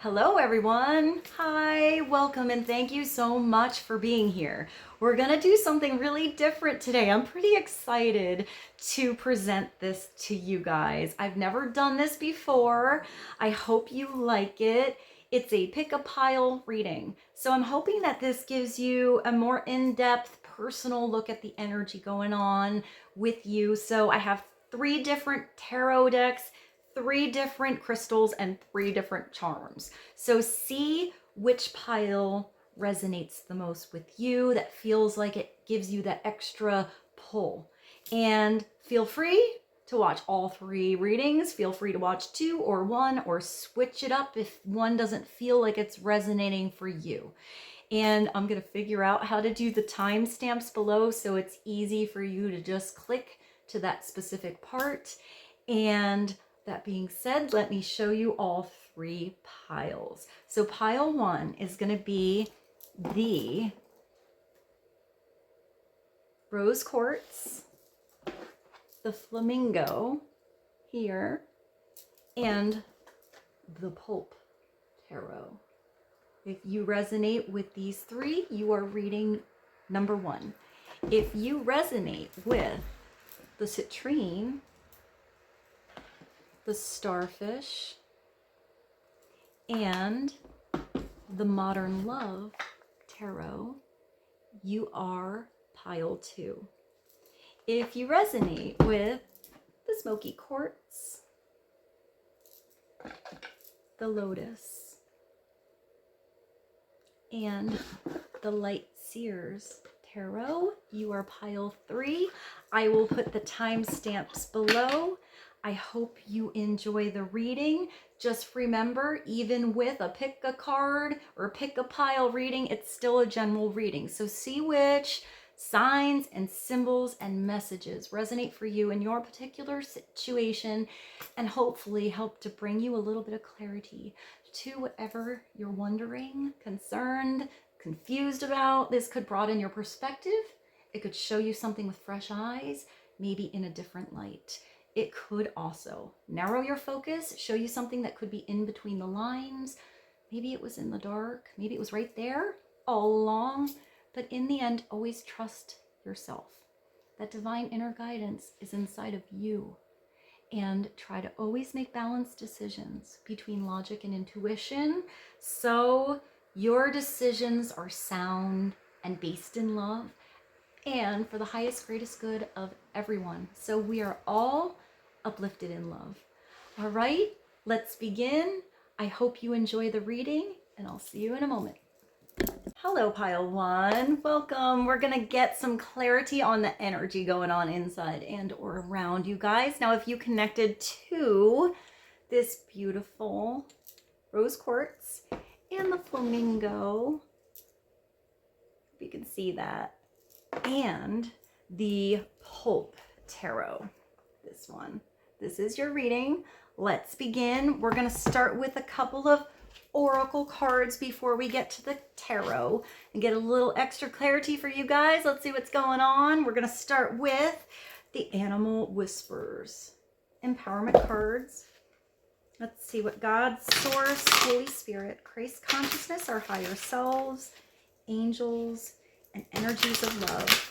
Hello everyone. Hi, welcome and thank you so much for being here. We're gonna do something really different today. I'm pretty excited to present this to you guys. I've never done this before. I hope you like it. It's a pick a pile reading. So I'm hoping that this gives you a more in-depth personal look at the energy going on with you. So I have 3 different tarot decks, 3 different crystals, and 3 different charms. So see which pile resonates the most with you, that feels like it gives you that extra pull. And feel free to watch all 3 readings. Feel free to watch 2 or 1 or switch it up if one doesn't feel like it's resonating for you. And I'm gonna figure out how to do the timestamps below so it's easy for you to just click to that specific part. And that being said, let me show you all 3 piles. So pile 1 is going to be the rose quartz, the flamingo here, and the pulp tarot. If you resonate with these 3, you are reading number 1. If you resonate with the citrine, the starfish, and the modern love tarot, you are pile 2. If you resonate with the smoky quartz, the lotus, and the light SEER'S tarot, you are pile 3. I will put the timestamps below. I hope you enjoy the reading. Just remember, even with a pick a card or pick a pile reading, it's still a general reading. So see which signs and symbols and messages resonate for you in your particular situation, and hopefully help to bring you a little bit of clarity to whatever you're wondering, concerned, confused about. This could broaden your perspective. It could show you something with fresh eyes, maybe in a different light. It could also narrow your focus, show you something that could be in between the lines. Maybe it was in the dark, maybe it was right there all along. But in the end, always trust yourself. That divine inner guidance is inside of you. And try to always make balanced decisions between logic and intuition, so your decisions are sound and based in love and for the highest, greatest good of everyone. So we are all uplifted in love. All right, let's begin. I hope you enjoy the reading, and I'll see you in a moment. Hello, pile 1. Welcome. We're going to get some clarity on the energy going on inside and or around you guys. Now, if you connected to this beautiful rose quartz and the flamingo, if you can see that, and the pulp tarot, this one. This is your reading. Let's begin. We're going to start with a couple of oracle cards before we get to the tarot and get a little extra clarity for you guys. Let's see what's going on. We're going to start with the Animal Whispers empowerment cards. Let's see what God, Source, Holy Spirit, Christ consciousness, our higher selves, angels, and energies of love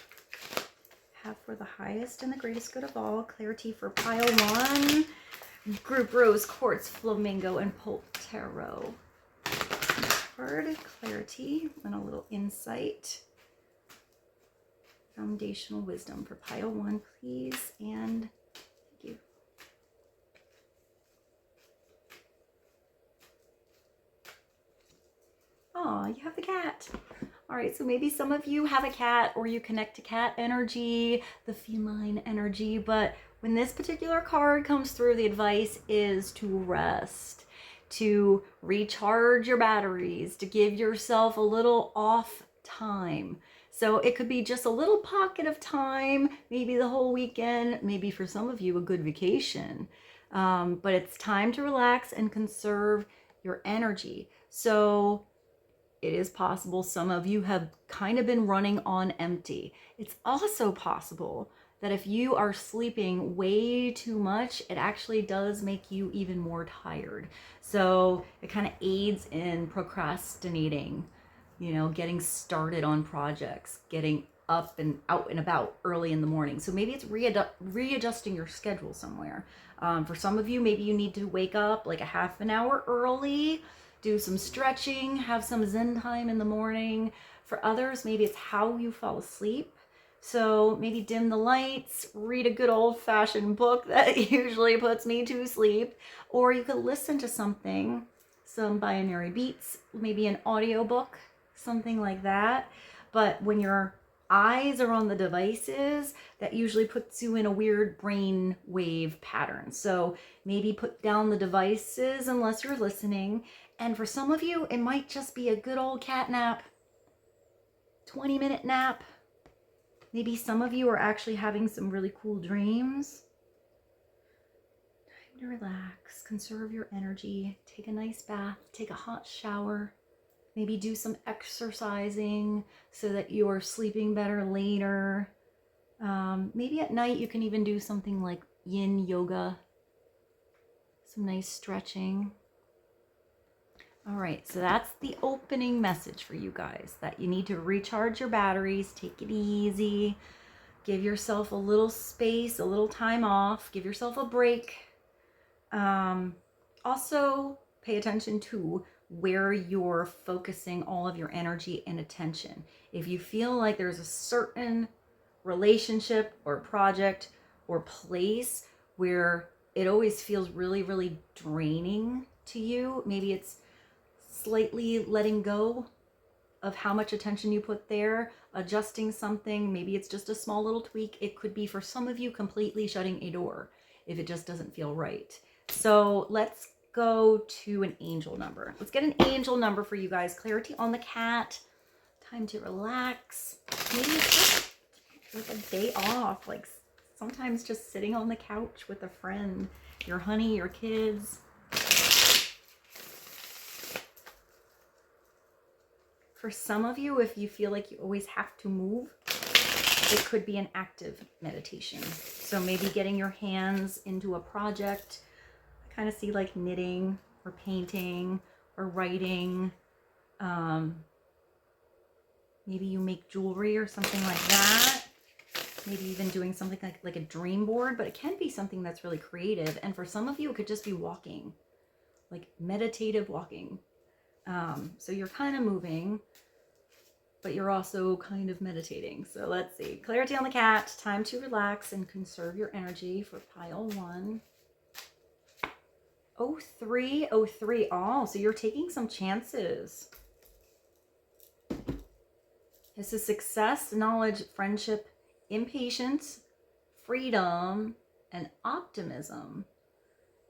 have for the highest and the greatest good of all. Clarity for pile 1, group rose quartz, flamingo, and pulp tarot. Card clarity and a little insight. Foundational wisdom for pile 1, please, and thank you. Oh, you have the cat. All right, so maybe some of you have a cat or you connect to cat energy, the feline energy, but when this particular card comes through, the advice is to rest, to recharge your batteries, to give yourself a little off time. So it could be just a little pocket of time, maybe the whole weekend, maybe for some of you a good vacation. But it's time to relax and conserve your energy. So it is possible some of you have kind of been running on empty. It's also possible that if you are sleeping way too much, it actually does make you even more tired. So it kind of aids in procrastinating, you know, getting started on projects, getting up and out and about early in the morning. So maybe it's readjusting your schedule somewhere. For some of you, maybe you need to wake up like a half an hour early, do some stretching, have some Zen time in the morning. For others, maybe it's how you fall asleep. So maybe dim the lights, read a good old-fashioned book that usually puts me to sleep, or you could listen to something, some binary beats, maybe an audiobook, something like that. But when your eyes are on the devices, that usually puts you in a weird brain wave pattern. So maybe put down the devices unless you're listening. And for some of you, it might just be a good old cat nap, 20-minute nap. Maybe some of you are actually having some really cool dreams. Time to relax, conserve your energy, take a nice bath, take a hot shower, maybe do some exercising so that you are sleeping better later. Maybe at night you can even do something like yin yoga, some nice stretching. All right, so that's the opening message for you guys, that you need to recharge your batteries, take it easy, give yourself a little space, a little time off, give yourself a break. Also, pay attention to where you're focusing all of your energy and attention. If you feel like there's a certain relationship or project or place where it always feels really, really draining to you, maybe it's slightly letting go of how much attention you put there, adjusting something. Maybe it's just a small little tweak. It could be, for some of you, completely shutting a door if it just doesn't feel right. So let's go to an angel number. Let's get an angel number for you guys. Clarity on the cat. Time to relax. Maybe it's just like a day off. Like sometimes just sitting on the couch with a friend, your honey, your kids. For some of you, if you feel like you always have to move, it could be an active meditation. So maybe getting your hands into a project. I kind of see like knitting or painting or writing. Maybe you make jewelry or something like that. Maybe even doing something like a dream board, but it can be something that's really creative. And for some of you, it could just be walking, like meditative walking. So you're kind of moving, but you're also kind of meditating. So let's see. Clarity on the cat. Time to relax and conserve your energy for pile 1. 03, 03. Oh, so you're taking some chances. This is success, knowledge, friendship, impatience, freedom, and optimism.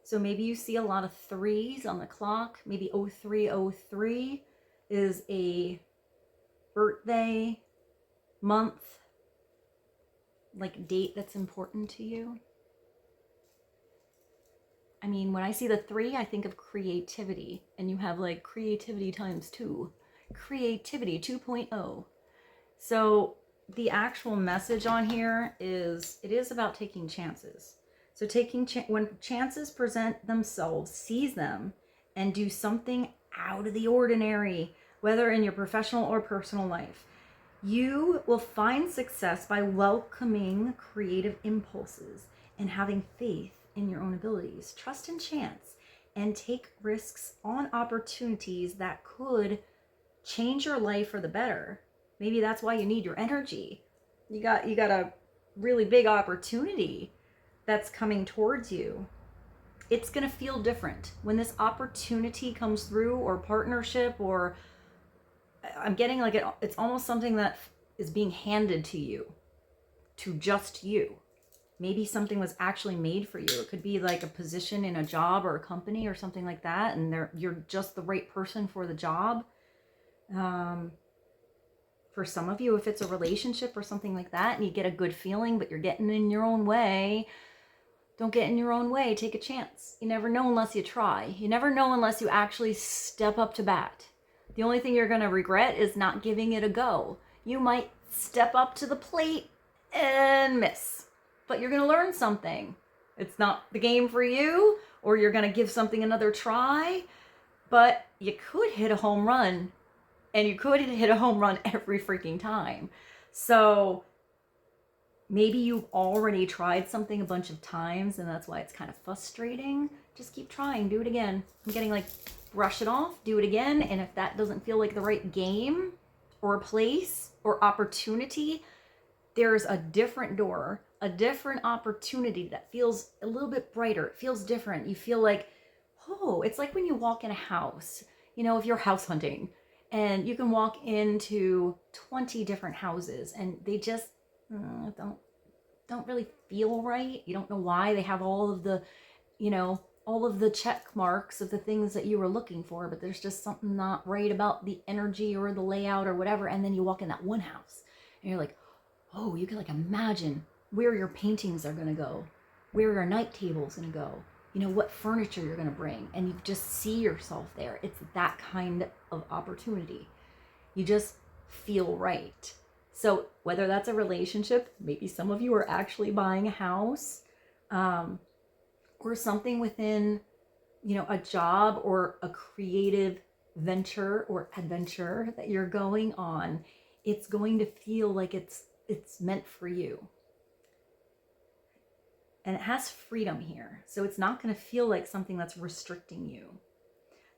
So maybe you see a lot of 3s on the clock. Maybe 0303 is a birthday, month, like date that's important to you. I mean, when I see the 3, I think of creativity, and you have like creativity times 2, creativity 2.0. So the actual message on here is, it is about taking chances. So when chances present themselves, seize them and do something out of the ordinary, whether in your professional or personal life. You will find success by welcoming creative impulses and having faith in your own abilities. Trust in chance and take risks on opportunities that could change your life for the better. Maybe that's why you need your energy. You got a really big opportunity that's coming towards you. It's going to feel different when this opportunity comes through, or partnership, or I'm getting like it's almost something that is being handed to you, to just you. Maybe something was actually made for you. It could be like a position in a job or a company or something like that, and you're just the right person for the job. For some of you, if it's a relationship or something like that, and you get a good feeling, but you're getting in your own way, don't get in your own way. Take a chance. You never know unless you try. You never know unless you actually step up to bat. The only thing you're going to regret is not giving it a go. You might step up to the plate and miss. but you're going to learn something. It's not the game for you, or you're going to give something another try, but you could hit a home run, and you could hit a home run every freaking time. So maybe you've already tried something a bunch of times, and that's why it's kind of frustrating. Just keep trying, do it again. I'm getting like, brush it off, do it again, and if that doesn't feel like the right game or place or opportunity, there's a different door, a different opportunity that feels a little bit brighter. It feels different. You feel like, oh, it's like when you walk in a house, you know, if you're house hunting and you can walk into 20 different houses and they just don't really feel right. You don't know why. They have all of the, you know, all of the check marks of the things that you were looking for, but there's just something not right about the energy or the layout or whatever. And then you walk in that one house and you're like, oh, you can like imagine where your paintings are going to go, where your night table's going to go, you know, what furniture you're going to bring. And you just see yourself there. It's that kind of opportunity. You just feel right. So whether that's a relationship, maybe some of you are actually buying a house, or something within, you know, a job or a creative venture or adventure that you're going on, it's going to feel like it's meant for you. And it has freedom here. So it's not going to feel like something that's restricting you.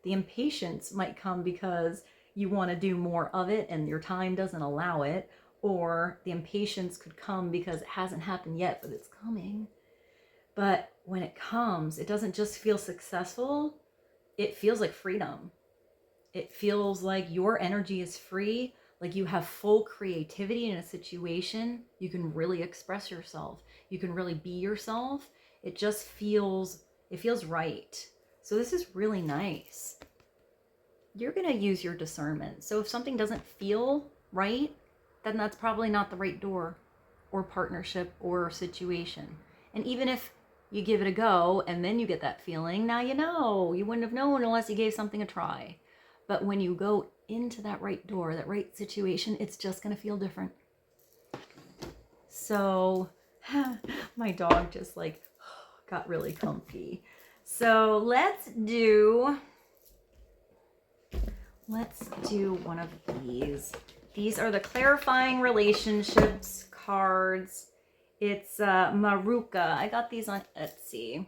The impatience might come because you want to do more of it and your time doesn't allow it. Or the impatience could come because it hasn't happened yet, but it's coming. But when it comes, it doesn't just feel successful. It feels like freedom. It feels like your energy is free. Like you have full creativity in a situation. You can really express yourself. You can really be yourself. It just feels, it feels right. So this is really nice. You're going to use your discernment. So if something doesn't feel right, then that's probably not the right door or partnership or situation. And even if you give it a go and then you get that feeling, now you know. You wouldn't have known unless you gave something a try. But when you go into that right door, that right situation, it's just going to feel different. So my dog just like got really comfy. So let's do one of these. These are the clarifying relationships cards. It's Maruka. I got these on Etsy.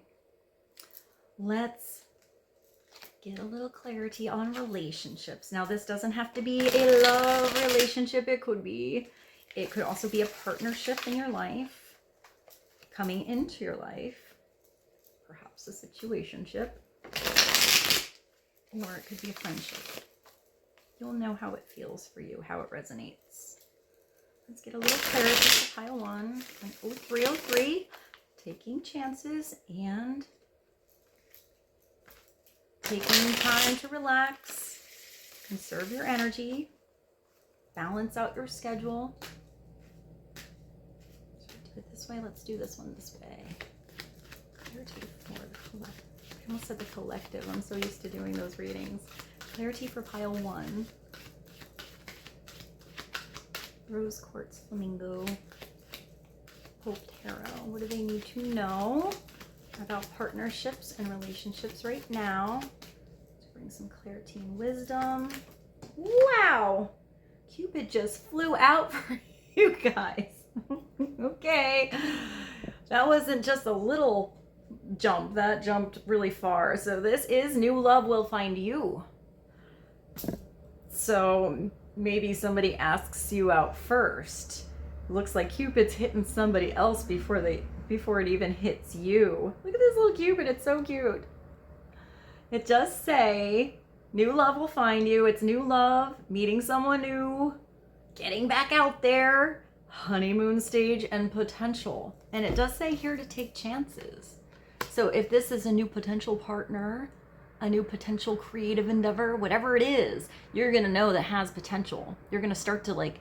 Let's get a little clarity on relationships. Now, this doesn't have to be a love relationship. It could be. It could also be a partnership in your life, coming into your life, perhaps a situationship, or it could be a friendship. You'll know how it feels for you, how it resonates. Let's get a little clarity for pile 1 and 0303, taking chances and taking time to relax, conserve your energy, balance out your schedule. Should we do it this way? Let's do this one this way. Clarity for the collective. I almost said the collective. I'm so used to doing those readings. Clarity for pile 1. Rose Quartz Flamingo. Hope Tarot. What do they need to know about partnerships and relationships right now? Let's bring some clarity and wisdom. Wow! Cupid just flew out for you guys. Okay. That wasn't just a little jump. That jumped really far. So this is new love will find you. So maybe somebody asks you out first. Looks like Cupid's hitting somebody else before it even hits you. Look at this little Cupid. It's so cute. It does say new love will find you. It's new love, meeting someone new, getting back out there, honeymoon stage and potential. And it does say here to take chances. So if this is a new potential partner, a new potential creative endeavor, whatever it is, you're going to know that has potential. You're going to start to like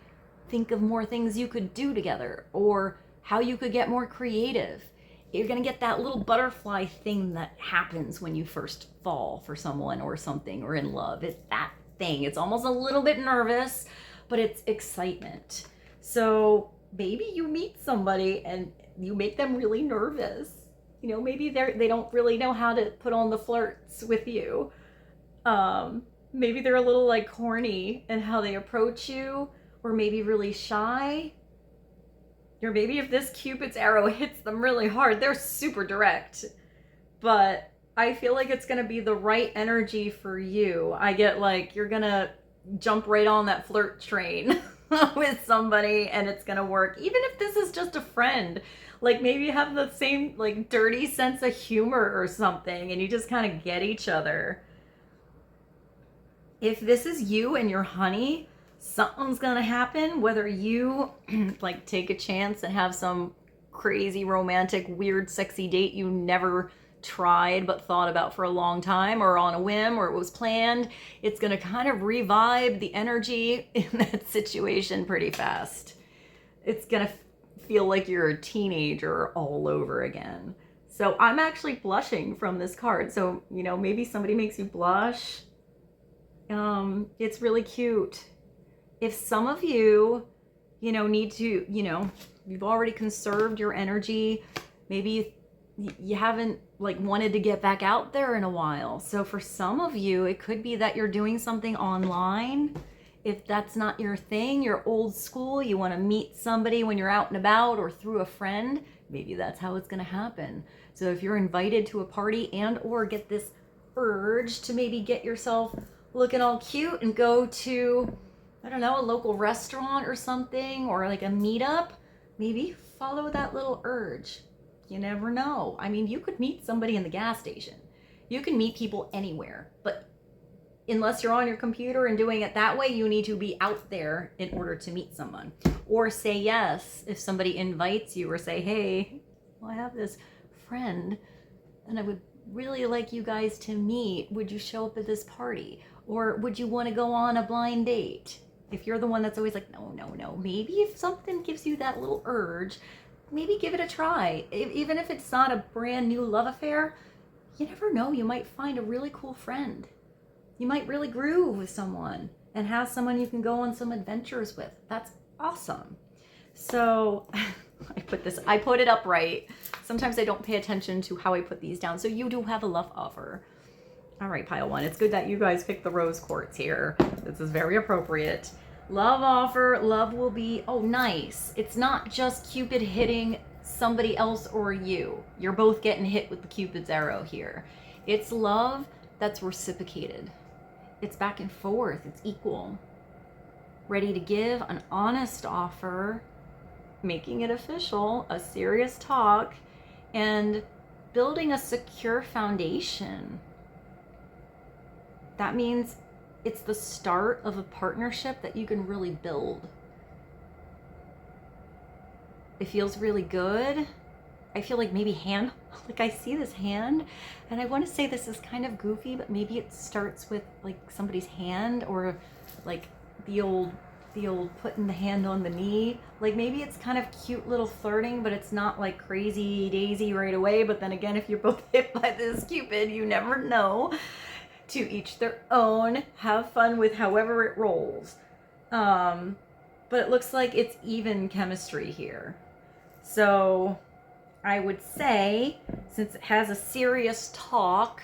think of more things you could do together or how you could get more creative. You're going to get that little butterfly thing that happens when you first fall for someone or something or in love. It's that thing. It's almost a little bit nervous, but it's excitement. So maybe you meet somebody and you make them really nervous. You know, maybe they don't really know how to put on the flirts with you. Maybe they're a little like corny in how they approach you, or maybe really shy. Or maybe if this Cupid's arrow hits them really hard, they're super direct. But I feel like it's gonna be the right energy for you. I get like you're gonna jump right on that flirt train with somebody and it's gonna work. Even if this is just a friend, like maybe you have the same like dirty sense of humor or something and you just kind of get each other. If this is you and your honey, something's gonna happen, whether you like take a chance and have some crazy romantic weird sexy date you never tried but thought about for a long time, or on a whim, or it was planned. It's gonna kind of revive the energy in that situation pretty fast. It's gonna feel like you're a teenager all over again. So I'm actually blushing from this card. So, you know, maybe somebody makes you blush. It's really cute. If some of you, you know, need to, you know, you've already conserved your energy, maybe you haven't like wanted to get back out there in a while. So for some of you, it could be that you're doing something online. If that's not your thing, you're old school, you want to meet somebody when you're out and about or through a friend, maybe that's how it's going to happen. So if you're invited to a party and or get this urge to maybe get yourself looking all cute and go to, I don't know, a local restaurant or something, or like a meetup, maybe follow that little urge. You never know. I mean, you could meet somebody in the gas station. You can meet people anywhere, but unless you're on your computer and doing it that way, you need to be out there in order to meet someone. Or say yes if somebody invites you, or say, hey, well, I have this friend and I would really like you guys to meet. Would you show up at this party? Or would you want to go on a blind date? If you're the one that's always like, no, no, no, maybe if something gives you that little urge, maybe give it a try. Even if it's not a brand new love affair, you never know. You might find a really cool friend. You might really groove with someone and have someone you can go on some adventures with. That's awesome. So I put it up right. Sometimes I don't pay attention to how I put these down. So you do have a love offer. All right, pile one. It's good that you guys picked the rose quartz here. This is very appropriate. Love offer. Love will be, oh, nice. It's not just Cupid hitting somebody else or you. You're both getting hit with the Cupid's arrow here. It's love that's reciprocated. It's back and forth. It's equal. Ready to give an honest offer, making it official, a serious talk, and building a secure foundation. That means it's the start of a partnership that you can really build. It feels really good. I feel like maybe like I see this hand, and I want to say this is kind of goofy, but maybe it starts with like somebody's hand, or like the old putting the hand on the knee. Like maybe it's kind of cute little flirting, but it's not like crazy daisy right away. But then again, if you're both hit by this Cupid, you never know. To each their own. Have fun with however it rolls. But it looks like it's even chemistry here. So I would say, since it has a serious talk,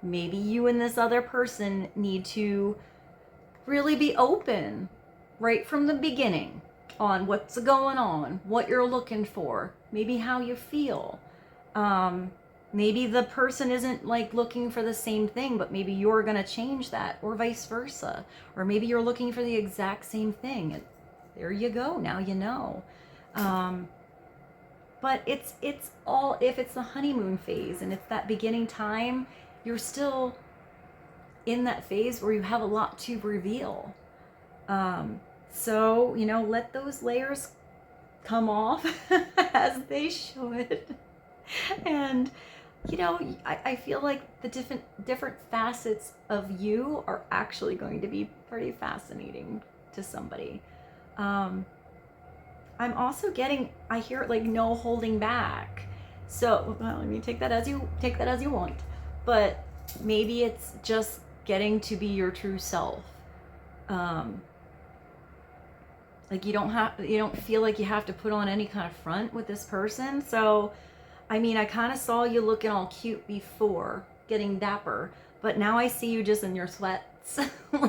maybe you and this other person need to really be open right from the beginning on what's going on, what you're looking for, maybe how you feel. Maybe the person isn't like looking for the same thing, but maybe you're going to change that, or vice versa. Or maybe you're looking for the exact same thing. And there you go. Now you know. But it's all, if it's the honeymoon phase and it's that beginning time, you're still in that phase where you have a lot to reveal. So, you know, let those layers come off as they should. And you know, I feel like the different facets of you are actually going to be pretty fascinating to somebody. I'm also getting, I hear like no holding back. So, well, I mean, take that as you want. But maybe it's just getting to be your true self. Like you don't feel like you have to put on any kind of front with this person. So, I mean, I kind of saw you looking all cute before, getting dapper, but now I see you just in your sweats,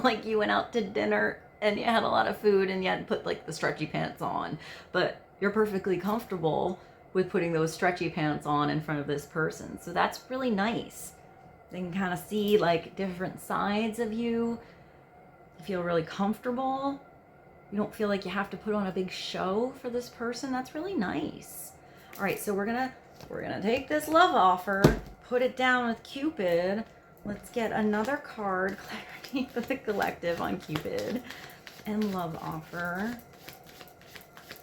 like you went out to dinner and you had a lot of food and you had to put like the stretchy pants on, but you're perfectly comfortable with putting those stretchy pants on in front of this person. So that's really nice. They can kind of see like different sides of you. You feel really comfortable. You don't feel like you have to put on a big show for this person. That's really nice. All right, so we're gonna take this love offer, put it down with Cupid. Let's get another card, clarity for the collective on Cupid and love offer.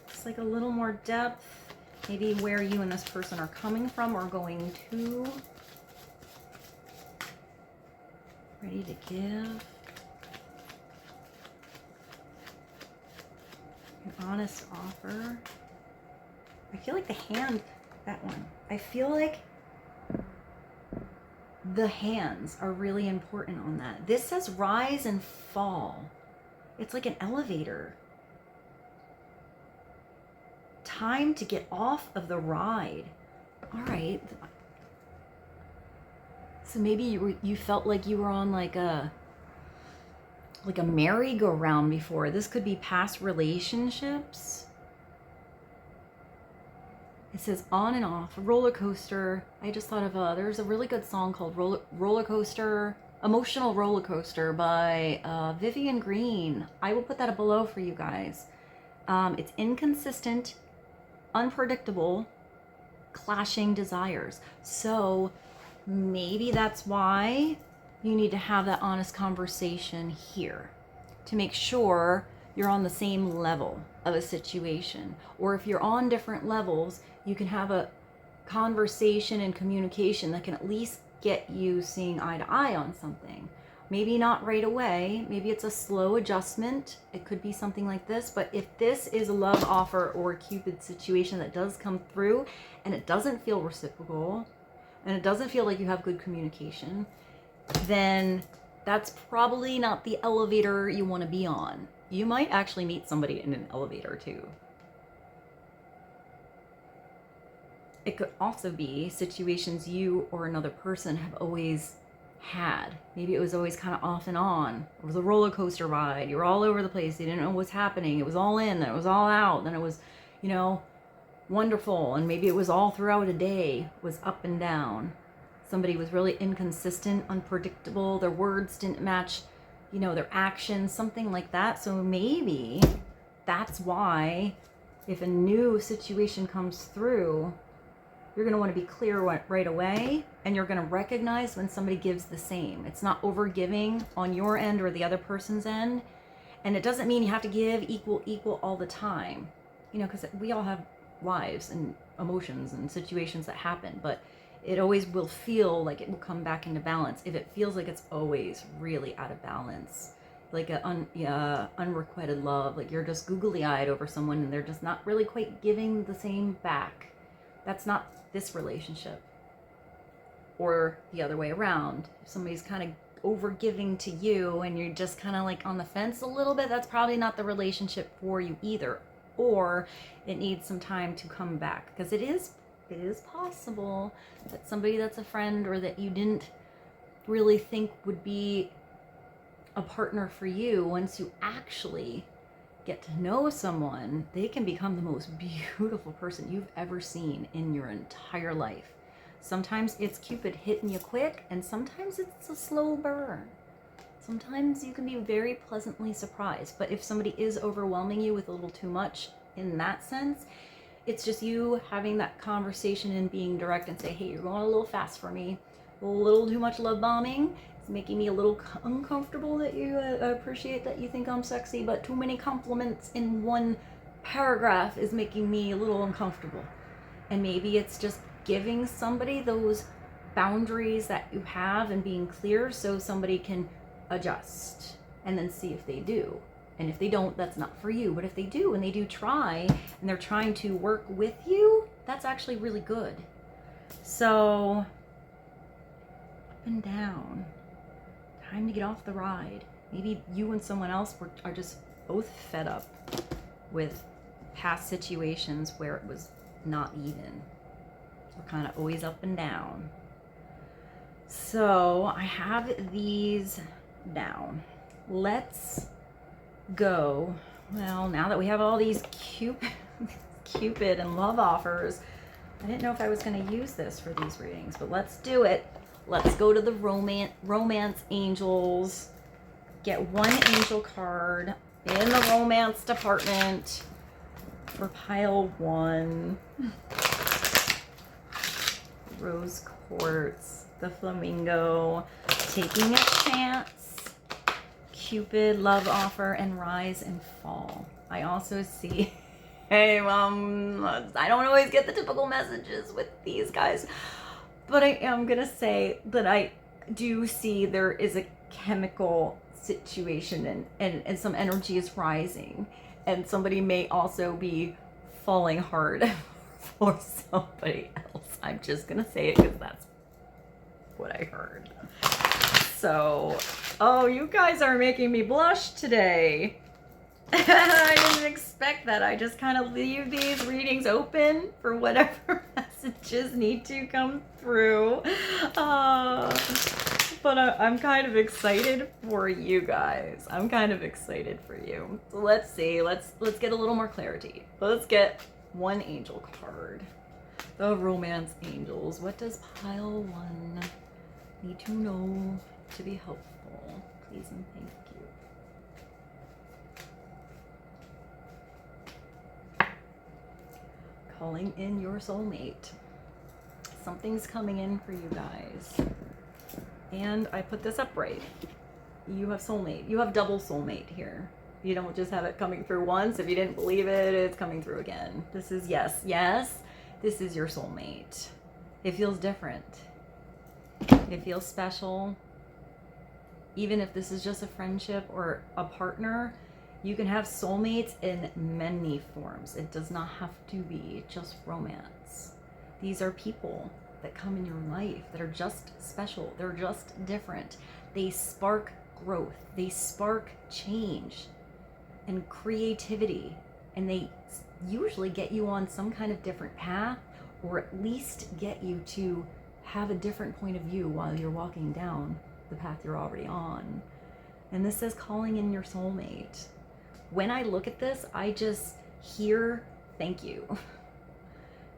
It's like a little more depth, maybe where you and this person are coming from or going to. Ready to give. An honest offer. I feel like the hand, that one. I feel like the hands are really important on that. This says rise and fall. It's like an elevator. Time to get off of the ride. All right. So maybe you felt like you were on like a merry-go-round before. This could be past relationships. It says on and off, roller coaster. I just thought of there's a really good song called Rollercoaster, Emotional Roller Coaster by Vivian Green. I will put that below for you guys. It's inconsistent, unpredictable, clashing desires. So maybe that's why you need to have that honest conversation here to make sure you're on the same level of a situation. Or if you're on different levels, you can have a conversation and communication that can at least get you seeing eye to eye on something. Maybe not right away. Maybe it's a slow adjustment. It could be something like this. But if this is a love offer or a Cupid situation that does come through and it doesn't feel reciprocal and it doesn't feel like you have good communication, then that's probably not the elevator you want to be on. You might actually meet somebody in an elevator too. It could also be situations you or another person have always had. Maybe it was always kind of off and on. It was a roller coaster ride. You were all over the place. You didn't know what's happening. It was all in, then it was all out. Then it was, you know, wonderful. And maybe it was all throughout a day, it was up and down. Somebody was really inconsistent, unpredictable. Their words didn't match, you know, their actions, something like that. So maybe that's why if a new situation comes through, you're going to want to be clear right away, and you're going to recognize when somebody gives the same. It's not over giving on your end or the other person's end. And it doesn't mean you have to give equal all the time, you know, because we all have lives and emotions and situations that happen, but it always will feel like it will come back into balance if it feels like it's always really out of balance. Like unrequited love, like you're just googly-eyed over someone and they're just not really quite giving the same back. That's not this relationship. Or the other way around. If somebody's kind of over giving to you and you're just kind of like on the fence a little bit, that's probably not the relationship for you either. Or it needs some time to come back, because it is possible that somebody that's a friend or that you didn't really think would be a partner for you, once you actually get to know someone, they can become the most beautiful person you've ever seen in your entire life. Sometimes it's Cupid hitting you quick, and sometimes it's a slow burn. Sometimes you can be very pleasantly surprised, but if somebody is overwhelming you with a little too much in that sense, it's just you having that conversation and being direct and say, hey, you're going a little fast for me. A little too much love bombing. It's making me a little uncomfortable that you appreciate that you think I'm sexy, but too many compliments in one paragraph is making me a little uncomfortable. And maybe it's just giving somebody those boundaries that you have and being clear so somebody can adjust and then see if they do. And if they don't, that's not for you. But if they do, and they do try, and they're trying to work with you, that's actually really good. So, up and down. Time to get off the ride. Maybe you and someone else are just both fed up. with past situations where it was not even. We're kind of always up and down. So I have these down. Let's go. Well, now that we have all these Cupid and love offers, I didn't know if I was going to use this for these readings, but let's do it. Let's go to the romance angels. Get one angel card in the romance department for pile 1. Rose quartz, the flamingo, taking a chance, Cupid, love offer, and rise and fall. I also see, hey mom, I don't always get the typical messages with these guys, but I am gonna say that I do see there is a chemical situation and some energy is rising, and somebody may also be falling hard for somebody else. I'm just gonna say it because that's what I heard. So, oh, you guys are making me blush today. I didn't expect that. I just kind of leave these readings open for whatever messages need to come through. But I'm kind of excited for you guys. I'm kind of excited for you. So let's see. Let's get a little more clarity. Let's get one angel card. The romance angels. What does pile 1 need to know to be helpful? Please and thank you. Calling in your soulmate. Something's coming in for you guys. And I put this up right. You have soulmate. You have double soulmate here. You don't just have it coming through once. If you didn't believe it, it's coming through again. This is yes. This is your soulmate. It feels different. It feels special. Even if this is just a friendship or a partner, you can have soulmates in many forms. It does not have to be just romance. These are people that come in your life that are just special. They're just different. They spark growth. They spark change and creativity. And they usually get you on some kind of different path, or at least get you to have a different point of view while you're walking down the path you're already on. And this says calling in your soulmate. When I look at this, I just hear thank you.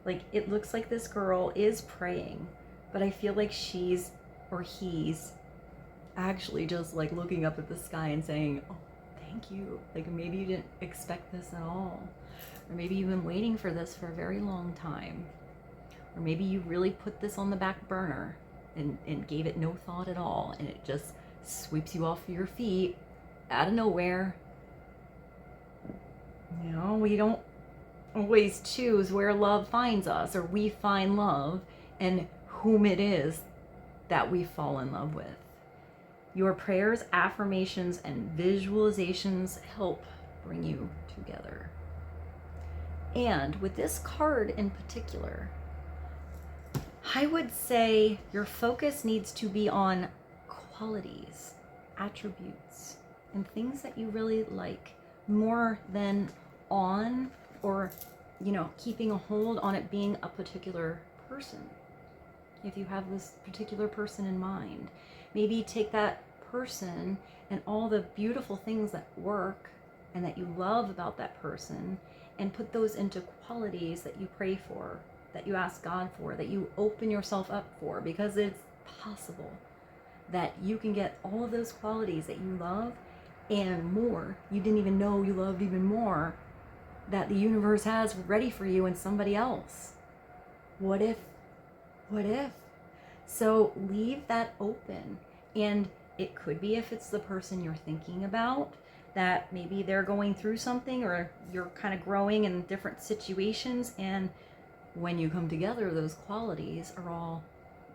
Like, it looks like this girl is praying, but I feel like she's or he's actually just like looking up at the sky and saying, oh, thank you. Like, maybe you didn't expect this at all. Or maybe you've been waiting for this for a very long time. Or maybe you really put this on the back burner and gave it no thought at all, and it just sweeps you off your feet out of nowhere. You know, we don't always choose where love finds us, or we find love and whom it is that we fall in love with. Your prayers, affirmations, and visualizations help bring you together. And with this card in particular, I would say your focus needs to be on qualities, attributes, and things that you really like, more than on, or, you know, keeping a hold on it being a particular person. If you have this particular person in mind, maybe take that person and all the beautiful things that work and that you love about that person and put those into qualities that you pray for, that you ask God for, that you open yourself up for, because it's possible that you can get all of those qualities that you love and more, you didn't even know you loved even more, that the universe has ready for you in somebody else. What if? What if? So leave that open. And it could be, if it's the person you're thinking about, that maybe they're going through something, or you're kind of growing in different situations, and when you come together, those qualities are all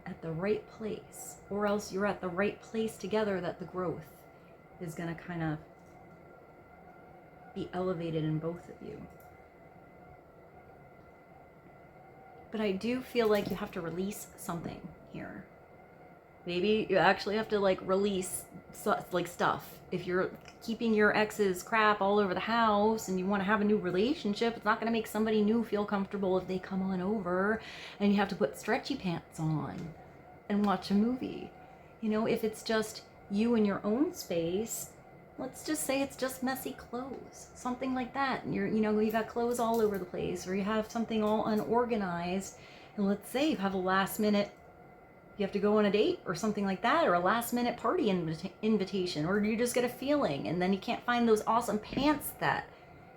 at the right place, or else you're at the right place together, that the growth is going to kind of be elevated in both of you. But I do feel like you have to release something here, Maybe you actually have to like release like stuff. If you're keeping your ex's crap all over the house and you want to have a new relationship, it's not going to make somebody new feel comfortable if they come on over and you have to put stretchy pants on and watch a movie. You know, if it's just you in your own space, let's just say it's just messy clothes, something like that. And you got clothes all over the place, or you have something all unorganized. And let's say you have a last minute, you have to go on a date or something like that, or a last minute party invitation, or you just get a feeling and then you can't find those awesome pants that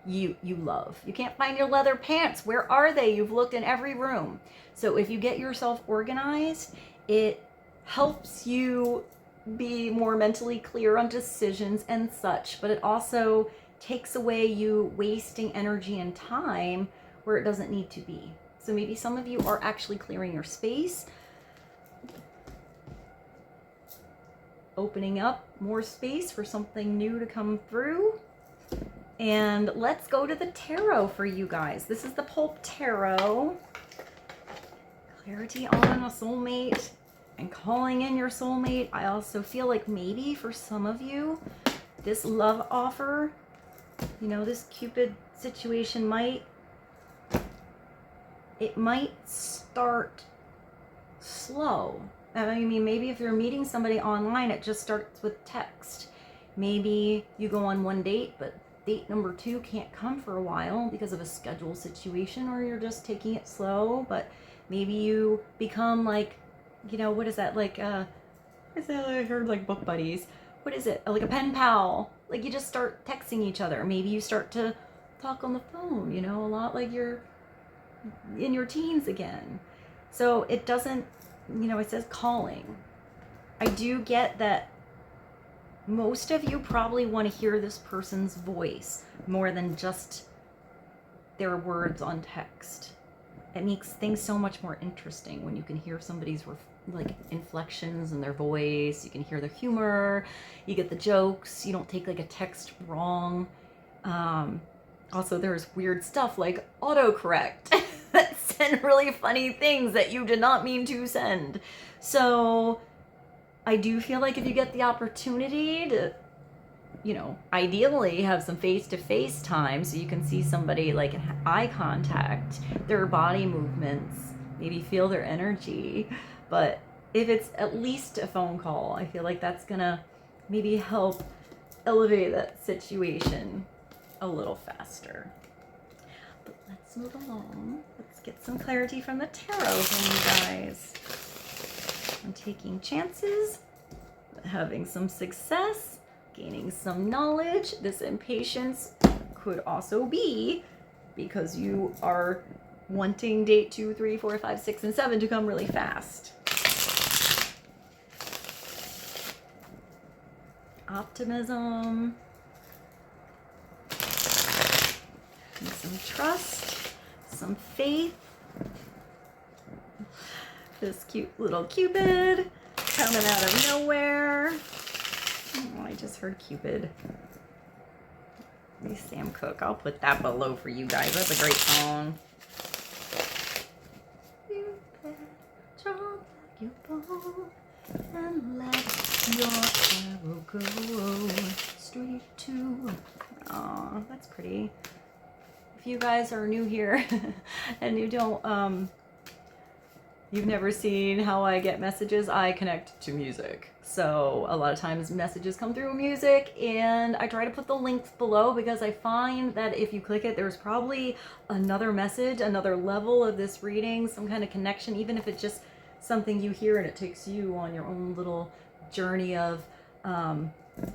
you love. You can't find your leather pants. Where are they? You've looked in every room. So if you get yourself organized, it helps you be more mentally clear on decisions and such, but it also takes away you wasting energy and time where it doesn't need to be. So maybe some of you are actually clearing your space, opening up more space for something new to come through. And let's go to the tarot for you guys. This is the PULP Tarot. Clarity on a soulmate and calling in your soulmate. I also feel like maybe for some of you, this love offer, you know, this Cupid situation might start slow. I mean, maybe if you're meeting somebody online, it just starts with text. Maybe you go on one date, but date number 2 can't come for a while because of a schedule situation, or you're just taking it slow. But maybe you become like, you know, what is that? Like, I heard like book buddies. What is it? Like a pen pal. Like you just start texting each other. Maybe you start to talk on the phone, you know, a lot like you're in your teens again. So it doesn't, you know, it says calling. I do get that most of you probably want to hear this person's voice more than just their words on text. It makes things so much more interesting when you can hear somebody's like inflections in their voice. You can hear their humor. You get the jokes. You don't take like a text wrong. Also, there's weird stuff like autocorrect that send really funny things that you did not mean to send. So I do feel like if you get the opportunity to, you know, ideally have some face-to-face time so you can see somebody like eye contact, their body movements, maybe feel their energy. But if it's at least a phone call, I feel like that's gonna maybe help elevate that situation a little faster. But let's move along. Let's get some clarity from the tarot from you guys. I'm taking chances, having some success, gaining some knowledge. This impatience could also be because you are wanting date 2, 3, 4, 5, 6, and 7 to come really fast. Optimism. And some trust, some faith. This cute little Cupid coming out of nowhere. Oh, I just heard Cupid. Maybe Sam Cooke. I'll put that below for you guys. That's a great song. You better drop your ball and let your arrow go straight to. Aw, that's pretty. If you guys are new here and you don't, you've never seen how I get messages, I connect to music. So a lot of times messages come through music, and I try to put the links below because I find that if you click it, there's probably another message, another level of this reading, some kind of connection, even if it's just something you hear and it takes you on your own little journey of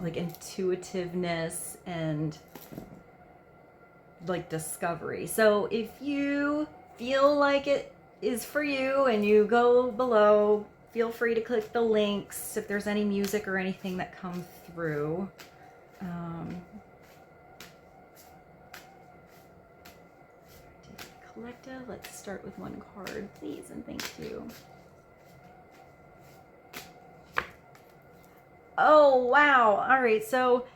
like intuitiveness and like discovery. So if you feel like it is for you and you go below, feel free to click the links if there's any music or anything that comes through. Collective, let's start with one card, please, and thank you. Oh, wow. All right, so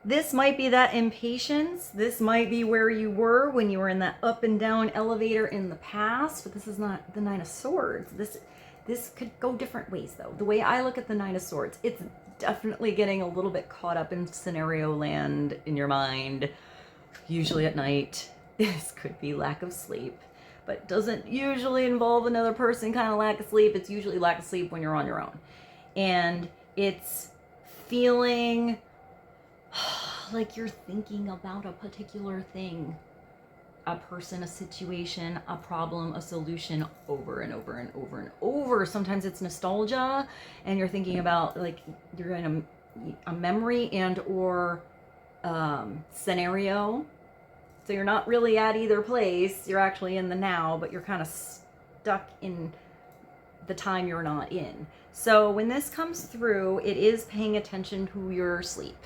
this might be that impatience. This might be where you were when you were in that up and down elevator in the past, but this is not the Nine of Swords. This could go different ways though. The way I look at the Nine of Swords, it's definitely getting a little bit caught up in scenario land in your mind, usually at night. This could be lack of sleep, but doesn't usually involve another person kind of lack of sleep. It's usually lack of sleep when you're on your own. And it's feeling like you're thinking about a particular thing, a person, a situation, a problem, a solution over and over and over and over. Sometimes it's nostalgia and you're thinking about like you're in a memory and or scenario. So you're not really at either place. You're actually in the now, but you're kind of stuck in the time you're not in. So when this comes through, it is paying attention to your sleep,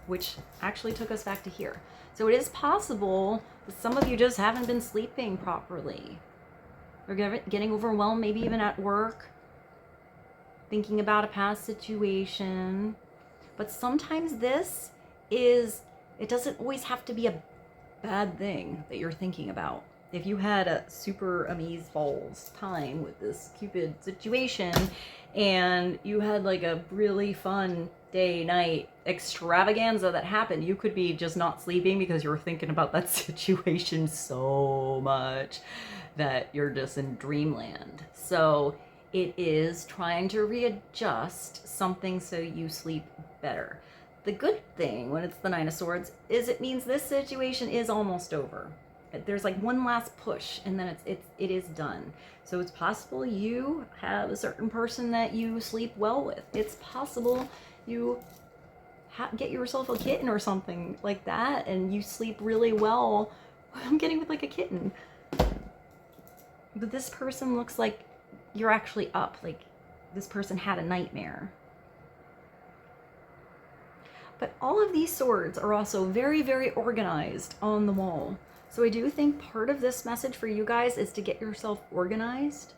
which actually took us back to here. So it is possible that some of you just haven't been sleeping properly. Or getting overwhelmed, maybe even at work, thinking about a past situation. But sometimes this is, it doesn't always have to be a bad thing that you're thinking about. If you had a super amazeballs time with this Cupid situation and you had like a really fun day, night extravaganza that happened, you could be just not sleeping because you were thinking about that situation so much that you're just in dreamland. So it is trying to readjust something so you sleep better. The good thing when it's the Nine of Swords is it means this situation is almost over. There's like one last push and then it is done. So it's possible you have a certain person that you sleep well with. It's possible you get yourself a kitten or something like that and you sleep really well. I'm getting with like a kitten. But this person looks like you're actually up. Like this person had a nightmare. But all of these swords are also very, very organized on the wall. So I do think part of this message for you guys is to get yourself organized.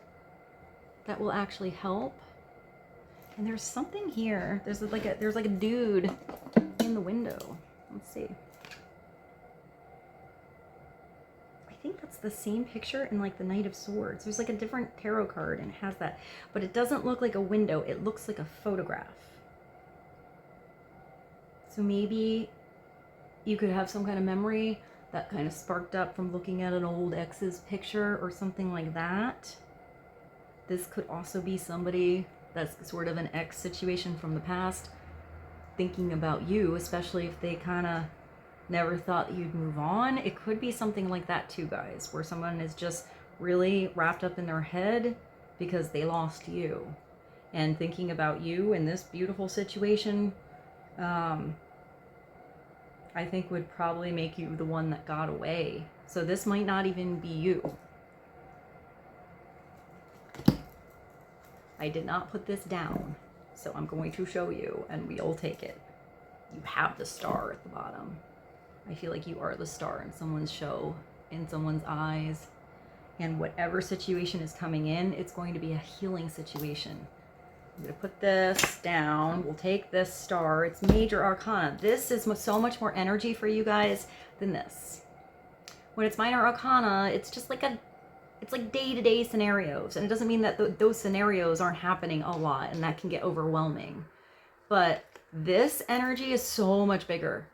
That will actually help. And there's something here. There's like a dude in the window. Let's see. I think that's the same picture in like the Knight of Swords. There's like a different tarot card and it has that, but it doesn't look like a window. It looks like a photograph. So maybe you could have some kind of memory that kind of sparked up from looking at an old ex's picture or something like that. This could also be somebody that's sort of an ex situation from the past thinking about you, especially if they kind of never thought you'd move on. It could be something like that too, guys, where someone is just really wrapped up in their head because they lost you and thinking about you in this beautiful situation. I think would probably make you the one that got away. So this might not even be you. I did not put this down, so I'm going to show you and we'll take it. You have the star at the bottom. I feel like you are the star in someone's show, in someone's eyes. And whatever situation is coming in, it's going to be a healing situation. I'm going to put this down. We'll take this star. It's major arcana. This is so much more energy for you guys than this. When it's minor arcana, it's just like it's like day-to-day scenarios. And it doesn't mean that those scenarios aren't happening a lot and that can get overwhelming. But this energy is so much bigger.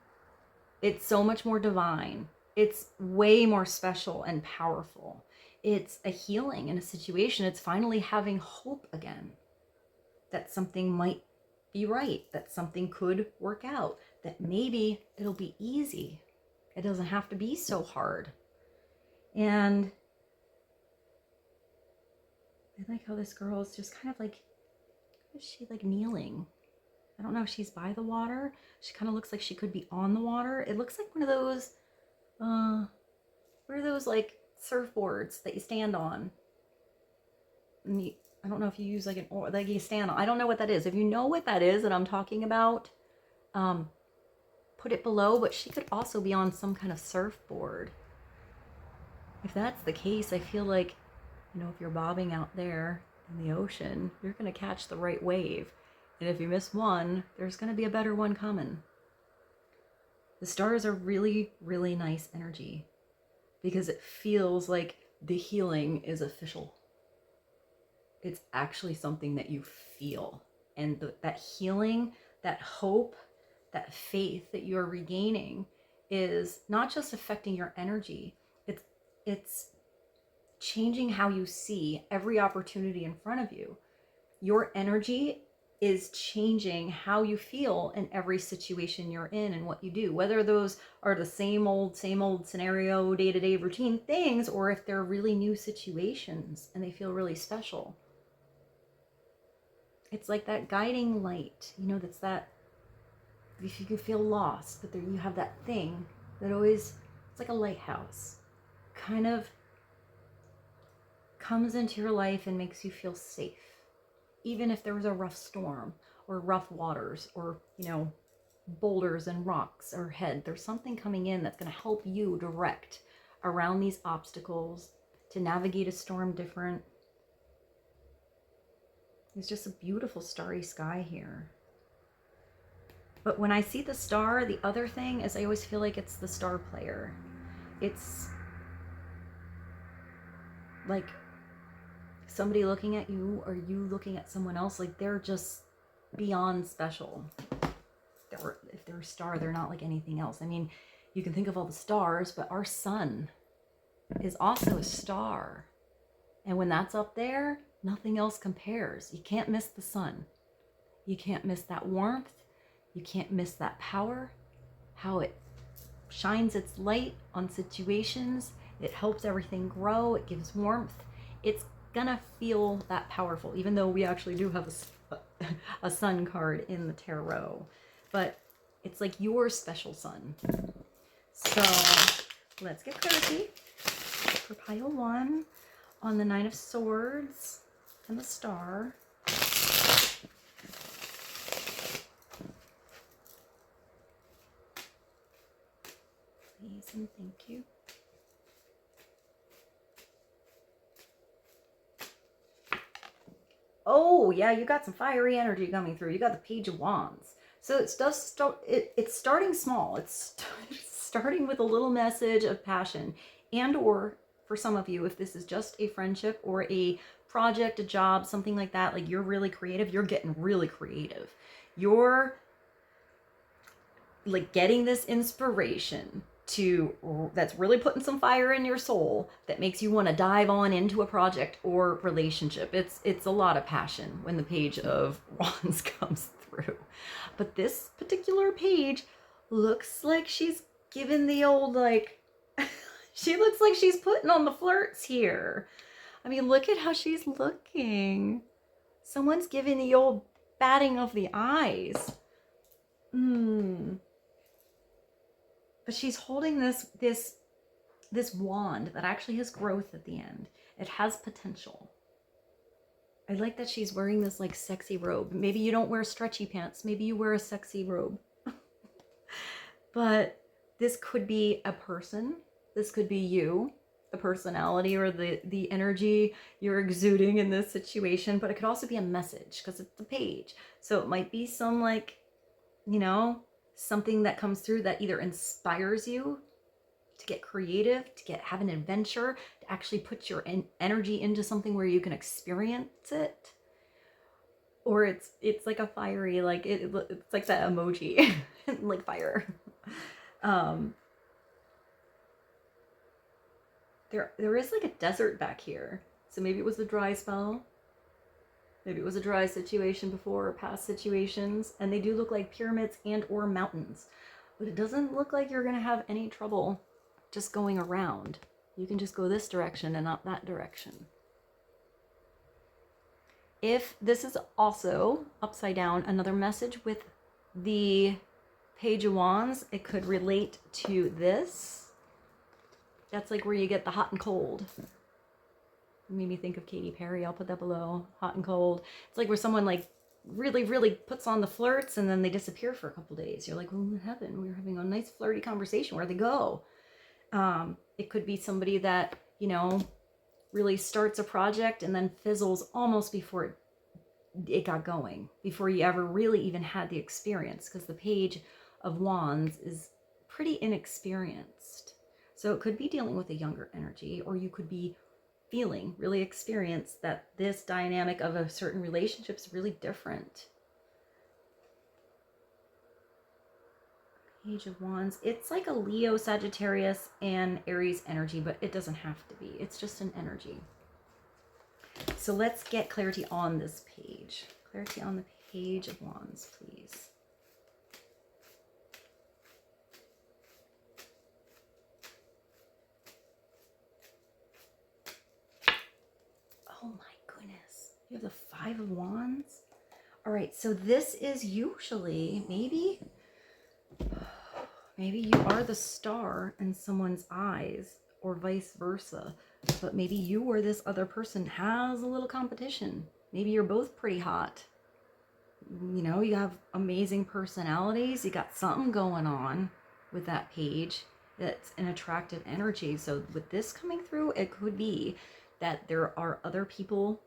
It's so much more divine. It's way more special and powerful. It's a healing in a situation. It's finally having hope again. That something might be right, that something could work out, that maybe it'll be easy. It doesn't have to be so hard. And I like how this girl is just kind of like, is she like kneeling? I don't know if she's by the water. She kind of looks like she could be on the water. It looks like one of those, what are those like surfboards that you stand on? And I don't know if you use like you stand on. I don't know what that is. If you know what that is that I'm talking about, put it below. But she could also be on some kind of surfboard. If that's the case, I feel like, you know, if you're bobbing out there in the ocean, you're going to catch the right wave. And if you miss one, there's going to be a better one coming. The stars are really, really nice energy because it feels like the healing is official. It's actually something that you feel. And that healing, that hope, that faith that you're regaining is not just affecting your energy, it's changing how you see every opportunity in front of you. Your energy is changing how you feel in every situation you're in and what you do, whether those are the same old scenario, day-to-day routine things, or if they're really new situations and they feel really special. It's like that guiding light, you know, that's that, if you can feel lost, but there you have that thing that always, it's like a lighthouse, kind of comes into your life and makes you feel safe. Even if there was a rough storm or rough waters or, you know, boulders and rocks ahead, there's something coming in that's going to help you direct around these obstacles, to navigate a storm different. It's just a beautiful starry sky here. But when I see the star, the other thing is I always feel like it's the star player. It's like somebody looking at you or you looking at someone else, like they're just beyond special. If they're a star, they're not like anything else. I mean, you can think of all the stars, but our sun is also a star. And when that's up there, nothing else compares. You can't miss the sun. You can't miss that warmth. You can't miss that power, how it shines its light on situations. It helps everything grow. It gives warmth. It's gonna feel that powerful, even though we actually do have a sun card in the tarot. But it's like your special sun. So let's get cozy for pile 1 on the 9 of Swords and the star. Please and thank you. Oh yeah, you got some fiery energy coming through. You got the Page of Wands. So it's starting small. It's starting with a little message of passion, and or for some of you, if this is just a friendship or a project, a job, something like that, like you're really creative, you're getting really creative. You're like getting this inspiration that's really putting some fire in your soul that makes you want to dive on into a project or relationship. It's a lot of passion when the Page of Wands comes through. But this particular page looks like she's given the old, like, she looks like she's putting on the flirts here. I mean, look at how she's looking. Someone's giving the old batting of the eyes. But she's holding this wand that actually has growth at the end. It has potential. I like that she's wearing this like sexy robe. Maybe you don't wear stretchy pants. Maybe you wear a sexy robe. But this could be a person. This could be you, the personality or the energy you're exuding in this situation. But it could also be a message because it's the page. So it might be some, like, you know, something that comes through that either inspires you to get creative, to have an adventure, to actually put your energy into something where you can experience it. Or it's like a fiery, like it's like that emoji, like fire. There is like a desert back here. So maybe it was a dry spell. Maybe it was a dry situation before, or past situations. And they do look like pyramids and or mountains. But it doesn't look like you're going to have any trouble just going around. You can just go this direction and not that direction. If this is also upside down, another message with the Page of Wands, it could relate to this. That's like where you get the hot and cold. It made me think of Katy Perry. I'll put that below. Hot and cold. It's like where someone like really, really puts on the flirts and then they disappear for a couple days. You're like, well, what happened? We were having a nice flirty conversation. Where'd they go? It could be somebody that, you know, really starts a project and then fizzles almost before it got going, before you ever really even had the experience, because the Page of Wands is pretty inexperienced. So it could be dealing with a younger energy, or you could be feeling, really experience that this dynamic of a certain relationship is really different. Page of Wands. It's like a Leo, Sagittarius, and Aries energy, but it doesn't have to be. It's just an energy. So let's get clarity on this page. Clarity on the Page of Wands, please. Oh my goodness. You have the Five of Wands? All right, so this is usually, maybe you are the star in someone's eyes, or vice versa. But maybe you or this other person has a little competition. Maybe you're both pretty hot. You know, you have amazing personalities. You got something going on with that page that's an attractive energy. So with this coming through, it could be that there are other people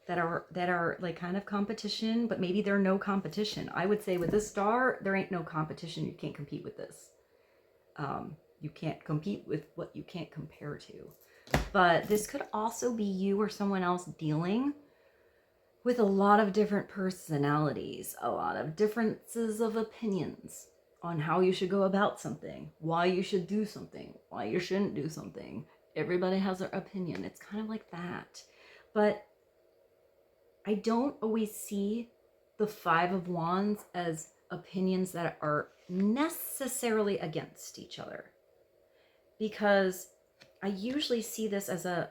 that are like kind of competition, but maybe they're no competition. I would say with this star, there ain't no competition. You can't compete with this. You can't compete with what you can't compare to. But this could also be you or someone else dealing with a lot of different personalities, a lot of differences of opinions on how you should go about something, why you should do something, why you shouldn't do something. Everybody has their opinion. It's kind of like that. But I don't always see the Five of Wands as opinions that are necessarily against each other, because I usually see this as a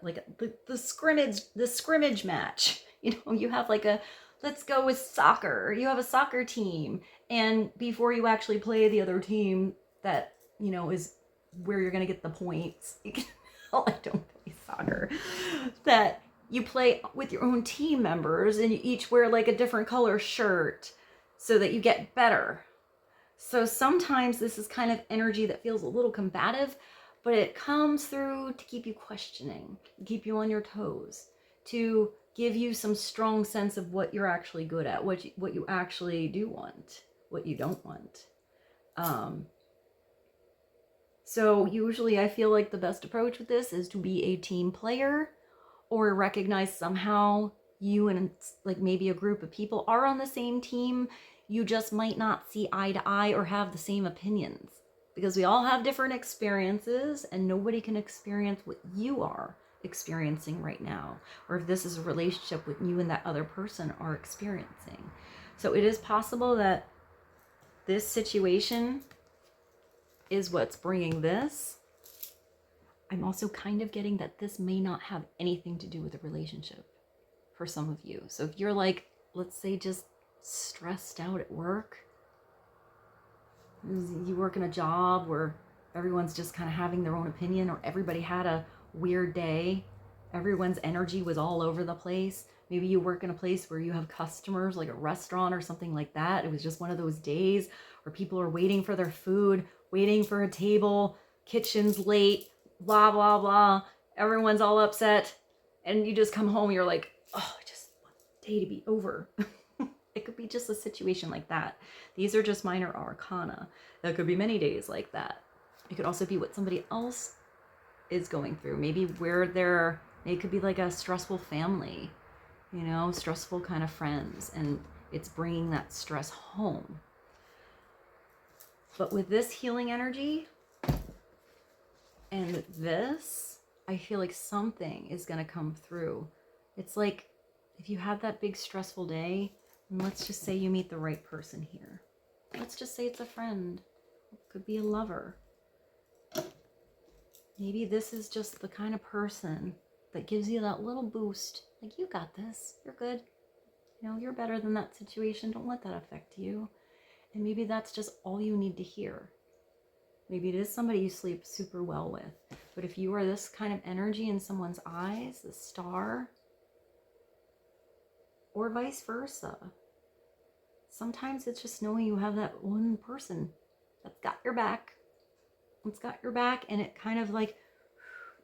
the scrimmage match. You know, you have like a, let's go with soccer. You have a soccer team, and before you actually play the other team that, you know, is where you're going to get the points. Well, I don't play soccer. That you play with your own team members and you each wear like a different color shirt so that you get better. So sometimes this is kind of energy that feels a little combative, but it comes through to keep you questioning, keep you on your toes, to give you some strong sense of what you're actually good at, what you actually do want, what you don't want. So usually I feel like the best approach with this is to be a team player, or recognize somehow you and like maybe a group of people are on the same team. You just might not see eye to eye or have the same opinions, because we all have different experiences and nobody can experience what you are experiencing right now, or if this is a relationship with you and that other person are experiencing. So it is possible that this situation is what's bringing this. I'm also kind of getting that this may not have anything to do with a relationship for some of you. So if you're like, let's say, just stressed out at work, you work in a job where everyone's just kind of having their own opinion, or everybody had a weird day, everyone's energy was all over the place. Maybe you work in a place where you have customers, like a restaurant or something like that. It was just one of those days where people are waiting for their food, waiting for a table, kitchen's late, blah, blah, blah. Everyone's all upset. And you just come home, you're like, oh, I just want the day to be over. It could be just a situation like that. These are just minor arcana. There could be many days like that. It could also be what somebody else is going through. Maybe where it could be like a stressful family, you know, stressful kind of friends, and it's bringing that stress home. But with this healing energy and this, I feel like something is going to come through. It's like if you had that big stressful day, and let's just say you meet the right person here. Let's just say it's a friend. It could be a lover. Maybe this is just the kind of person that gives you that little boost. Like, you got this. You're good. You know, you're better than that situation. Don't let that affect you. And maybe that's just all you need to hear. Maybe it is somebody you sleep super well with. But if you are this kind of energy in someone's eyes, the star, or vice versa, sometimes it's just knowing you have that one person that's got your back. It's got your back, and it kind of like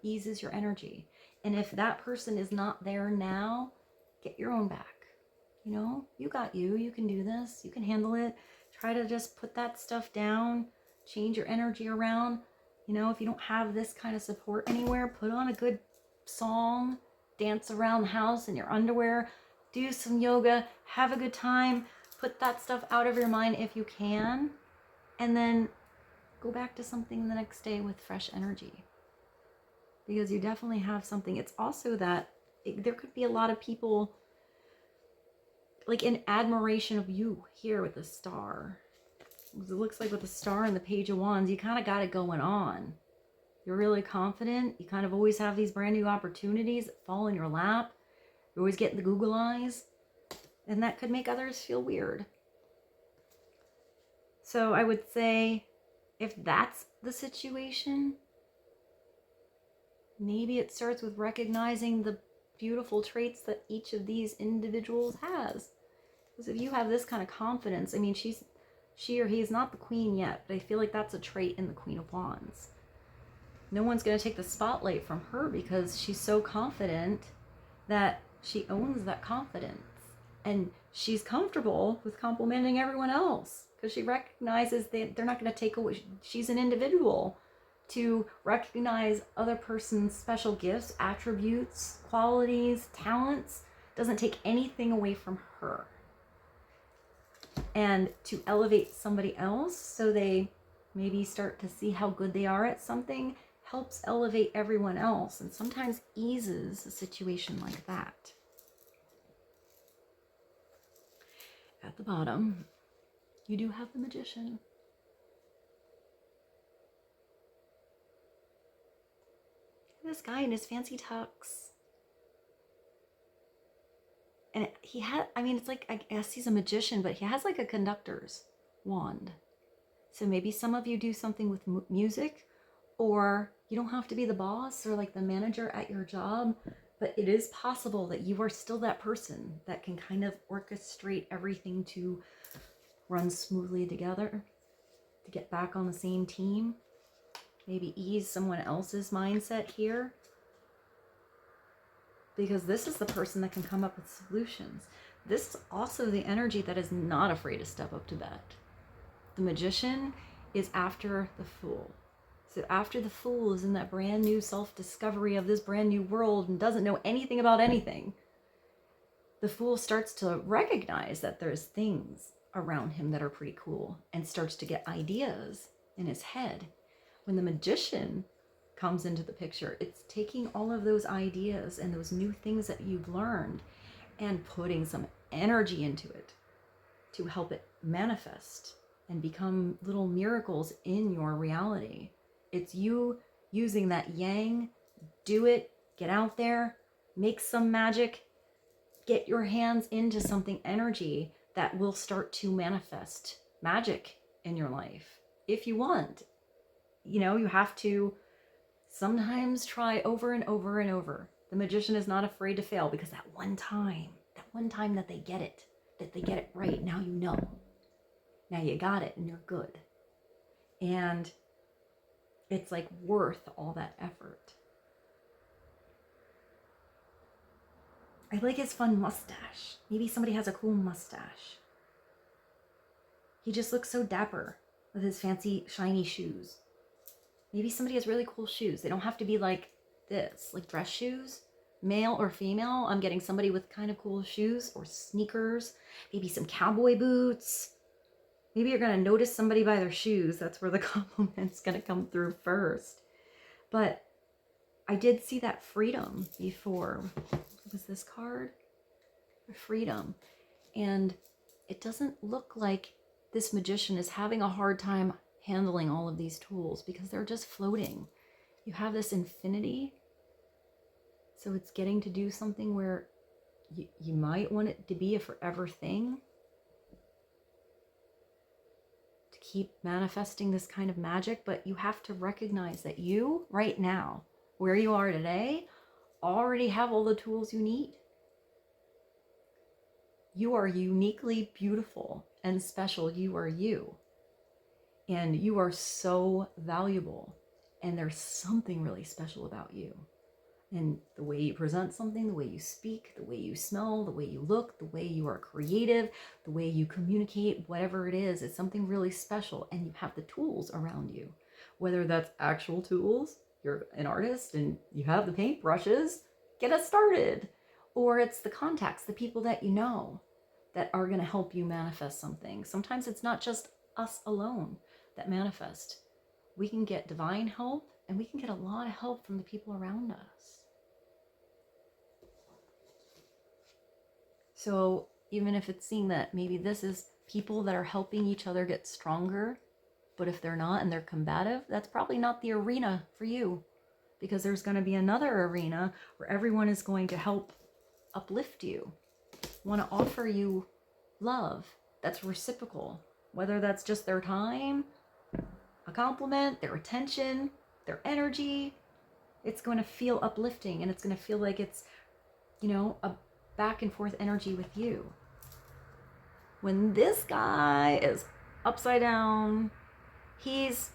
eases your energy. And if that person is not there now, get your own back. You know, you got you can do this, you can handle it. Try to just put that stuff down, change your energy around, You know, if you don't have this kind of support anywhere, put on a good song, dance around the house in your underwear, do some yoga, have a good time, put that stuff out of your mind if you can, and then go back to something the next day with fresh energy. Because you definitely have something. It's also that there could be a lot of people like in admiration of you here with the star. It looks like with the star and the Page of Wands, you kind of got it going on. You're really confident. You kind of always have these brand new opportunities that fall in your lap. You're always getting the Google eyes. And that could make others feel weird. So I would say if that's the situation, maybe it starts with recognizing the beautiful traits that each of these individuals has. Because if you have this kind of confidence, I mean, she or he is not the queen yet, but I feel like that's a trait in the Queen of Wands. No one's going to take the spotlight from her because she's so confident that she owns that confidence. And she's comfortable with complimenting everyone else because she recognizes that they're not going to take away. She's an individual. To recognize other person's special gifts, attributes, qualities, talents doesn't take anything away from her. And to elevate somebody else so they maybe start to see how good they are at something helps elevate everyone else and sometimes eases a situation like that. At the bottom, you do have the Magician. This guy in his fancy tux. And he had, I mean, it's like, I guess he's a magician, but he has like a conductor's wand. So maybe some of you do something with music, or you don't have to be the boss or like the manager at your job, but it is possible that you are still that person that can kind of orchestrate everything to run smoothly together, to get back on the same team. Maybe ease someone else's mindset here. Because this is the person that can come up with solutions. This is also the energy that is not afraid to step up to bat. The Magician is after the Fool. So after the Fool is in that brand new self-discovery of this brand new world and doesn't know anything about anything, the Fool starts to recognize that there's things around him that are pretty cool and starts to get ideas in his head. When the Magician comes into the picture, it's taking all of those ideas and those new things that you've learned and putting some energy into it to help it manifest and become little miracles in your reality. It's you using that yang, do it, get out there, make some magic, get your hands into something energy that will start to manifest magic in your life. If you want, you know, you have to sometimes try over and over and over. The Magician is not afraid to fail because that one time that they get it right, now you know. Now you got it and you're good. And it's like worth all that effort. I like his fun mustache. Maybe somebody has a cool mustache. He just looks so dapper with his fancy shiny shoes. Maybe somebody has really cool shoes. They don't have to be like this, like dress shoes, male or female. I'm getting somebody with kind of cool shoes or sneakers, maybe some cowboy boots. Maybe you're going to notice somebody by their shoes. That's where the compliment's going to come through first. But I did see that freedom before. What was this card? Freedom. And it doesn't look like this Magician is having a hard time handling all of these tools because they're just floating. You have this infinity, so it's getting to do something where you might want it to be a forever thing, to keep manifesting this kind of magic, but you have to recognize that you, right now, where you are today, already have all the tools you need. You are uniquely beautiful and special. You are you. And you are so valuable, and there's something really special about you. And the way you present something, the way you speak, the way you smell, the way you look, the way you are creative, the way you communicate, whatever it is, it's something really special, and you have the tools around you. Whether that's actual tools, you're an artist and you have the paint brushes, get us started. Or it's the contacts, the people that you know that are going to help you manifest something. Sometimes it's not just us alone that manifest. We can get divine help, and we can get a lot of help from the people around us. So even if it's seeing that maybe this is people that are helping each other get stronger, but if they're not and they're combative, that's probably not the arena for you, because there's going to be another arena where everyone is going to help uplift you, want to offer you love that's reciprocal, whether that's just their time, a compliment, their attention, their energy. It's going to feel uplifting, and it's going to feel like it's, you know, a back and forth energy with you. When this guy is upside down, he's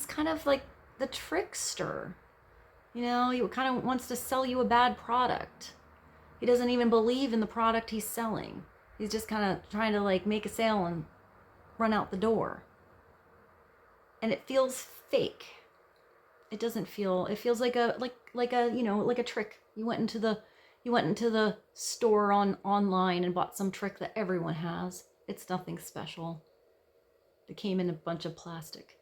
kind of like the trickster. You know, he kind of wants to sell you a bad product. He doesn't even believe in the product he's selling. He's just kind of trying to like make a sale and run out the door. And it feels fake. It doesn't feel, it feels like a you know, like a trick. You went into the store online and bought some trick that everyone has. It's nothing special. It came in a bunch of plastic.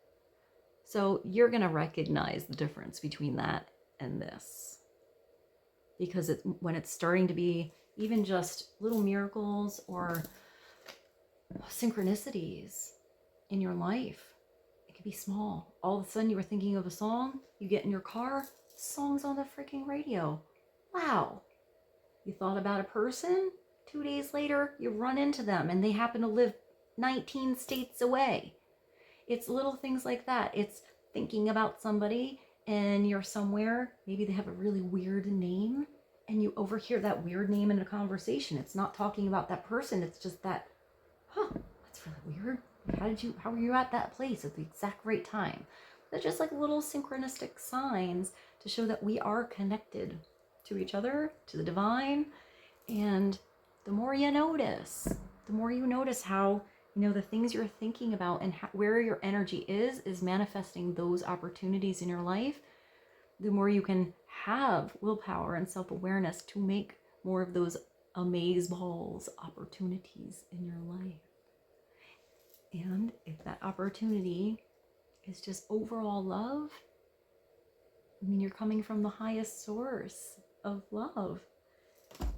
So you're going to recognize the difference between that and this. Because when it's starting to be even just little miracles or synchronicities in your life, it could be small. All of a sudden you were thinking of a song, you get in your car, the song's on the freaking radio. Wow. You thought about a person, 2 days later, you run into them and they happen to live 19 states away. It's little things like that. It's thinking about somebody and you're somewhere, maybe they have a really weird name, and you overhear that weird name in a conversation. It's not talking about that person. It's just that, huh, that's really weird. How were you at that place at the exact right time? They're just like little synchronistic signs to show that we are connected to each other, to the divine. And the more you notice how, you know, the things you're thinking about and where your energy is manifesting those opportunities in your life, the more you can have willpower and self-awareness to make more of those amazeballs opportunities in your life. And if that opportunity is just overall love, I mean, you're coming from the highest source of love.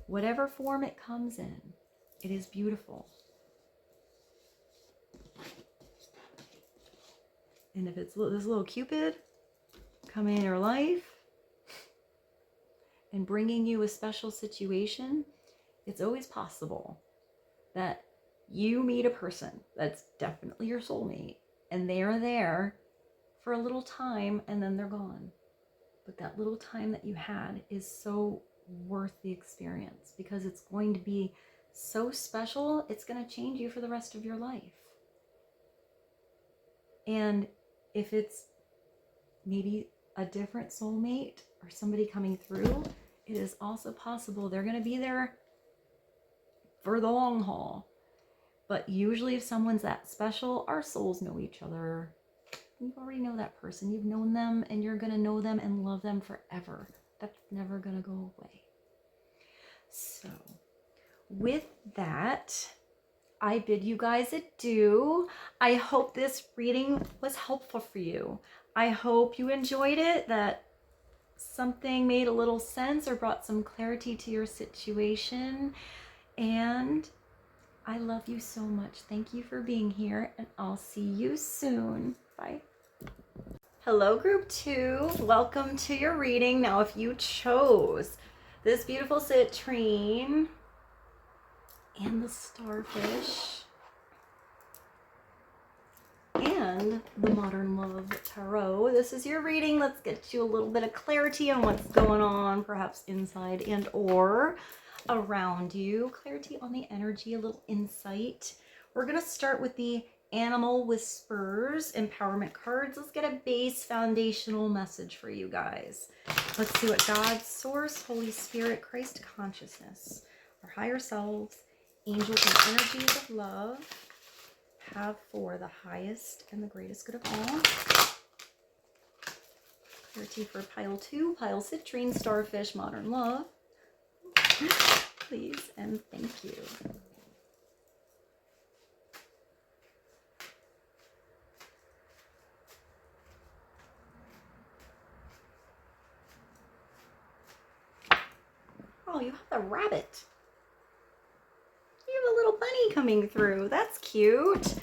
Whatever form it comes in, it is beautiful. And if it's this little Cupid coming in your life and bringing you a special situation, it's always possible that you meet a person that's definitely your soulmate, and they are there for a little time and then they're gone. But that little time that you had is so worth the experience, because it's going to be so special. It's going to change you for the rest of your life. And if it's maybe a different soulmate or somebody coming through, it is also possible they're going to be there for the long haul. But usually if someone's that special, our souls know each other. You already know that person. You've known them, and you're going to know them and love them forever. That's never going to go away. So with that, I bid you guys adieu. I hope this reading was helpful for you. I hope you enjoyed it, that something made a little sense or brought some clarity to your situation. And I love you so much. Thank you for being here, and I'll see you soon. Bye. Hello, group 2. Welcome to your reading. Now, if you chose this beautiful citrine and the starfish and the Modern Love Tarot, this is your reading. Let's get you a little bit of clarity on what's going on, perhaps inside and or around you. Clarity on the energy, a little insight. We're going to start with the Animal Whispers empowerment cards. Let's get a base foundational message for you guys. Let's see what God, Source, Holy Spirit, Christ consciousness, our higher selves, angels, and energies of love have for the highest and the greatest good of all. Clarity for pile 2, pile citrine, starfish, modern love. Please and thank you. Oh, you have a rabbit. You have a little bunny coming through. That's cute.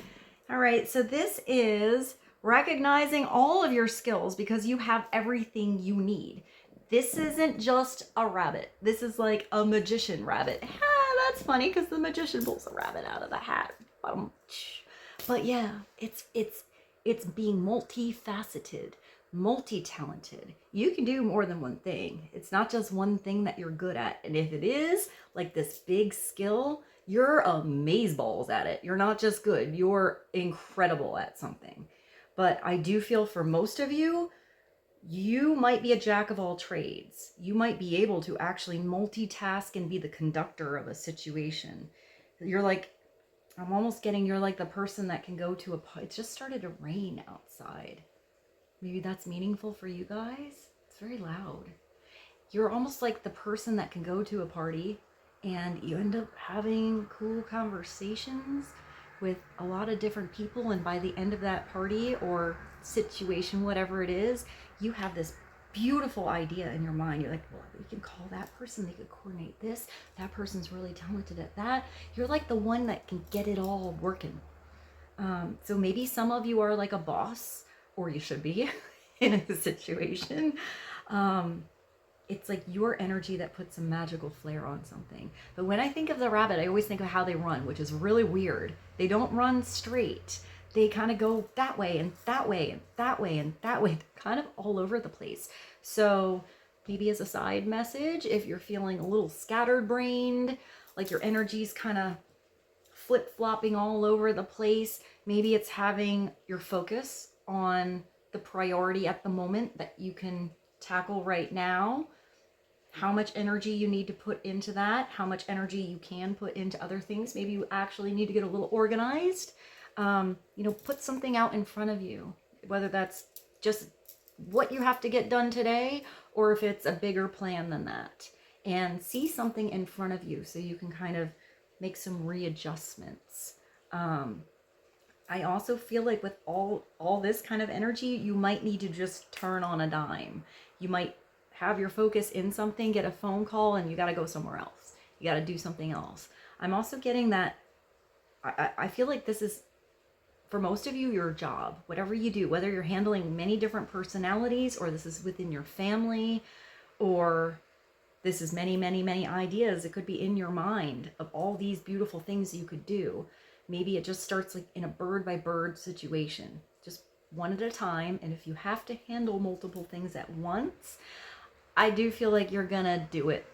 All right, so this is recognizing all of your skills because you have everything you need. This isn't just a rabbit. This is like a magician rabbit. Ah, that's funny because the magician pulls a rabbit out of the hat. But yeah, it's being multifaceted, multi-talented. You can do more than one thing. It's not just one thing that you're good at. And if it is like this big skill, you're amazeballs at it. You're not just good, you're incredible at something. But I do feel for most of you, you might be a jack of all trades. You might be able to actually multitask and be the conductor of a situation. You're like, I'm almost getting, you're like the person that can go to it just started to rain outside. Maybe that's meaningful for you guys. It's very loud. You're almost like the person that can go to a party and you end up having cool conversations with a lot of different people, and by the end of that party or situation, whatever it is, you have this beautiful idea in your mind. You're like, well, we can call that person, they could coordinate this, that person's really talented at that. You're like the one that can get it all working. So maybe some of you are like a boss, or you should be in a situation. It's like your energy that puts a magical flair on something. But when I think of the rabbit, I always think of how they run, which is really weird. They don't run straight. They kind of go that way and that way and that way and that way, kind of all over the place. So maybe as a side message, if you're feeling a little scattered brained, like your energy's kind of flip-flopping all over the place, maybe it's having your focus on the priority at the moment that you can tackle right now, how much energy you need to put into that, how much energy you can put into other things. Maybe you actually need to get a little organized. Put something out in front of you, whether that's just what you have to get done today, or if it's a bigger plan than that, and see something in front of you so you can kind of make some readjustments. I also feel like with all this kind of energy, you might need to just turn on a dime. You might have your focus in something, get a phone call, and you got to go somewhere else. You got to do something else. I'm also getting that I feel like this is, for most of you, your job. Whatever you do, whether you're handling many different personalities, or this is within your family, or this is many, many, many ideas. It could be in your mind of all these beautiful things you could do. Maybe it just starts like in a bird by bird situation, just one at a time. And if you have to handle multiple things at once, I do feel like you're gonna do it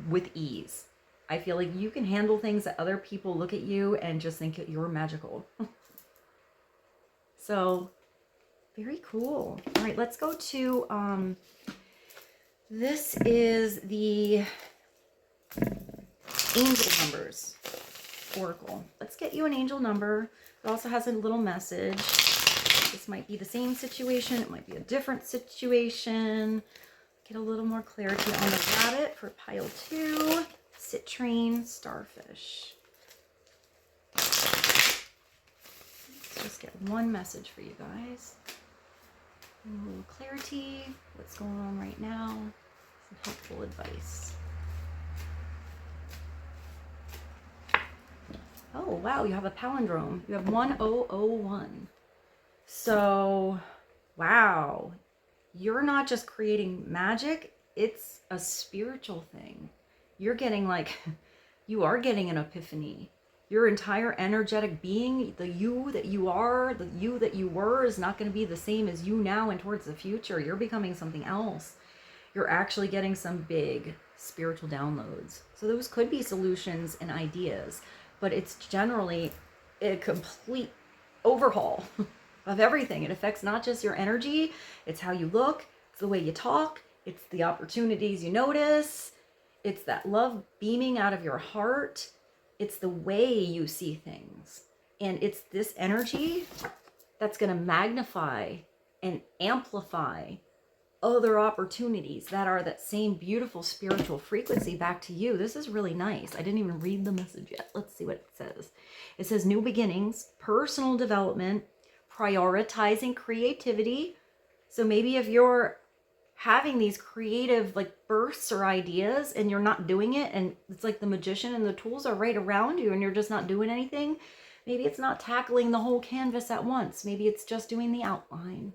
with ease. I feel like you can handle things that other people look at you and just think you're magical. So very cool. All right, let's go to, this is the angel numbers oracle. Let's get you an angel number. It also has a little message. This might be the same situation. It might be a different situation. Get a little more clarity on the rabbit for pile 2. Citrine, starfish. Let's just get one message for you guys. A little clarity. What's going on right now? Some helpful advice. Oh, wow, you have a palindrome. You have 1001. So, wow. You're not just creating magic, it's a spiritual thing. You're getting like, you are getting an epiphany. Your entire energetic being, the you that you are, the you that you were, is not going to be the same as you now and towards the future. You're becoming something else. You're actually getting some big spiritual downloads. So those could be solutions and ideas, but it's generally a complete overhaul of everything. It affects not just your energy, it's how you look, it's the way you talk, it's the opportunities you notice, it's that love beaming out of your heart, it's the way you see things. And it's this energy that's going to magnify and amplify other opportunities that are that same beautiful spiritual frequency back to you. This is really nice. I didn't even read the message yet. Let's see what it says. It says new beginnings, personal development, prioritizing creativity. So maybe if you're having these creative like bursts or ideas and you're not doing it, and it's like the magician and the tools are right around you and you're just not doing anything, maybe it's not tackling the whole canvas at once. Maybe it's just doing the outline.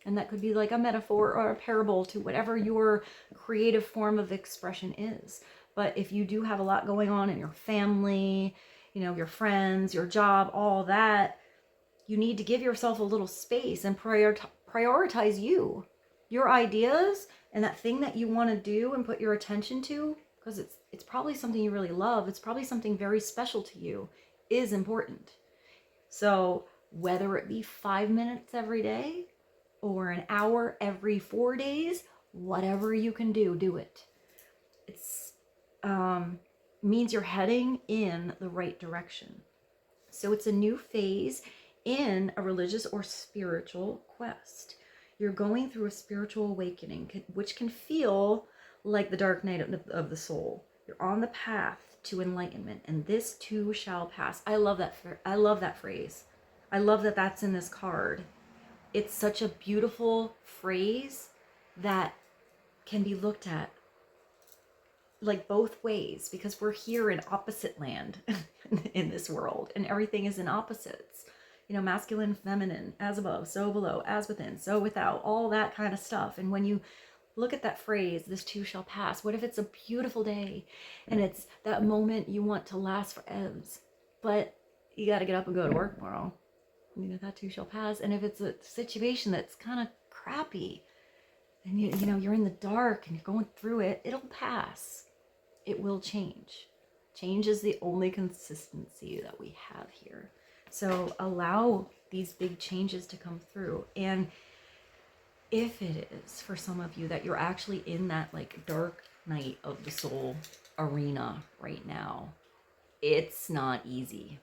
And that could be like a metaphor or a parable to whatever your creative form of expression is. But if you do have a lot going on in your family, you know, your friends, your job, all that, you need to give yourself a little space and prioritize you, your ideas, and that thing that you want to do and put your attention to, because it's probably something you really love. It's probably something very special to you, is important. So whether it be 5 minutes every day, or an hour every 4 days, whatever you can do, do it. It's means you're heading in the right direction. So it's a new phase in a religious or spiritual quest. You're going through a spiritual awakening, which can feel like the dark night of the soul. You're on the path to enlightenment, and this too shall pass. I love that. I love that phrase. I love that that's in this card. It's such a beautiful phrase that can be looked at like both ways, because we're here in opposite land in this world, and everything is in opposites. You know, masculine, feminine, as above, so below, as within, so without, all that kind of stuff. And when you look at that phrase, this too shall pass, what if it's a beautiful day and it's that moment you want to last forever, but you got to get up and go to work tomorrow? You know, that too shall pass. And if it's a situation that's kind of crappy and you know you're in the dark and you're going through it, it'll pass. It will change. Change is the only consistency that we have here. So allow these big changes to come through. And if it is for some of you that you're actually in that like dark night of the soul arena right now, it's not easy.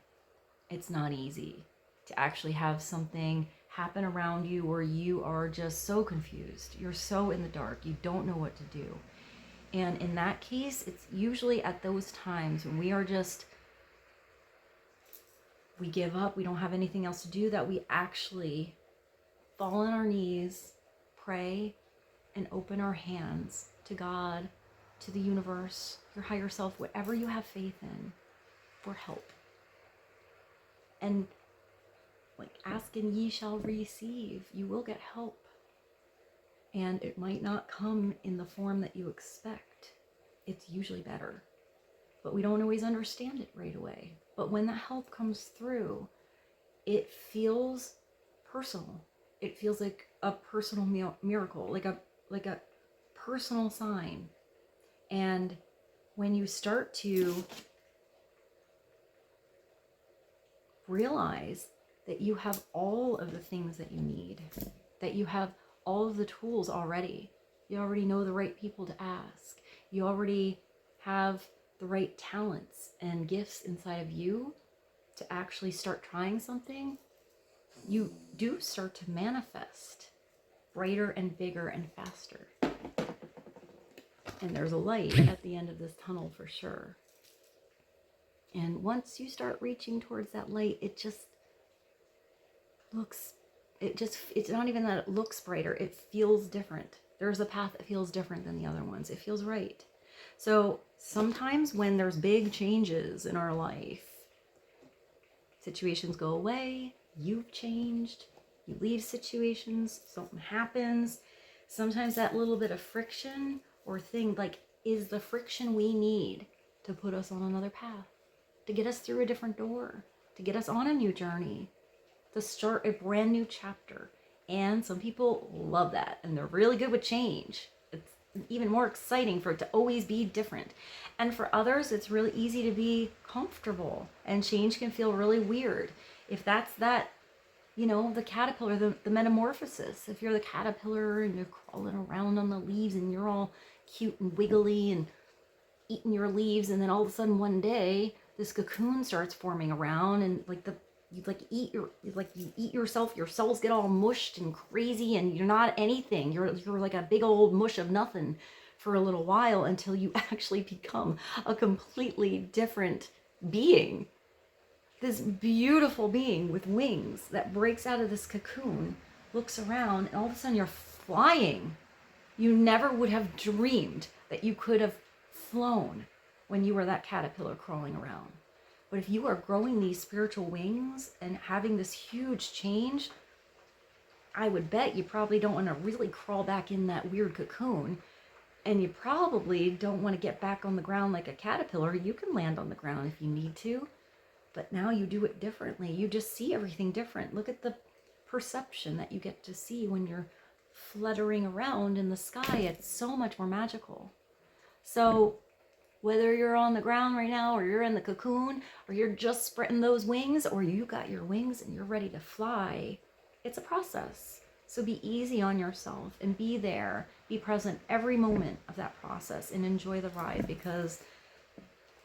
It's not easy to actually have something happen around you where you are just so confused. You're so in the dark. You don't know what to do. And in that case, it's usually at those times when we are just, we give up, we don't have anything else to do, that we actually fall on our knees, pray, and open our hands to God, to the universe, your higher self, whatever you have faith in, for help. And like, ask and ye shall receive. You will get help. And it might not come in the form that you expect. It's usually better. But we don't always understand it right away. But when that help comes through, it feels personal. It feels like a personal miracle, like a personal sign. And when you start to realize that you have all of the things that you need, that you have all of the tools already. You already know the right people to ask. You already have the right talents and gifts inside of you to actually start trying something. You do start to manifest brighter and bigger and faster. And there's a light at the end of this tunnel for sure. And once you start reaching towards that light, it just looks, it's not even that it looks brighter, it feels different. There's a path that feels different than the other ones. It feels right. So sometimes when there's big changes in our life, situations go away, you've changed, you leave situations, something happens. Sometimes that little bit of friction or thing like is the friction we need to put us on another path, to get us through a different door, to get us on a new journey, to start a brand new chapter. And some people love that and they're really good with change. It's even more exciting for it to always be different. And for others, it's really easy to be comfortable and change can feel really weird. If that's that, you know, the caterpillar, the metamorphosis, if you're the caterpillar and you're crawling around on the leaves and you're all cute and wiggly and eating your leaves, and then all of a sudden one day this cocoon starts forming around and like the you eat yourself, your cells get all mushed and crazy and you're not anything. You're like a big old mush of nothing for a little while until you actually become a completely different being. This beautiful being with wings that breaks out of this cocoon, looks around, and all of a sudden you're flying. You never would have dreamed that you could have flown when you were that caterpillar crawling around. But if you are growing these spiritual wings and having this huge change, I would bet you probably don't want to really crawl back in that weird cocoon. And you probably don't want to get back on the ground like a caterpillar. You can land on the ground if you need to. But now you do it differently. You just see everything different. Look at the perception that you get to see when you're fluttering around in the sky. It's so much more magical. So whether you're on the ground right now or you're in the cocoon or you're just spreading those wings or you got your wings and you're ready to fly, it's a process. So be easy on yourself and be there. Be present every moment of that process and enjoy the ride, because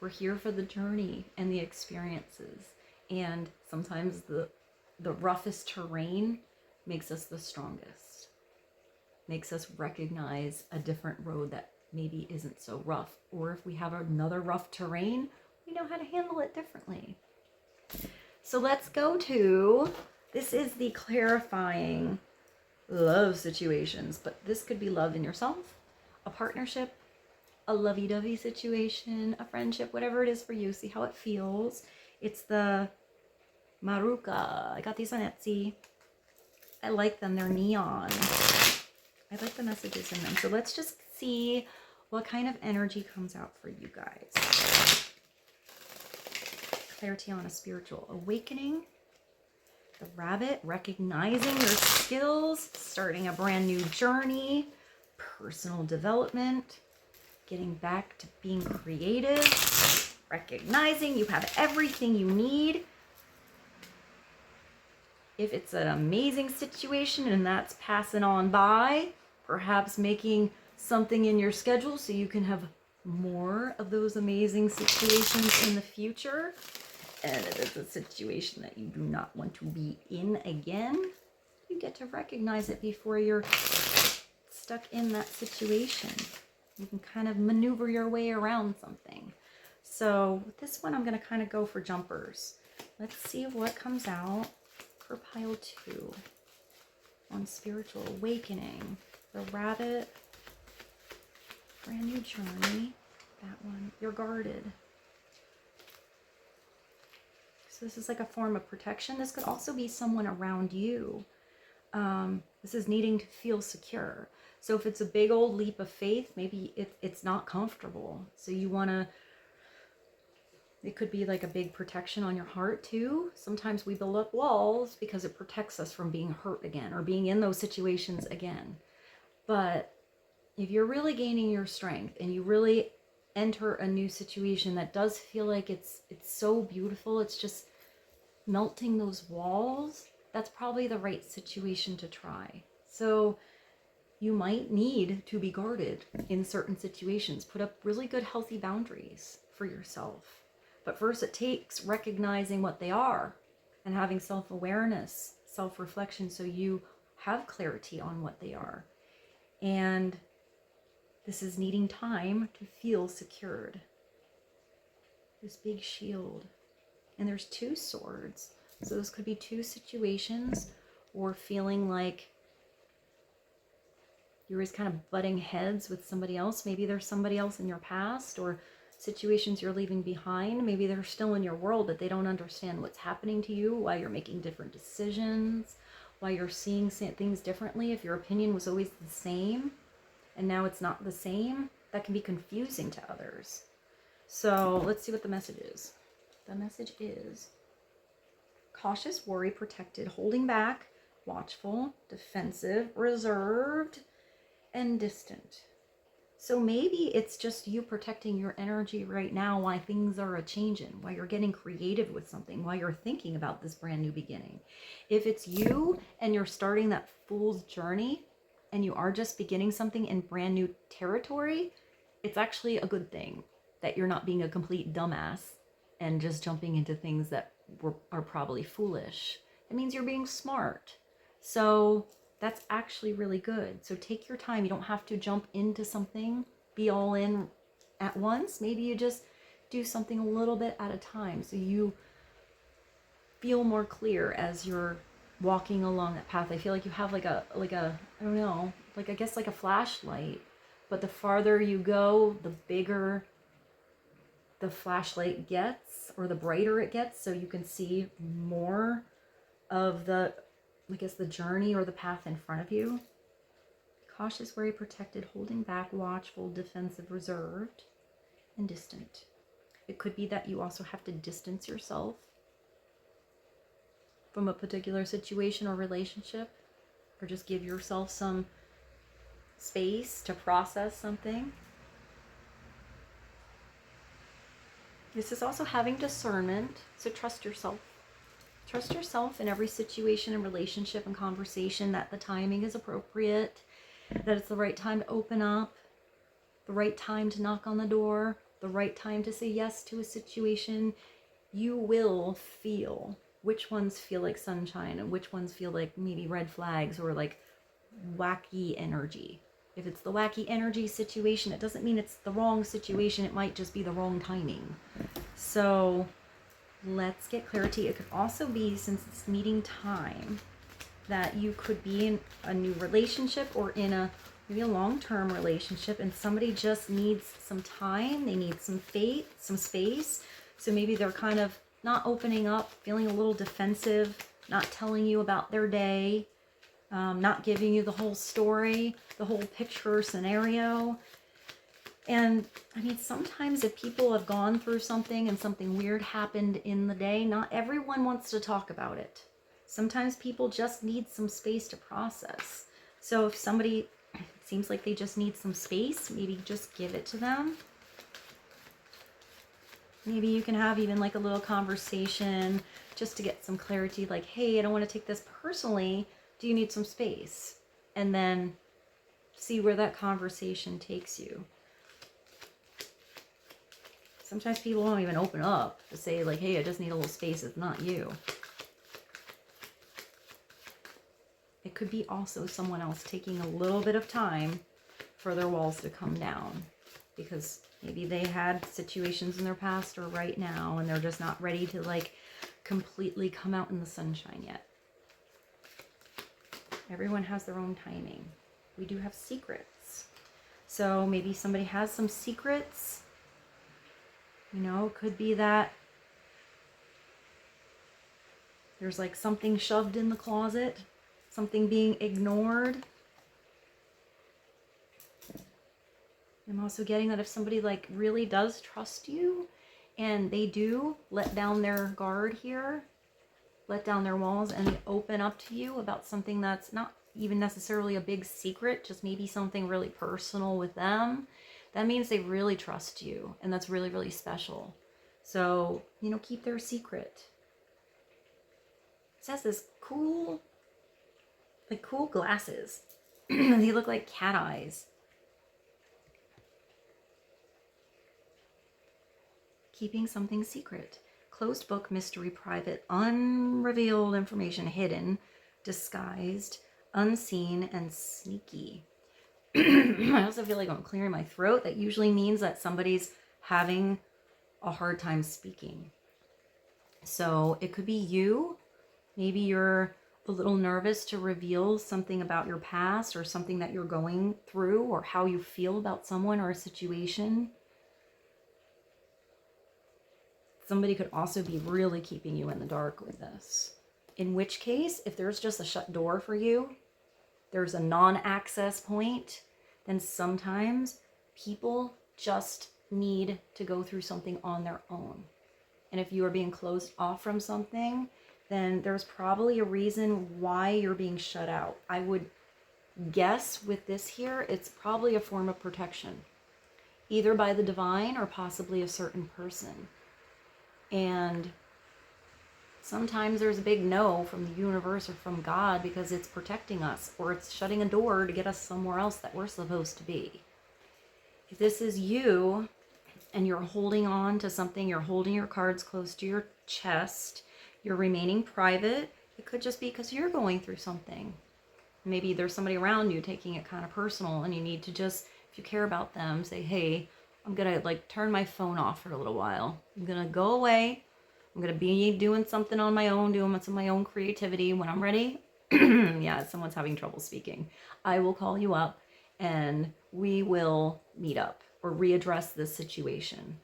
we're here for the journey and the experiences. And sometimes the roughest terrain makes us the strongest, makes us recognize a different road that maybe isn't so rough. Or if we have another rough terrain, we know how to handle it differently. So let's go to, this is the clarifying love situations, but this could be love in yourself, a partnership, a lovey-dovey situation, a friendship, whatever it is for you. See how it feels. It's the Maruka. I got these on Etsy. I like them. They're neon. I like the messages in them. So let's just see what kind of energy comes out for you guys. Clarity on a spiritual awakening. The rabbit, recognizing your skills, starting a brand new journey, personal development, getting back to being creative, recognizing you have everything you need. If it's an amazing situation and that's passing on by, perhaps making something in your schedule so you can have more of those amazing situations in the future. And if it's a situation that you do not want to be in again, you get to recognize it before you're stuck in that situation. You can kind of maneuver your way around something. So with this one, I'm going to kind of go for jumpers. Let's see what comes out for pile 2 on spiritual awakening. The rabbit, brand new journey. That one, you're guarded. So this is like a form of protection. This could also be someone around you. This is needing to feel secure. So if it's a big old leap of faith, maybe it's not comfortable. So you want to, it could be like a big protection on your heart too. Sometimes we build up walls because it protects us from being hurt again or being in those situations again. But if you're really gaining your strength and you really enter a new situation that does feel like it's so beautiful, it's just melting those walls, that's probably the right situation to try. So you might need to be guarded in certain situations. Put up really good, healthy boundaries for yourself. But first it takes recognizing what they are and having self-awareness, self-reflection, so you have clarity on what they are. And this is needing time to feel secured. This big shield. And there's 2 swords. So this could be 2 situations, or feeling like you're always kind of butting heads with somebody else. Maybe there's somebody else in your past, or situations you're leaving behind. Maybe they're still in your world, but they don't understand what's happening to you, why you're making different decisions, why you're seeing things differently. If your opinion was always the same and now it's not the same, that can be confusing to others. So let's see what the message is. The message is cautious, worry, protected, holding back, watchful, defensive, reserved, and distant. So maybe it's just you protecting your energy right now while things are a-changing, while you're getting creative with something, while you're thinking about this brand new beginning. If it's you and you're starting that fool's journey and you are just beginning something in brand new territory, it's actually a good thing that you're not being a complete dumbass and just jumping into things that are probably foolish. It means you're being smart. So that's actually really good. So take your time. You don't have to jump into something, be all in at once. Maybe you just do something a little bit at a time so you feel more clear as you're walking along that path. I feel like you have like a I don't know, like I guess like a flashlight, but the farther you go, the bigger the flashlight gets, or the brighter it gets, so you can see more of the, I guess, the journey or the path in front of you. Cautious, wary, protected, holding back, watchful, defensive, reserved, and distant. It could be that you also have to distance yourself from a particular situation or relationship, or just give yourself some space to process something. This is also having discernment, so trust yourself. Trust yourself in every situation and relationship and conversation, that the timing is appropriate, that it's the right time to open up, the right time to knock on the door, the right time to say yes to a situation. You will feel which ones feel like sunshine and which ones feel like maybe red flags or like wacky energy. If it's the wacky energy situation, it doesn't mean it's the wrong situation. It might just be the wrong timing. So let's get clarity. It could also be, since it's meeting time, that you could be in a new relationship or in a maybe a long-term relationship, and somebody just needs some time. They need some faith, some space. So maybe they're kind of not opening up, feeling a little defensive, not telling you about their day, not giving you the whole story, the whole picture or scenario. And I mean, sometimes if people have gone through something and something weird happened in the day, not everyone wants to talk about it. Sometimes people just need some space to process. So if somebody seems like they just need some space, maybe just give it to them. Maybe you can have even like a little conversation just to get some clarity, like, hey, I don't want to take this personally. Do you need some space? And then see where that conversation takes you. Sometimes people don't even open up to say like, hey, I just need a little space. It's not you. It could be also someone else taking a little bit of time for their walls to come down, because maybe they had situations in their past or right now and they're just not ready to like completely come out in the sunshine yet. Everyone has their own timing. We do have secrets. So maybe somebody has some secrets. You know, it could be that there's like something shoved in the closet, something being ignored. I'm also getting that if somebody like really does trust you and they do let down their guard here, let down their walls and open up to you about something that's not even necessarily a big secret, just maybe something really personal with them, that means they really trust you, and that's really, really special. So, you know, keep their secret. It says this cool, like cool glasses. They look like cat eyes. Keeping something secret. Closed book, mystery, private, unrevealed information, hidden, disguised, unseen, and sneaky. I also feel like I'm clearing my throat. That usually means that somebody's having a hard time speaking. So it could be you. Maybe you're a little nervous to reveal something about your past or something that you're going through or how you feel about someone or a situation. Somebody could also be really keeping you in the dark with this. In which case, if there's just a shut door for you, there's a non-access point, then sometimes people just need to go through something on their own. And if you are being closed off from something, then there's probably a reason why you're being shut out. I would guess with this here, it's probably a form of protection, either by the divine or possibly a certain person. And sometimes there's a big no from the universe or from God because it's protecting us, or it's shutting a door to get us somewhere else that we're supposed to be. If this is you and you're holding on to something, you're holding your cards close to your chest, You're remaining private. It could just be because you're going through something. Maybe there's somebody around you taking it kind of personal, and you need to just, if you care about them, say, hey, I'm going to like turn my phone off for a little while. I'm going to go away. I'm going to be doing something on my own, doing some of my own creativity. When I'm ready, yeah, someone's having trouble speaking. I will call you up and we will meet up or readdress this situation.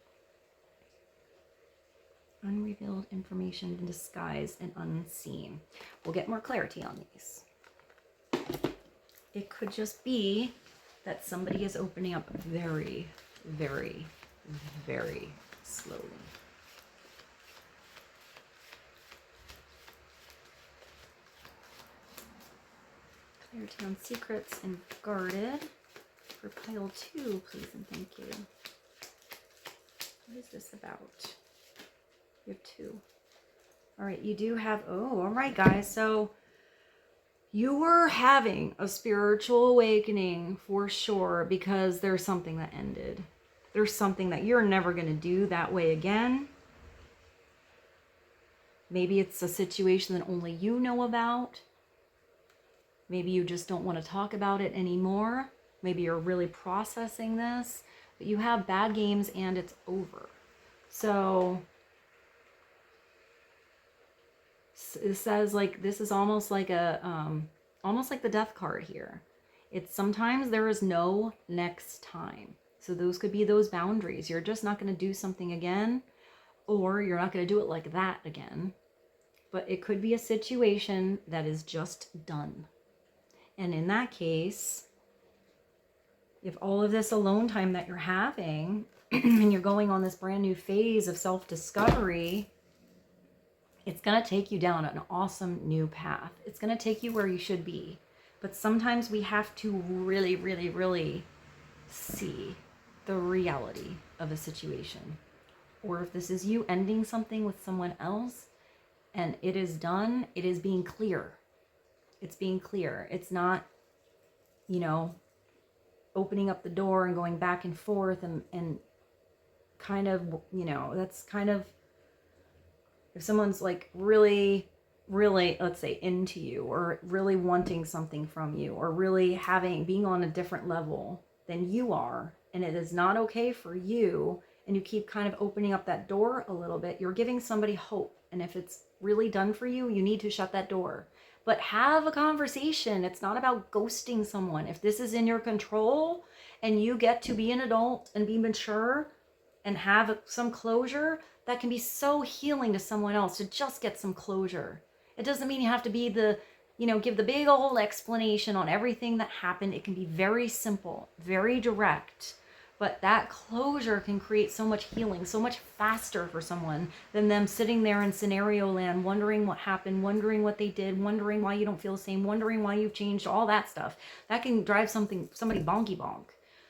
Unrevealed information in disguise and unseen. We'll get more clarity on these. It could just be that somebody is opening up very, very, very slowly. Clarity on secrets and guarded. For pile 2, please and thank you. What is this about? You have 2. All right, you do have, oh, all right, guys. So you were having a spiritual awakening for sure because there's something that ended. There's something that you're never going to do that way again. Maybe it's a situation that only you know about. Maybe you just don't want to talk about it anymore. Maybe you're really processing this, but you have bad games and it's over. So it says like this is almost like a almost like the death card here. It's sometimes there is no next time. So those could be those boundaries. You're just not going to do something again, or you're not going to do it like that again. But it could be a situation that is just done. And in that case, if all of this alone time that you're having and you're going on this brand new phase of self-discovery, it's going to take you down an awesome new path. It's going to take you where you should be. But sometimes we have to really, really, really see the reality of a situation. Or if this is you ending something with someone else and it is done, it is being clear. It's being clear. It's not, you know, opening up the door and going back and forth and kind of, you know, that's kind of, if someone's like really, really, let's say into you or really wanting something from you or really being on a different level than you are, and it is not okay for you, and you keep kind of opening up that door a little bit, you're giving somebody hope. And if it's really done for you, you need to shut that door. But have a conversation. It's not about ghosting someone. If this is in your control and you get to be an adult and be mature and have some closure, that can be so healing to someone else to just get some closure. It doesn't mean you have to be the, you know, give the big old explanation on everything that happened. It can be very simple, very direct. But that closure can create so much healing, so much faster for someone than them sitting there in scenario land, wondering what happened, wondering what they did, wondering why you don't feel the same, wondering why you've changed, all that stuff. That can drive somebody bonky bonk.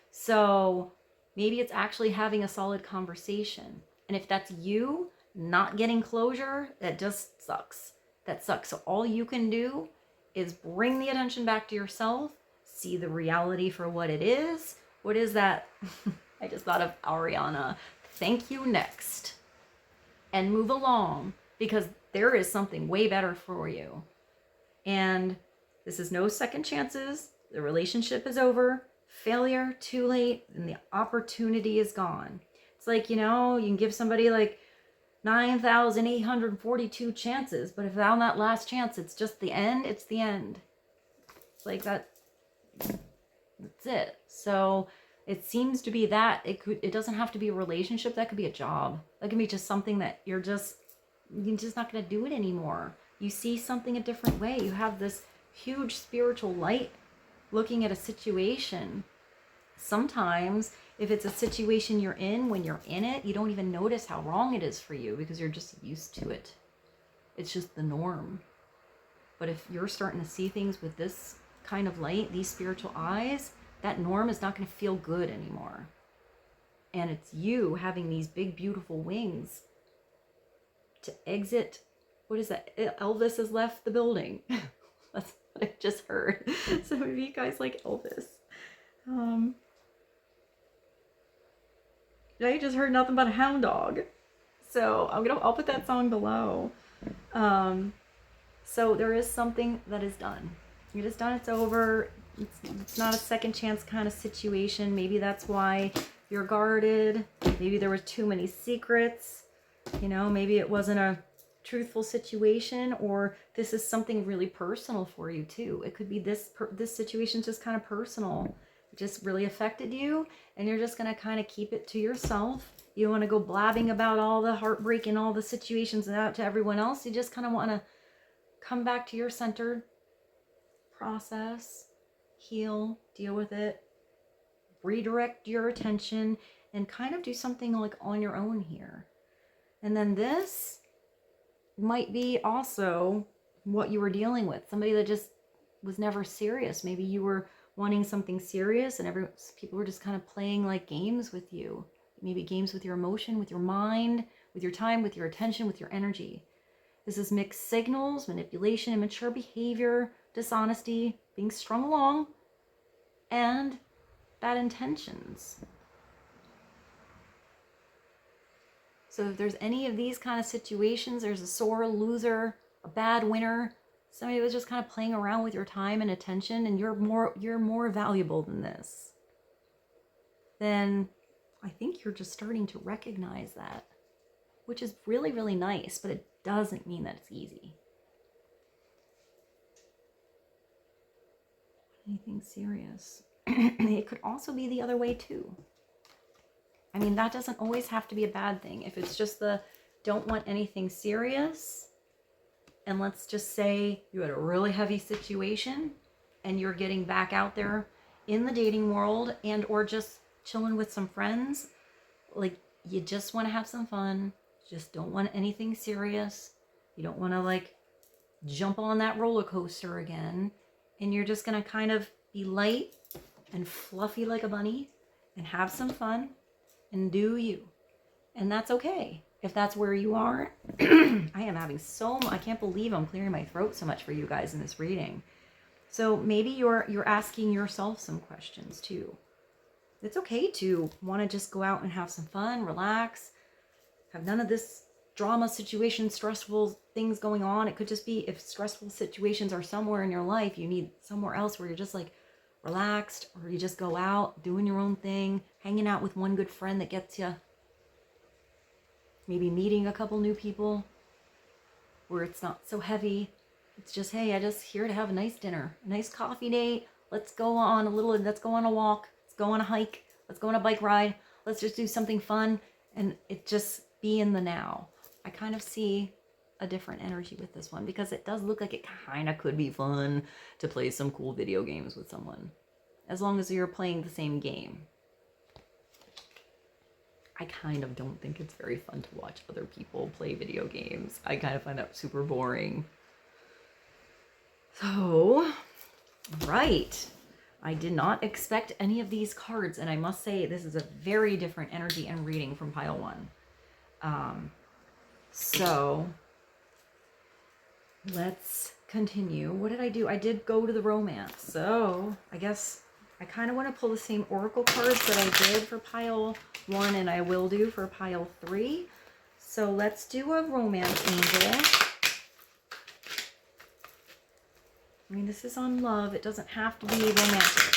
So maybe it's actually having a solid conversation. And if that's you not getting closure, that just sucks. That sucks. So all you can do is bring the attention back to yourself, see the reality for what it is. What is that? I just thought of Ariana. Thank you next. And move along, because there is something way better for you. And this is no second chances. The relationship is over. Failure, too late, and the opportunity is gone. It's like, you know, you can give somebody like 9,842 chances, but if on that last chance it's just the end, it's the end. It's like that. That's it. So it seems to be that it doesn't have to be a relationship. That could be a job. That could be just something that you're just not going to do it anymore. You see something a different way. You have this huge spiritual light looking at a situation. Sometimes if it's a situation you're in, when you're in it, you don't even notice how wrong it is for you because you're just used to it. It's just the norm. But if you're starting to see things with this kind of light, these spiritual eyes, that norm is not going to feel good anymore. And it's you having these big, beautiful wings to exit. What is that? Elvis has left the building. That's what I just heard. So maybe you guys like Elvis. I just heard nothing but a hound dog. So I'll put that song below. So there is something that is done. It is done, it's over. It's not a second chance kind of situation. Maybe that's why you're guarded. Maybe there were too many secrets. You know, maybe it wasn't a truthful situation, or this is something really personal for you too. It could be this situation's just kind of personal. It just really affected you, and you're just going to kind of keep it to yourself. You don't want to go blabbing about all the heartbreak and all the situations out to everyone else. You just kind of want to come back to your center, process, heal, deal with it, redirect your attention, and kind of do something like on your own here. And then this might be also what you were dealing with. Somebody that just was never serious. Maybe you were wanting something serious and people were just kind of playing like games with you. Maybe games with your emotion, with your mind, with your time, with your attention, with your energy. This is mixed signals, manipulation, immature behavior, dishonesty, being strung along, and bad intentions. So if there's any of these kind of situations, there's a sore loser, a bad winner, somebody was just kind of playing around with your time and attention, and you're more valuable than this, then I think you're just starting to recognize that, which is really, really nice, but it doesn't mean that it's easy. Anything serious. It could also be the other way too. I mean, that doesn't always have to be a bad thing. If it's just the don't want anything serious, and let's just say you had a really heavy situation and you're getting back out there in the dating world and or just chilling with some friends, like you just want to have some fun, just don't want anything serious. You don't want to like jump on that roller coaster again, and you're just going to kind of be light and fluffy like a bunny and have some fun and do you. And that's okay. If that's where you are, I am having I can't believe I'm clearing my throat so much for you guys in this reading. So maybe you're asking yourself some questions too. It's okay to want to just go out and have some fun, relax, have none of this drama situation, stressful things going on. It could just be if stressful situations are somewhere in your life, you need somewhere else where you're just like relaxed, or you just go out doing your own thing, hanging out with one good friend that gets you, maybe meeting a couple new people where it's not so heavy. It's just, hey, I just here to have a nice dinner, a nice coffee date. Let's go on a walk, let's go on a hike, let's go on a bike ride, let's just do something fun, and it just be in the now. I kind of see a different energy with this one, because it does look like it kind of could be fun to play some cool video games with someone, as long as you're playing the same game. I kind of don't think it's very fun to watch other people play video games. I kind of find that super boring. So, right. I did not expect any of these cards, and I must say this is a very different energy and reading from pile one. So let's continue. What did I do? I did go to the romance. So I guess I kind of want to pull the same oracle cards that I did for pile one, and I will do for pile three. So let's do a romance angel. I mean, this is on love. It doesn't have to be romantic.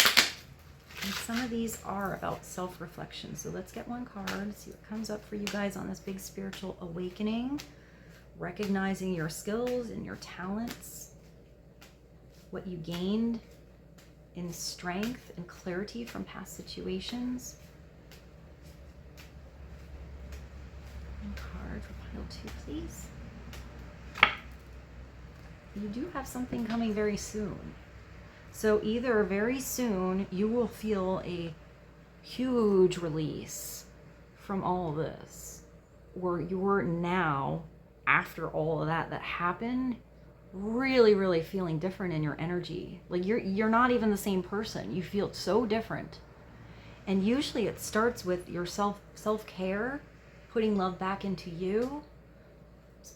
And some of these are about self-reflection. So let's get one card, see what comes up for you guys on this big spiritual awakening. Recognizing your skills and your talents. What you gained in strength and clarity from past situations. One card for pile two, please. You do have something coming very soon. So either very soon you will feel a huge release from all this, or you're now, after all of that happened, really, really feeling different in your energy. Like you're not even the same person. You feel so different. And usually it starts with your self-care, putting love back into you.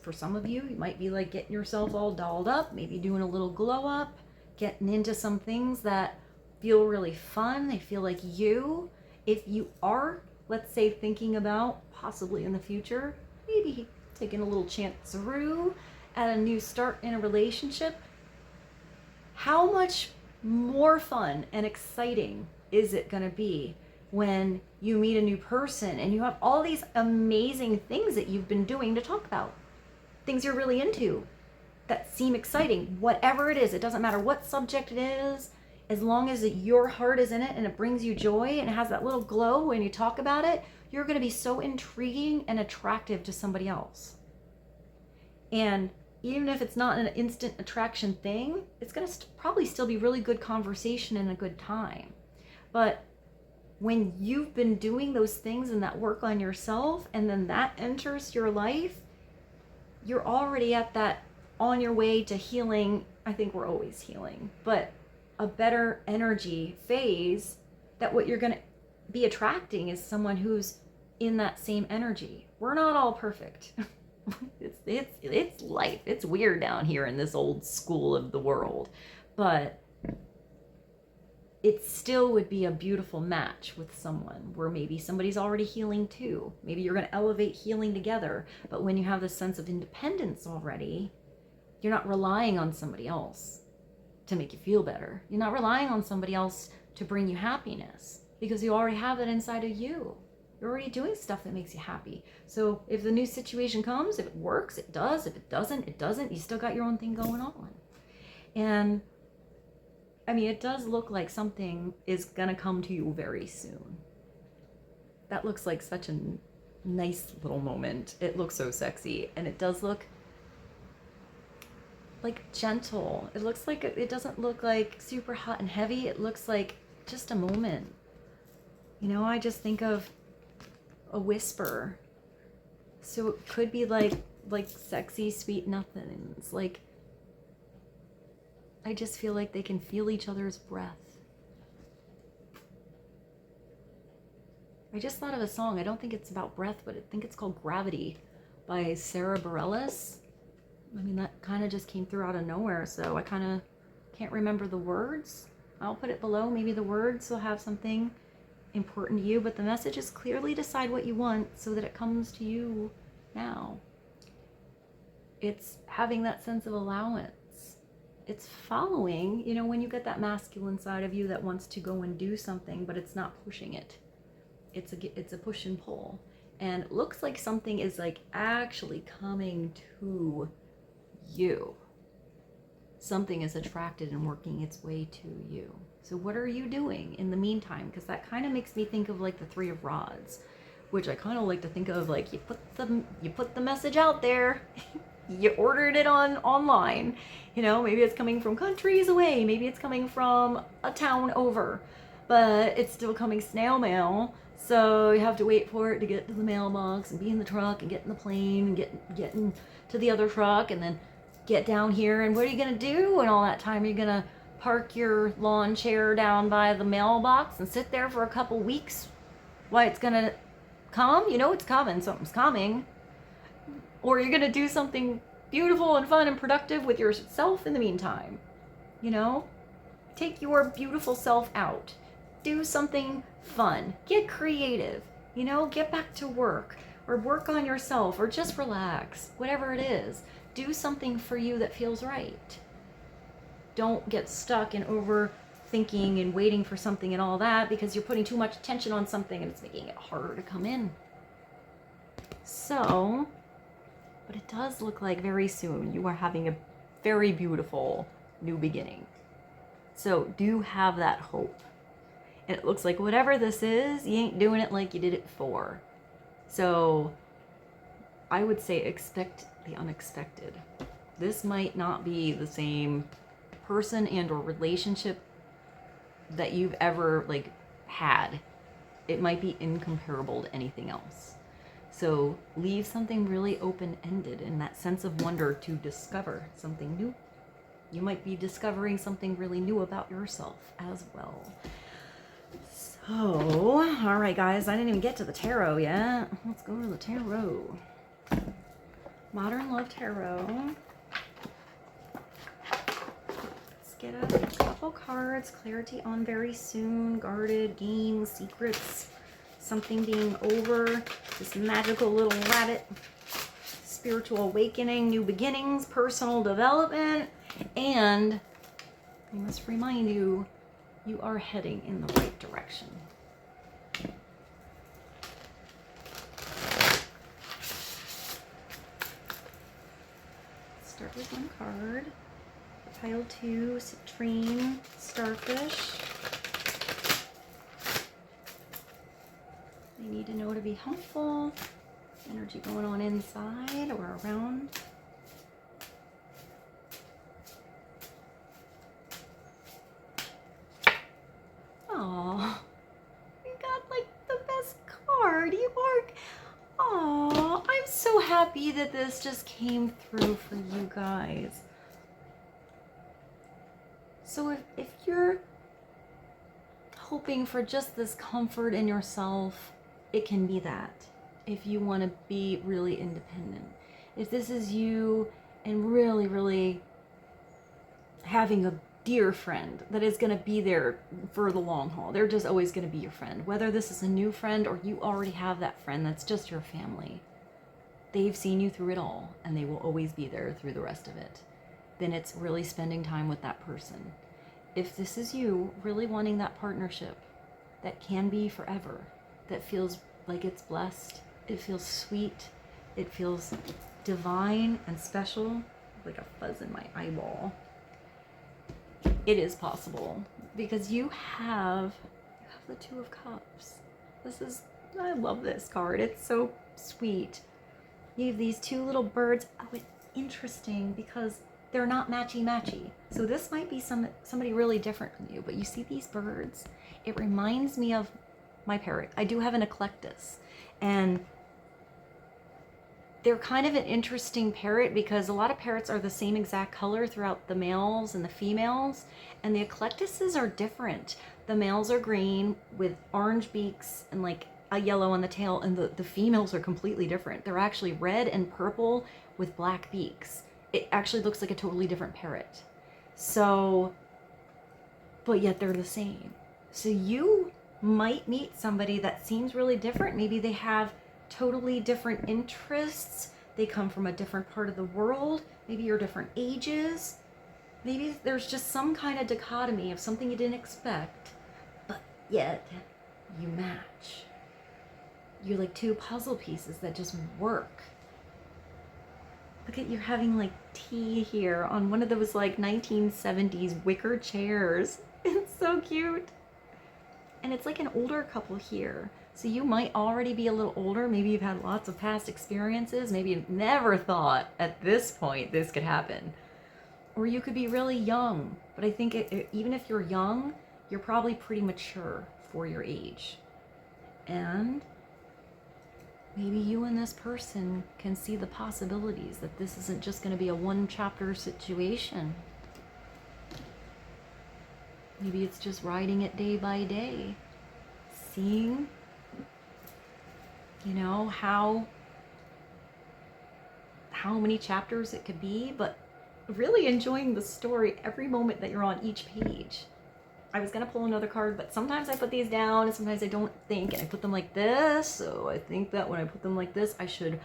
For some of you, you might be like getting yourself all dolled up, maybe doing a little glow up, getting into some things that feel really fun. They feel like you. If you are, let's say, thinking about possibly in the future, maybe taking a little chance through at a new start in a relationship, how much more fun and exciting is it going to be when you meet a new person and you have all these amazing things that you've been doing to talk about, things you're really into that seem exciting, whatever it is. It doesn't matter what subject it is, as long as your heart is in it and it brings you joy and it has that little glow when you talk about it, you're going to be so intriguing and attractive to somebody else. And even if it's not an instant attraction thing, it's going to probably still be really good conversation and a good time. But when you've been doing those things and that work on yourself, and then that enters your life, you're already at that on your way to healing. I think we're always healing, but a better energy phase, that what you're going to be attracting is someone who's in that same energy. We're not all perfect. It's life. It's weird down here in this old school of the world, but it still would be a beautiful match with someone where maybe somebody's already healing too. Maybe you're going to elevate healing together, but when you have this sense of independence already, you're not relying on somebody else to make you feel better. You're not relying on somebody else to bring you happiness, because you already have it inside of you. You're already doing stuff that makes you happy. So if the new situation comes, if it works, it does. If it doesn't, it doesn't. You still got your own thing going on. And I mean, it does look like something is going to come to you very soon. That looks like such a nice little moment. It looks so sexy. And it does look like gentle. It looks like, it doesn't look like super hot and heavy. It looks like just a moment. You know, I just think of a whisper. So it could be like sexy, sweet nothings. Like, I just feel like they can feel each other's breath. I just thought of a song. I don't think it's about breath, but I think it's called Gravity by Sarah Bareilles. I mean, that kind of just came through out of nowhere, so I kind of can't remember the words. I'll put it below. Maybe the words will have something important to you, but the message is clearly decide what you want so that it comes to you now. It's having that sense of allowance. It's following, you know, when you get that masculine side of you that wants to go and do something, but it's not pushing it. It's a push and pull. And it looks like something is like actually coming to you. Something is attracted and working its way to you. So what are you doing in the meantime? Because that kind of makes me think of like the Three of Rods, which I kind of like to think of like you put the message out there. You ordered it online. You know, maybe it's coming from countries away. Maybe it's coming from a town over, but it's still coming snail mail. So you have to wait for it to get to the mailbox and be in the truck and get in the plane and get into the other truck and then get down here. And what are you going to do? And all that time you're going to park your lawn chair down by the mailbox and sit there for a couple weeks while it's going to come. You know it's coming. Something's coming. Or you're going to do something beautiful and fun and productive with yourself in the meantime. You know? Take your beautiful self out. Do something fun. Get creative. You know? Get back to work. Or work on yourself. Or just relax. Whatever it is. Do something for you that feels right. Don't get stuck in overthinking and waiting for something and all that, because you're putting too much attention on something and it's making it harder to come in. So, but it does look like very soon you are having a very beautiful new beginning. So do have that hope. And it looks like whatever this is, you ain't doing it like you did it before. So I would say expect the unexpected. This might not be the same person and or relationship that you've ever like had. It might be incomparable to anything else. So leave something really open-ended in that sense of wonder to discover something new. You might be discovering something really new about yourself as well. So, all right, guys, I didn't even get to the tarot yet. Let's go to the tarot. Modern Love Tarot. Let's get a couple cards. Clarity on very soon. Guarded, gain, secrets. Something being over. This magical little rabbit. spiritual awakening, new beginnings, personal development, and I must remind you, you are heading in the right direction. Start with one card. Pile 2, citrine, starfish. They need to know to be helpful. Energy going on inside or around. Oh, you got like the best card. You are. Oh, I'm so happy that this just came through for you guys. So if you're hoping for just this comfort in yourself, it can be that. If you want to be really independent. If this is you and really, really having a dear friend that is going to be there for the long haul. They're just always going to be your friend. Whether this is a new friend or you already have that friend that's just your family. They've seen you through it all and they will always be there through the rest of it. Then it's really spending time with that person. If this is you really wanting that partnership that can be forever, that feels like it's blessed, it feels sweet, it feels divine and special, like a fuzz in my eyeball. It is possible because you have the Two of Cups. I love this card. It's so sweet. You have these two little birds. Oh, it's interesting because they're not matchy-matchy. So this might be somebody really different from you, but you see these birds? It reminds me of my parrot. I do have an eclectus, and they're kind of an interesting parrot because a lot of parrots are the same exact color throughout the males and the females, and the eclectuses are different. The males are green with orange beaks and like a yellow on the tail, and the females are completely different. They're actually red and purple with black beaks. It actually looks like a totally different parrot. So, but yet they're the same. So you might meet somebody that seems really different. Maybe they have totally different interests. They come from a different part of the world. Maybe you're different ages. Maybe there's just some kind of dichotomy of something you didn't expect, but yet you match. You're like two puzzle pieces that just work. Look at, you're having like tea here on one of those like 1970s wicker chairs. It's so cute. And it's like an older couple here. So you might already be a little older. Maybe you've had lots of past experiences. Maybe you've never thought at this point this could happen. Or you could be really young. But I think even if you're young, you're probably pretty mature for your age. And maybe you and this person can see the possibilities that this isn't just going to be a one-chapter situation. Maybe it's just riding it day by day, seeing, you know, how many chapters it could be, but really enjoying the story every moment that you're on each page. I was gonna pull another card, but sometimes I put these down and sometimes I don't think, and I put them like this. So I think that when I put them like this, I should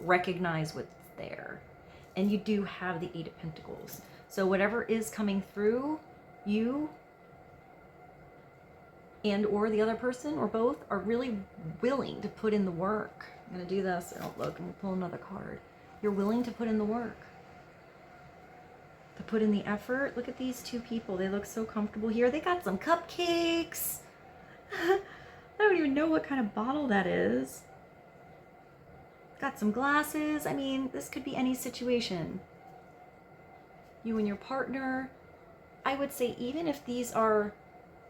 recognize what's there. And you do have the Eight of Pentacles. So whatever is coming through, you and or the other person or both are really willing to put in the work. I'm gonna do this. Oh, look, I'm gonna pull another card. You're willing to put in the work. To put in the effort. Look at these two people. They look so comfortable here. They got some cupcakes. I don't even know what kind of bottle that is. Got some glasses. I mean, this could be any situation. You and your partner. I would say even if these are,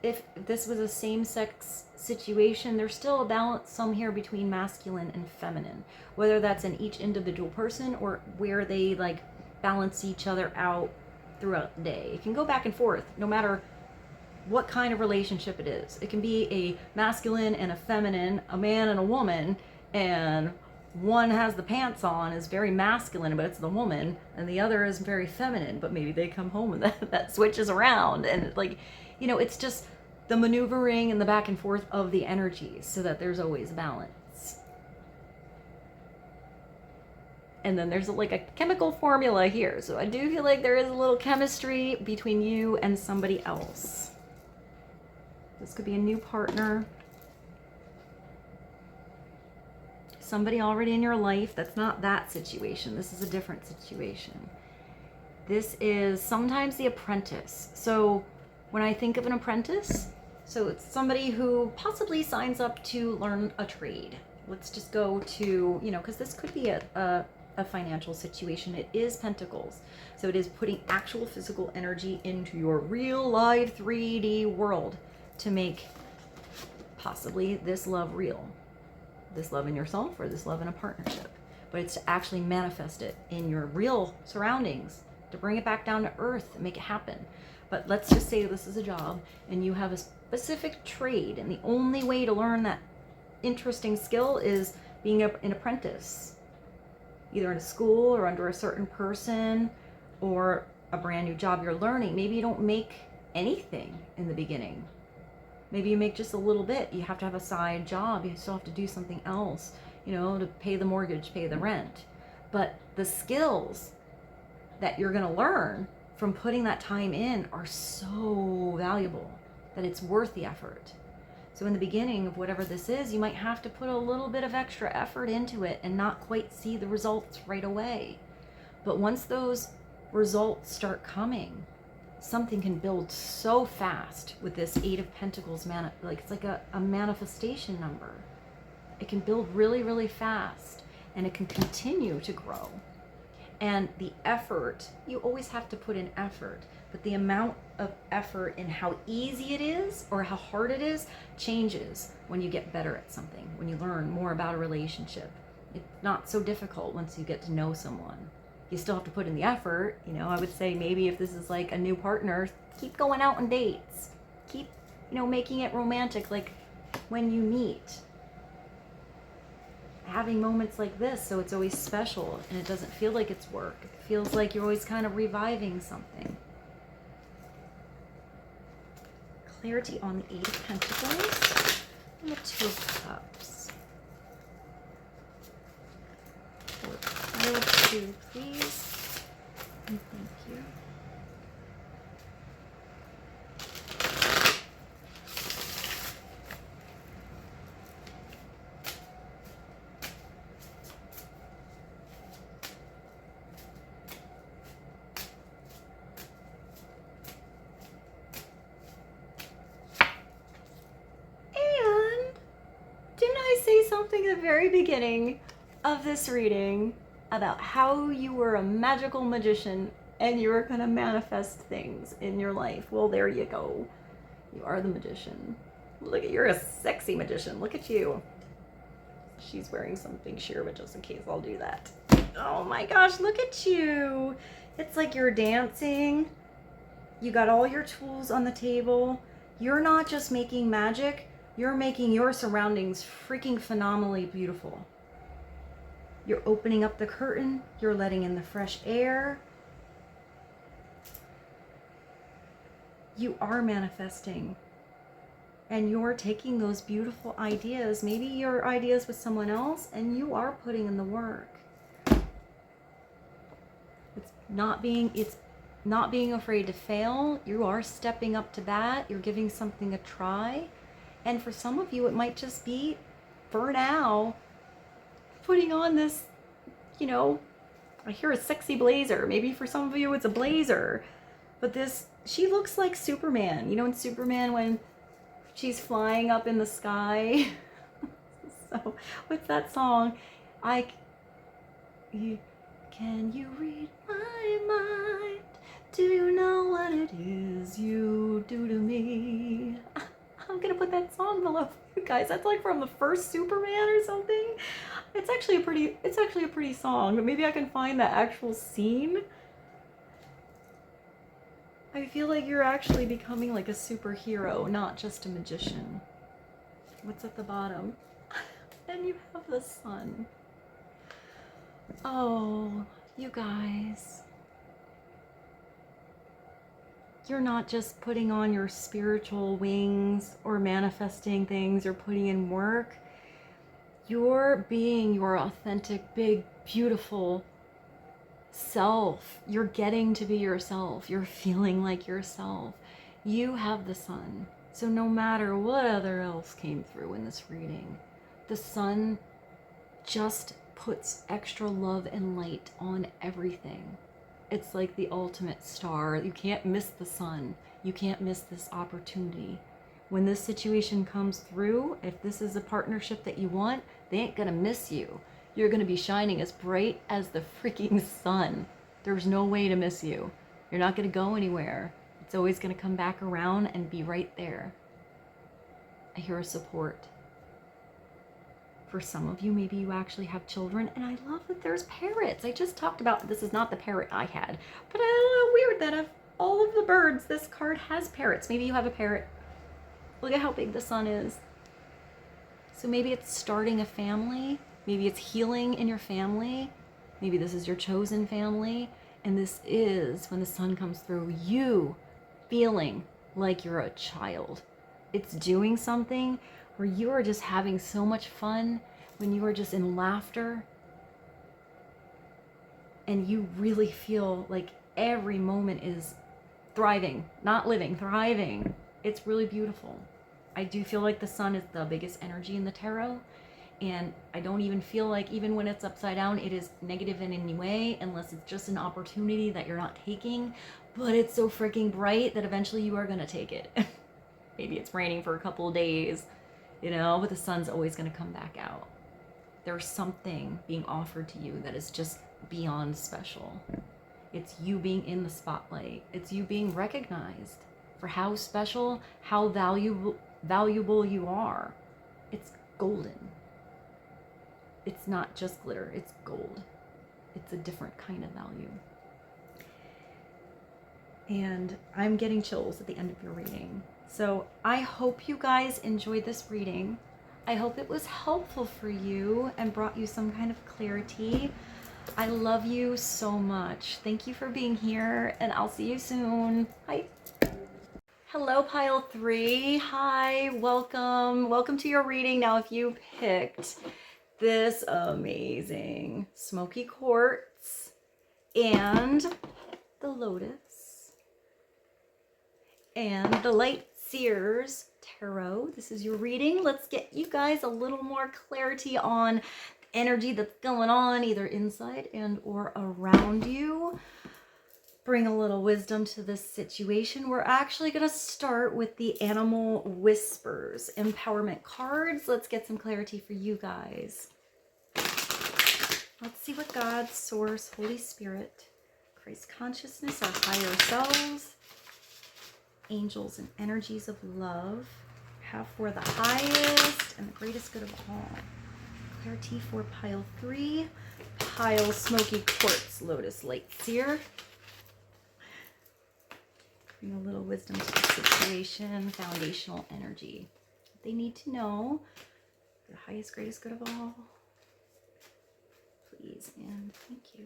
if this was a same-sex situation, there's still a balance some here between masculine and feminine. Whether that's in each individual person or where they like balance each other out throughout the day. It can go back and forth no matter what kind of relationship it is. It can be a masculine and a feminine, a man and a woman, and one has the pants on, is very masculine, but it's the woman, and the other is very feminine, but maybe they come home and that switches around. And like, you know, it's just the maneuvering and the back and forth of the energies so that there's always balance. And then there's like a chemical formula here. So I do feel like there is a little chemistry between you and somebody else. This could be a new partner. Somebody already in your life. That's not that situation. This is a different situation. This is sometimes the apprentice. So when I think of an apprentice, so it's somebody who possibly signs up to learn a trade. Let's just go to, you know, because this could be a financial situation. It is Pentacles. So it is putting actual physical energy into your real live 3D world to make possibly this love real. This love in yourself or this love in a partnership. But it's to actually manifest it in your real surroundings, to bring it back down to earth and make it happen. But let's just say this is a job and you have a specific trade, and the only way to learn that interesting skill is being an apprentice, either in a school or under a certain person, or a brand new job you're learning. Maybe you don't make anything in the beginning. Maybe you make just a little bit. You have to have a side job. You still have to do something else, you know, to pay the mortgage, pay the rent. But the skills that you're going to learn from putting that time in are so valuable that it's worth the effort. So in the beginning of whatever this is, you might have to put a little bit of extra effort into it and not quite see the results right away. But once those results start coming, something can build so fast with this Eight of Pentacles. Like it's like a manifestation number. It can build really, really fast, and it can continue to grow. And the effort, you always have to put in effort, but the amount of effort in how easy it is or how hard it is changes when you get better at something, when you learn more about a relationship. It's not so difficult once you get to know someone. You still have to put in the effort. You know, I would say maybe if this is like a new partner, keep going out on dates. Keep, you know, making it romantic, like when you meet. Having moments like this, so it's always special and it doesn't feel like it's work. It feels like you're always kind of reviving something. Clarity on the Eight of Pentacles and the Two of Cups. Pile of two, please. And thank you. Something at the very beginning of this reading about how you were a magical magician and you were going to manifest things in your life. Well, there you go. You are the magician. Look at, you're a sexy magician. Look at you. She's wearing something sheer, but just in case, I'll do that. Oh my gosh, look at you. It's like you're dancing. You got all your tools on the table. You're not just making magic. You're making your surroundings freaking phenomenally beautiful. You're opening up the curtain. You're letting in the fresh air. You are manifesting. And you're taking those beautiful ideas, maybe your ideas with someone else, and you are putting in the work. It's not being afraid to fail. You are stepping up to bat. You're giving something a try. And for some of you, it might just be, for now, putting on this, you know, I hear a sexy blazer. Maybe for some of you, it's a blazer. But this, she looks like Superman. You know, in Superman, when she's flying up in the sky. So, what's that song? Can you read my mind? Do you know what it is you do to me? I'm gonna put that song below for you guys. That's like from the first Superman or something. It's actually a pretty song, but maybe I can find the actual scene. I feel like you're actually becoming like a superhero, not just a magician. What's at the bottom? And you have the sun. Oh, you guys. You're not just putting on your spiritual wings or manifesting things or putting in work. You're being your authentic, big, beautiful self. You're getting to be yourself. You're feeling like yourself. You have the sun. So no matter what other else came through in this reading, the sun just puts extra love and light on everything. It's like the ultimate star. You can't miss the sun. You can't miss this opportunity. When this situation comes through, if this is a partnership that you want, they ain't gonna miss you. You're gonna be shining as bright as the freaking sun. There's no way to miss you. You're not gonna go anywhere. It's always gonna come back around and be right there. I hear a support. For some of you, maybe you actually have children, and I love that there's parrots. I just talked about, this is not the parrot I had, but I weird that of all of the birds, this card has parrots. Maybe you have a parrot. Look at how big the sun is. So maybe it's starting a family. Maybe it's healing in your family. Maybe this is your chosen family. And this is, when the sun comes through, you feeling like you're a child. It's doing something where you are just having so much fun, when you are just in laughter. And you really feel like every moment is thriving, not living, thriving. It's really beautiful. I do feel like the sun is the biggest energy in the tarot. And I don't even feel like, even when it's upside down, it is negative in any way, unless it's just an opportunity that you're not taking. But it's so freaking bright that eventually you are going to take it. Maybe it's raining for a couple of days, you know, but the sun's always going to come back out. There's something being offered to you that is just beyond special. It's you being in the spotlight. It's you being recognized for how special, how valuable you are. It's golden. It's not just glitter, it's gold. It's a different kind of value. And I'm getting chills at the end of your reading. So I hope you guys enjoyed this reading. I hope it was helpful for you and brought you some kind of clarity. I love you so much. Thank you for being here, and I'll see you soon. Bye. Hello, pile 3. Hi, welcome. Welcome to your reading. Now, if you picked this amazing smoky quartz and the lotus and the light SEER'S tarot, this is your reading. Let's get you guys a little more clarity on energy that's going on either inside and or around you. Bring a little wisdom to this situation. We're actually going to start with the Animal Whispers empowerment cards. Let's get some clarity for you guys. Let's see what God, Source, Holy Spirit, Christ consciousness, our higher selves, angels and energies of love have for the highest and the greatest good of all. Clarity for pile 3, pile smoky quartz, lotus light seer. Bring a little wisdom to the situation, foundational energy. They need to know the highest, greatest good of all. Please and thank you.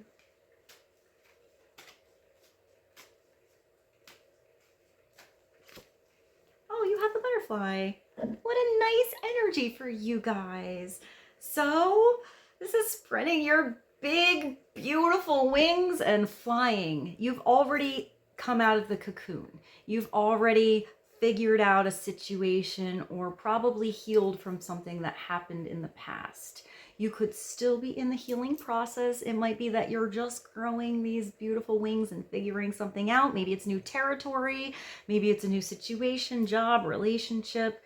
Oh, you have the butterfly. What a nice energy for you guys. So this is spreading your big, beautiful wings and flying. You've already come out of the cocoon. You've already figured out a situation or probably healed from something that happened in the past. You could still be in the healing process. It might be that you're just growing these beautiful wings and figuring something out. Maybe it's new territory. Maybe it's a new situation, job, relationship.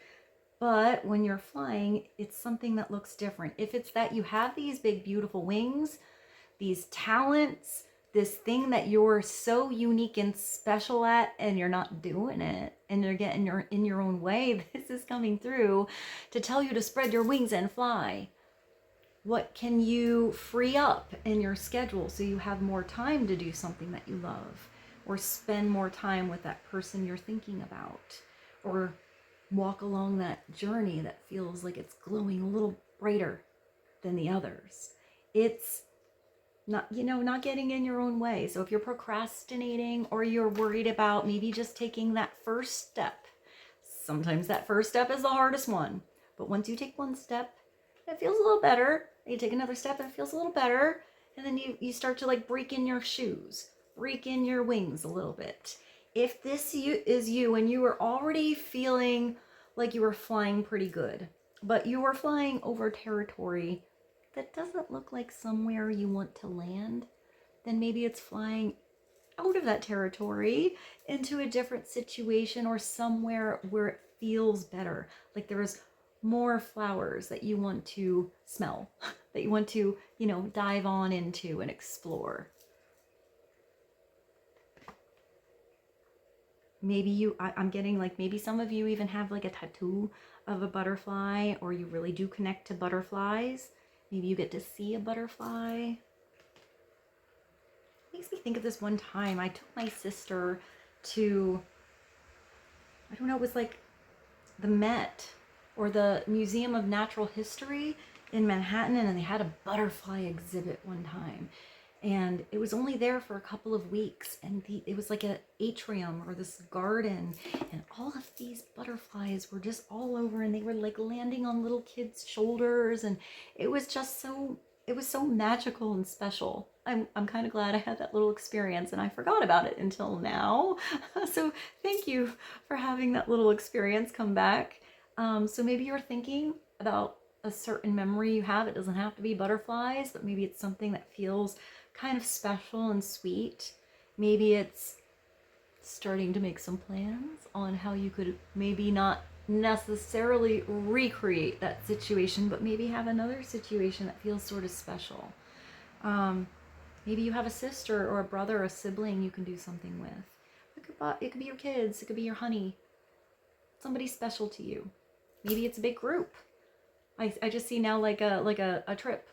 But when you're flying, it's something that looks different. If it's that you have these big, beautiful wings, these talents, this thing that you're so unique and special at, and you're not doing it, and you're getting in your own way, this is coming through to tell you to spread your wings and fly. What can you free up in your schedule so you have more time to do something that you love, or spend more time with that person you're thinking about, or walk along that journey that feels like it's glowing a little brighter than the others? It's not, not getting in your own way. So if you're procrastinating or you're worried about maybe just taking that first step, sometimes that first step is the hardest one. But once you take one step, it feels a little better. You take another step and it feels a little better. and then you start to like break in your shoes, break in your wings a little bit. If this is you and you are already feeling like you are flying pretty good, but you are flying over territory that doesn't look like somewhere you want to land, then maybe it's flying out of that territory into a different situation or somewhere where it feels better. Like there's more flowers that you want to smell, that you want to, you know, dive on into and explore. Maybe I'm getting like, maybe some of you even have like a tattoo of a butterfly, or you really do connect to butterflies. Maybe you get to see a butterfly. Makes me think of this one time I took my sister to, I don't know, it was like the Met or the Museum of Natural History in Manhattan, and they had a butterfly exhibit one time. And it was only there for a couple of weeks, and it was like an atrium or this garden, and all of these butterflies were just all over, and they were like landing on little kids' shoulders, and it was just so, it was so magical and special. I'm kind of glad I had that little experience, and I forgot about it until now. So thank you for having that little experience come back. So maybe you're thinking about a certain memory you have. It doesn't have to be butterflies, but maybe it's something that feels kind of special and sweet. Maybe it's starting to make some plans on how you could maybe not necessarily recreate that situation, but maybe have another situation that feels sort of special. Maybe you have a sister or a brother or a sibling you can do something with. It could be your kids, it could be your honey, somebody special to you. Maybe it's a big group. I just see now like a trip.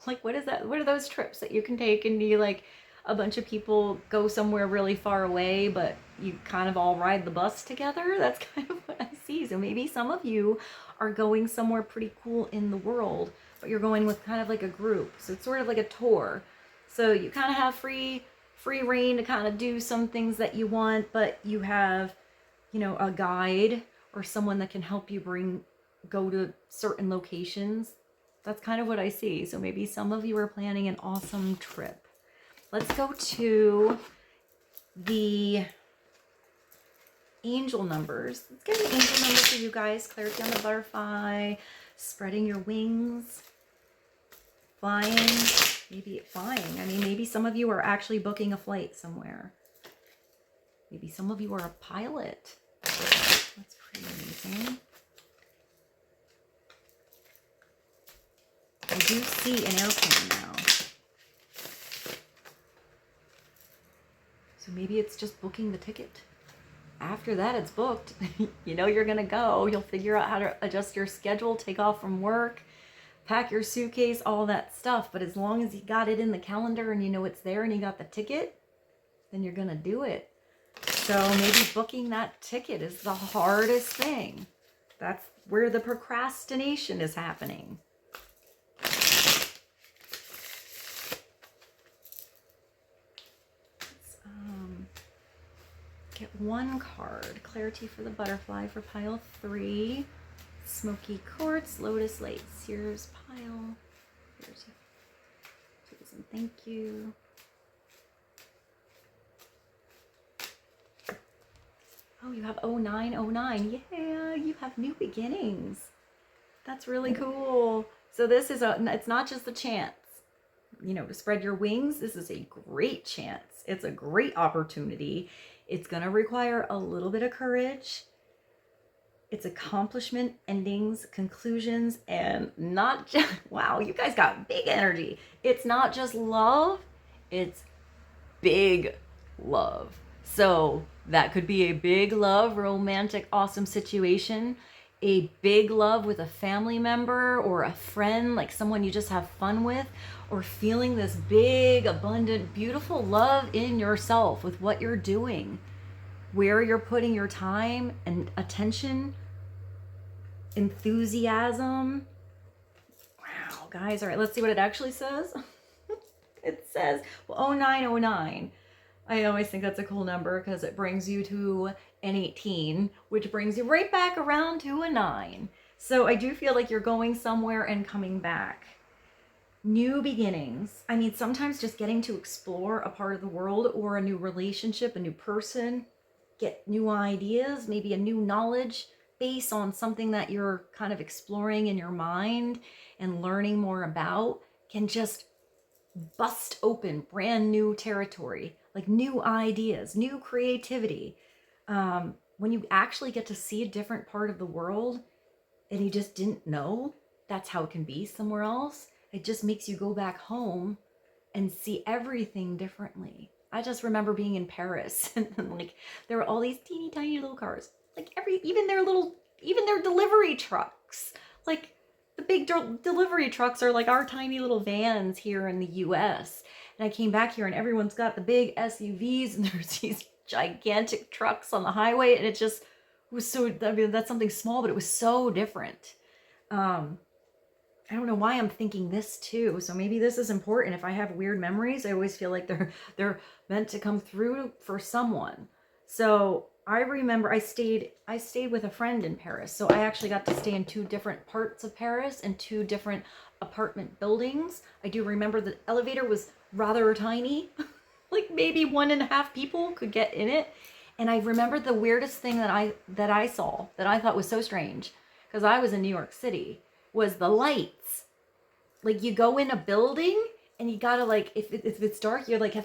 Like, what is that? What are those trips that you can take and you like a bunch of people go somewhere really far away, but you kind of all ride the bus together? That's kind of what I see. So maybe some of you are going somewhere pretty cool in the world, but you're going with kind of like a group. So it's sort of like a tour. So you kind of have free reign to kind of do some things that you want, but you have, you know, a guide or someone that can help you go to certain locations. That's kind of what I see. So maybe some of you are planning an awesome trip. Let's go to the angel numbers. Let's get an angel number for you guys. Clarity on the butterfly, spreading your wings, flying. Maybe flying. I mean, maybe some of you are actually booking a flight somewhere. Maybe some of you are a pilot. That's pretty amazing. I do see an airplane now. So maybe it's just booking the ticket. After that, it's booked. You know you're going to go. You'll figure out how to adjust your schedule, take off from work, pack your suitcase, all that stuff. But as long as you got it in the calendar and you know it's there and you got the ticket, then you're going to do it. So maybe booking that ticket is the hardest thing. That's where the procrastination is happening. Get one card. Clarity for the butterfly for pile 3. Smoky quartz, lotus light, SEER'S pile. Here's a please and thank you. Oh, you have 0909. Yeah, you have new beginnings. That's really cool. So this is it's not just a chance, you know, to spread your wings. This is a great chance. It's a great opportunity. It's going to require a little bit of courage. It's accomplishment, endings, conclusions, and not just, wow, you guys got big energy. It's not just love, it's big love. So that could be a big love, romantic, awesome situation, a big love with a family member or a friend, like someone you just have fun with, or feeling this big, abundant, beautiful love in yourself with what you're doing, where you're putting your time and attention, enthusiasm. Wow, guys. All right, let's see what it actually says. It says, well, 0909. I always think that's a cool number because it brings you to an 18, which brings you right back around to a 9. So I do feel like you're going somewhere and coming back. new beginnings. I mean, sometimes just getting to explore a part of the world or a new relationship, a new person, get new ideas, maybe a new knowledge base on something that you're kind of exploring in your mind and learning more about, can just bust open brand new territory, like new ideas, new creativity. When you actually get to see a different part of the world and you just didn't know that's how it can be somewhere else, it just makes you go back home and see everything differently. I just remember being in Paris and like there were all these teeny tiny little cars, like even their delivery trucks, like the big delivery trucks are like our tiny little vans here in the US. And I came back here and everyone's got the big SUVs and there's these gigantic trucks on the highway, and it just was so, I mean, that's something small, but it was so different. I don't know why I'm thinking this too. So maybe this is important. If I have weird memories, I always feel like they're meant to come through for someone. So I remember I stayed with a friend in Paris. So I actually got to stay in 2 different parts of Paris and 2 different apartment buildings. I do remember the elevator was rather tiny, like maybe 1.5 people could get in it. And I remember the weirdest thing that I saw that I thought was so strange, because I was in New York City, was the lights. Like you go in a building and you gotta, like, if it's dark, you're like, you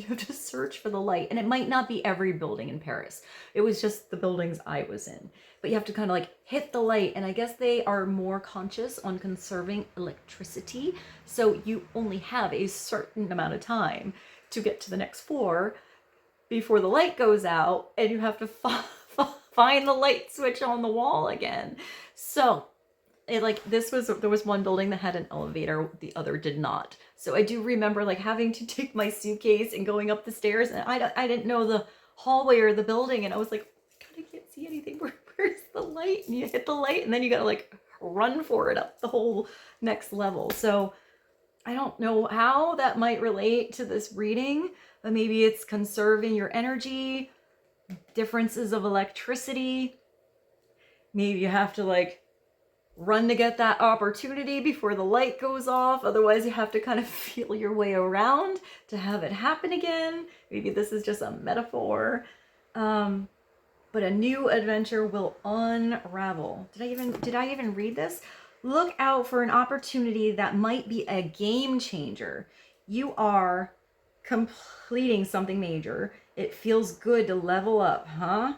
have to search for the light. And it might not be every building in Paris. It was just the buildings I was in. But you have to kind of like hit the light. And I guess they are more conscious on conserving electricity. So you only have a certain amount of time to get to the next floor before the light goes out. And you have to find the light switch on the wall again. So there was one building that had an elevator, the other did not. So I do remember like having to take my suitcase and going up the stairs, and I didn't know the hallway or the building, and I was like, God, I can't see anything. Where's the light? And you hit the light, and then you gotta like run for it up the whole next level. So I don't know how that might relate to this reading, but maybe it's conserving your energy, differences of electricity. Maybe you have to like run to get that opportunity before the light goes off. Otherwise, you have to kind of feel your way around to have it happen again. Maybe this is just a metaphor. But a new adventure will unravel. Did I even read this? Look out for an opportunity that might be a game changer. You are completing something major. It feels good to level up, huh?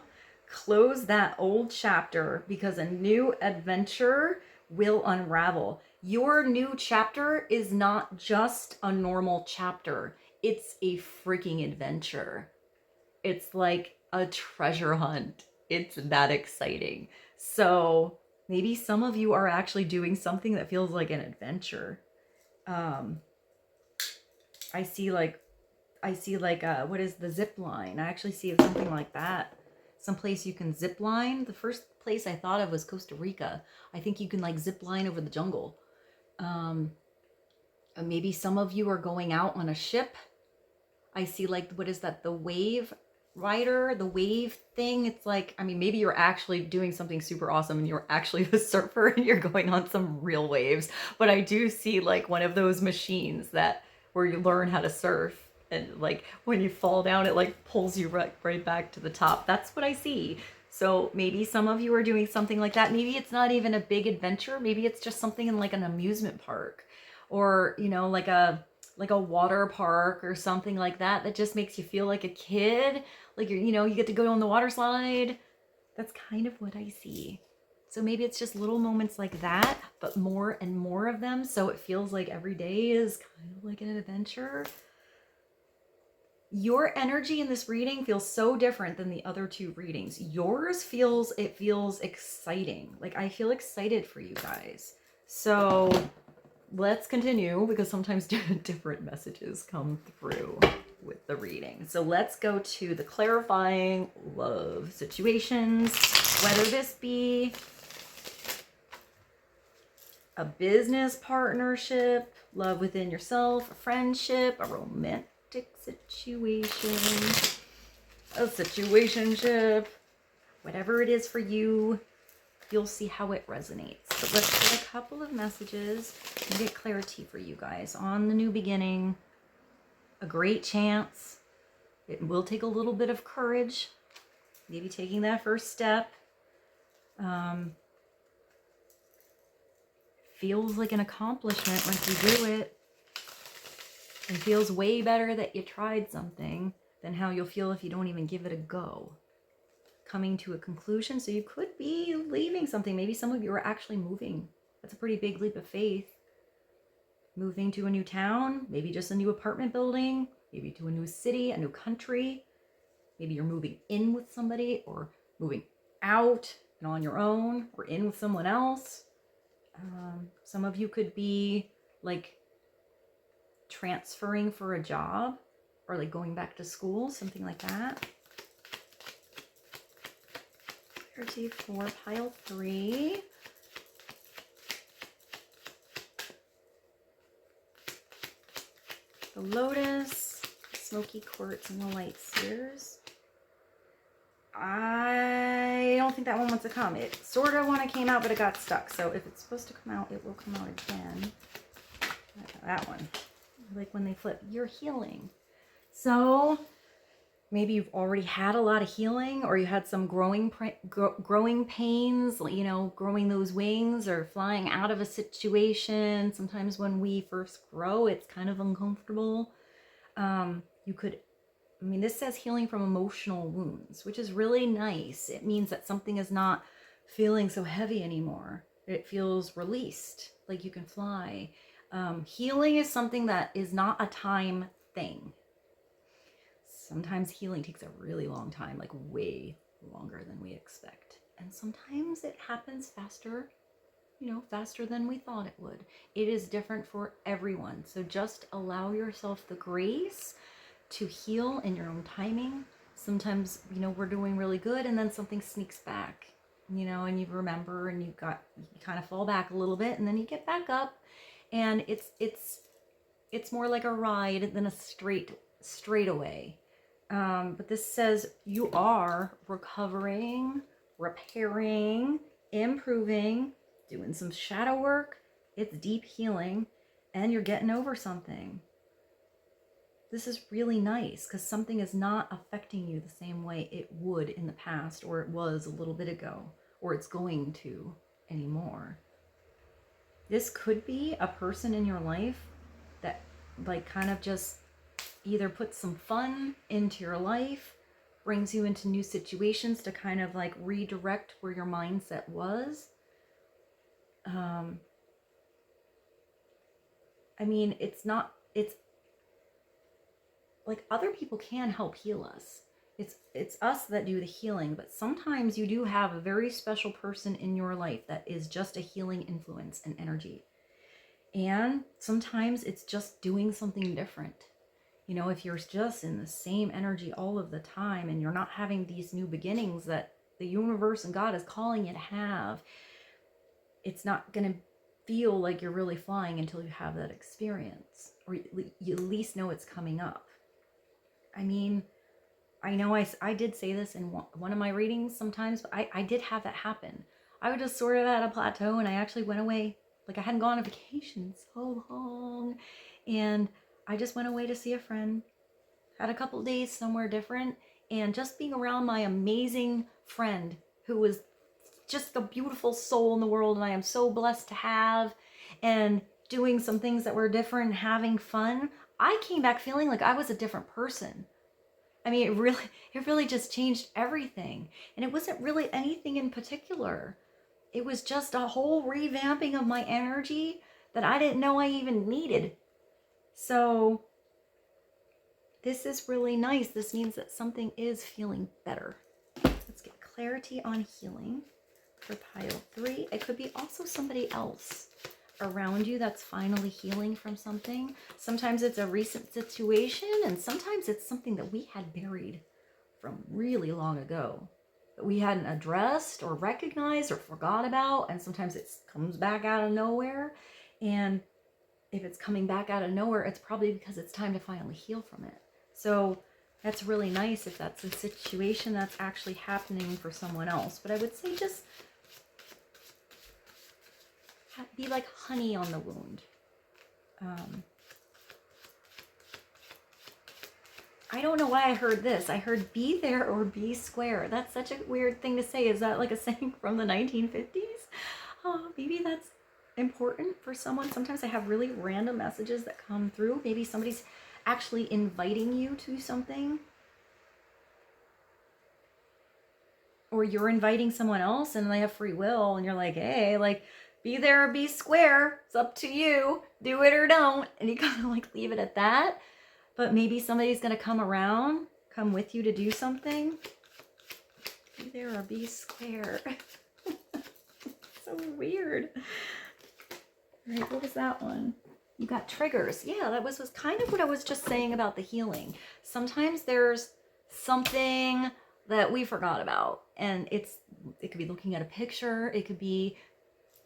Close that old chapter because a new adventure will unravel. Your new chapter is not just a normal chapter. It's a freaking adventure. It's like a treasure hunt. It's that exciting. So maybe some of you are actually doing something that feels like an adventure. I see like what is the zip line? I actually see something like that. Someplace you can zip line. The first place I thought of was Costa Rica. I think you can like zip line over the jungle. Maybe some of you are going out on a ship. I see like, what is that? The wave rider, the wave thing. It's like, I mean, maybe you're actually doing something super awesome and you're actually a surfer and you're going on some real waves. But I do see like one of those machines where you learn how to surf. And like when you fall down, it like pulls you right back to the top. That's what I see. So maybe some of you are doing something like that. Maybe it's not even a big adventure. Maybe it's just something in like an amusement park, or, you know, like a water park or something like that, that just makes you feel like a kid. Like you get to go on the water slide. That's kind of what I see. So maybe it's just little moments like that, but more and more of them. So it feels like every day is kind of like an adventure. Your energy in this reading feels so different than the other 2 readings. Yours feels exciting. Like I feel excited for you guys. So let's continue, because sometimes different messages come through with the reading. So let's go to the clarifying love situations, whether this be a business partnership, love within yourself, a friendship, a romantic situation, a situationship, whatever it is for you. you'll see how it resonates. But let's get a couple of messages and get clarity for you guys on the new beginning. A great chance. It will take a little bit of courage, maybe taking that first step. Feels like an accomplishment once you do it. It feels way better that you tried something than how you'll feel if you don't even give it a go. Coming to a conclusion, so you could be leaving something. Maybe some of you are actually moving. That's a pretty big leap of faith. Moving to a new town, maybe just a new apartment building, maybe to a new city, a new country. Maybe you're moving in with somebody or moving out and on your own or in with someone else. Some of you could be like transferring for a job or like going back to school, something like that. Clarity for pile 3. The Lotus, Smoky Quartz, and the Light Seers. I don't think that one wants to come. It sort of when it came out, but it got stuck. So if it's supposed to come out, it will come out again. That one. Like when they flip, you're healing. So maybe you've already had a lot of healing, or you had some growing pains, you know, growing those wings or flying out of a situation. Sometimes when we first grow, it's kind of uncomfortable. You could, I mean, this says healing from emotional wounds, which is really nice. It means that something is not feeling so heavy anymore. It feels released, like you can fly. Healing is something that is not a time thing. Sometimes healing takes a really long time, like way longer than we expect. And sometimes it happens faster, you know, faster than we thought it would. It is different for everyone. So just allow yourself the grace to heal in your own timing. Sometimes, you know, we're doing really good and then something sneaks back, you know, and you remember and you kind of fall back a little bit and then you get back up, and it's more like a ride than a straightaway. But this says you are recovering, repairing, improving, doing some shadow work. It's deep healing, and you're getting over something. This is really nice because something is not affecting you the same way it would in the past, or it was a little bit ago, or it's going to anymore. This could be a person in your life that like kind of just either puts some fun into your life, brings you into new situations to kind of like redirect where your mindset was. I mean, it's like other people can help heal us. It's us that do the healing, but sometimes you do have a very special person in your life that is just a healing influence and energy. And sometimes it's just doing something different. You know, if you're just in the same energy all of the time and you're not having these new beginnings that the universe and God is calling you to have, it's not going to feel like you're really flying until you have that experience, or you at least know it's coming up. I mean, I know I did say this in one of my readings sometimes, but I did have that happen. I was just sort of at a plateau, and I actually went away. Like I hadn't gone on vacation so long, and I just went away to see a friend, had a couple days somewhere different, and just being around my amazing friend who was just the beautiful soul in the world, and I am so blessed to have, and doing some things that were different, having fun, I came back feeling like I was a different person. I mean, it really just changed everything. And it wasn't really anything in particular. It was just a whole revamping of my energy that I didn't know I even needed. So this is really nice. This means that something is feeling better. Let's get clarity on healing for pile 3. It could be also somebody else around you that's finally healing from something. Sometimes it's a recent situation, and sometimes it's something that we had buried from really long ago that we hadn't addressed or recognized or forgot about, and sometimes it comes back out of nowhere. And if it's coming back out of nowhere, it's probably because it's time to finally heal from it. So that's really nice if that's a situation that's actually happening for someone else. But I would say just be like honey on the wound. I don't know why I heard this. I heard be there or be square. That's such a weird thing to say. Is that like a saying from the 1950s? Oh, maybe that's important for someone. Sometimes I have really random messages that come through. Maybe somebody's actually inviting you to something. Or you're inviting someone else and they have free will and you're like, hey, like, be there or be square. It's up to you. Do it or don't. And you kind of like leave it at that. But maybe somebody's going to come around, come with you to do something. Be there or be square. So weird. All right, what was that one? You got triggers. Yeah, that was kind of what I was just saying about the healing. Sometimes there's something that we forgot about. And it could be looking at a picture. It could be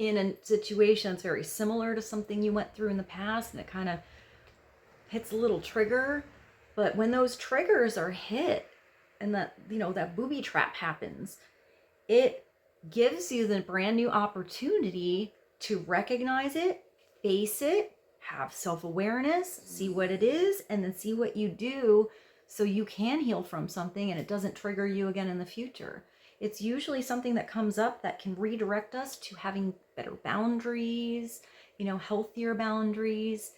in a situation that's very similar to something you went through in the past. And it kind of hits a little trigger. But when those triggers are hit and that, you know, that booby trap happens, it gives you the brand new opportunity to recognize it, face it, have self-awareness, see what it is, and then see what you do so you can heal from something and it doesn't trigger you again in the future. It's usually something that comes up that can redirect us to having better boundaries, you know, healthier boundaries.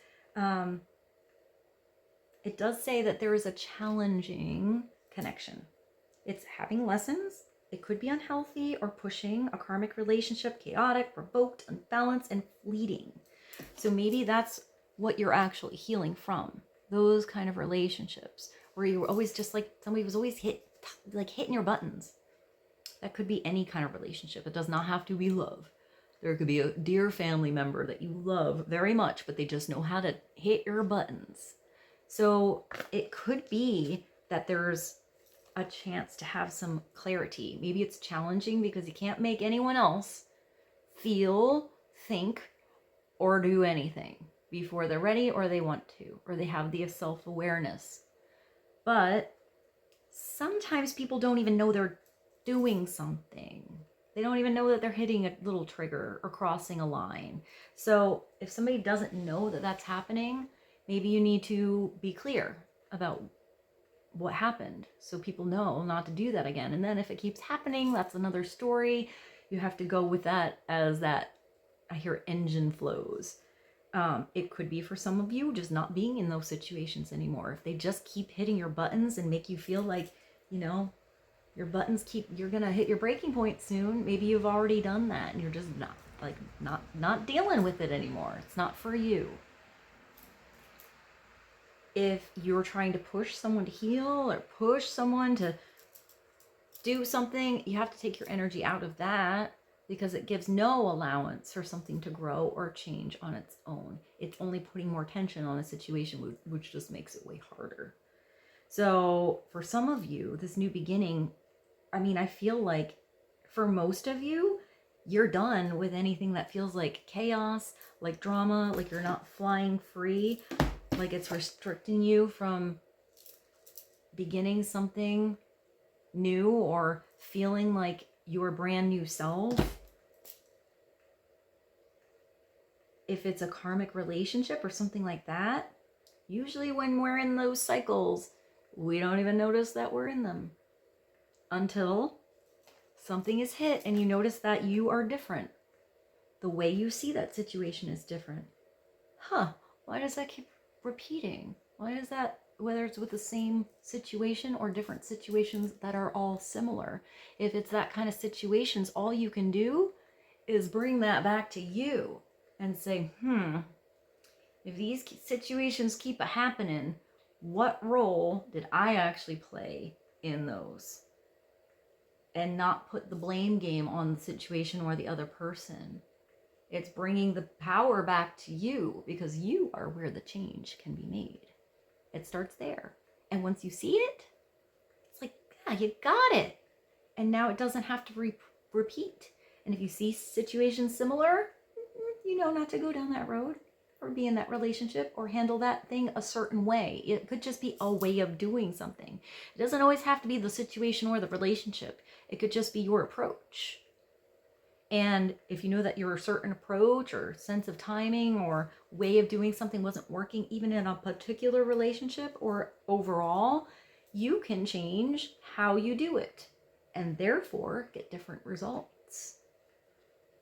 It does say that there is a challenging connection. It's having lessons. It could be unhealthy or pushing, a karmic relationship, chaotic, provoked, unbalanced, and fleeting. So maybe that's what you're actually healing from. Those kind of relationships where you were always just like, somebody was always hitting your buttons. That could be any kind of relationship. It does not have to be love. There could be a dear family member that you love very much, but they just know how to hit your buttons. So it could be that there's a chance to have some clarity. Maybe it's challenging because you can't make anyone else feel, think, or do anything before they're ready or they want to, or they have the self-awareness. But sometimes people don't even know they're doing something. They don't even know that they're hitting a little trigger or crossing a line. So if somebody doesn't know that that's happening, maybe you need to be clear about what happened so people know not to do that again. And then if it keeps happening, that's another story. You have to go with that as that, I hear, engine flows. It could be for some of you just not being in those situations anymore. If they just keep hitting your buttons and make you feel like, you know, your buttons you're gonna hit your breaking point soon. Maybe you've already done that and you're just not dealing with it anymore. It's not for you. If you're trying to push someone to heal or push someone to do something, you have to take your energy out of that because it gives no allowance for something to grow or change on its own. It's only putting more tension on a situation, which just makes it way harder. So for some of you, this new beginning, I mean, I feel like for most of you, you're done with anything that feels like chaos, like drama, like you're not flying free, like it's restricting you from beginning something new or feeling like your brand new self. If it's a karmic relationship or something like that, usually when we're in those cycles, we don't even notice that we're in them until something is hit and you notice that you are different. The way you see that situation is different. Why does that keep repeating? Why is that, whether it's with the same situation or different situations that are all similar? If it's that kind of situations, all you can do is bring that back to you and say, if these situations keep happening, what role did I actually play in those? And not put the blame game on the situation or the other person. It's bringing the power back to you because you are where the change can be made. It starts there. And once you see it, it's like, yeah, you got it. And now it doesn't have to repeat. And if you see situations similar, you know not to go down that road or be in that relationship or handle that thing a certain way. It could just be a way of doing something. It doesn't always have to be the situation or the relationship. It could just be your approach. And if you know that your certain approach or sense of timing or way of doing something wasn't working, even in a particular relationship or overall, you can change how you do it and therefore get different results.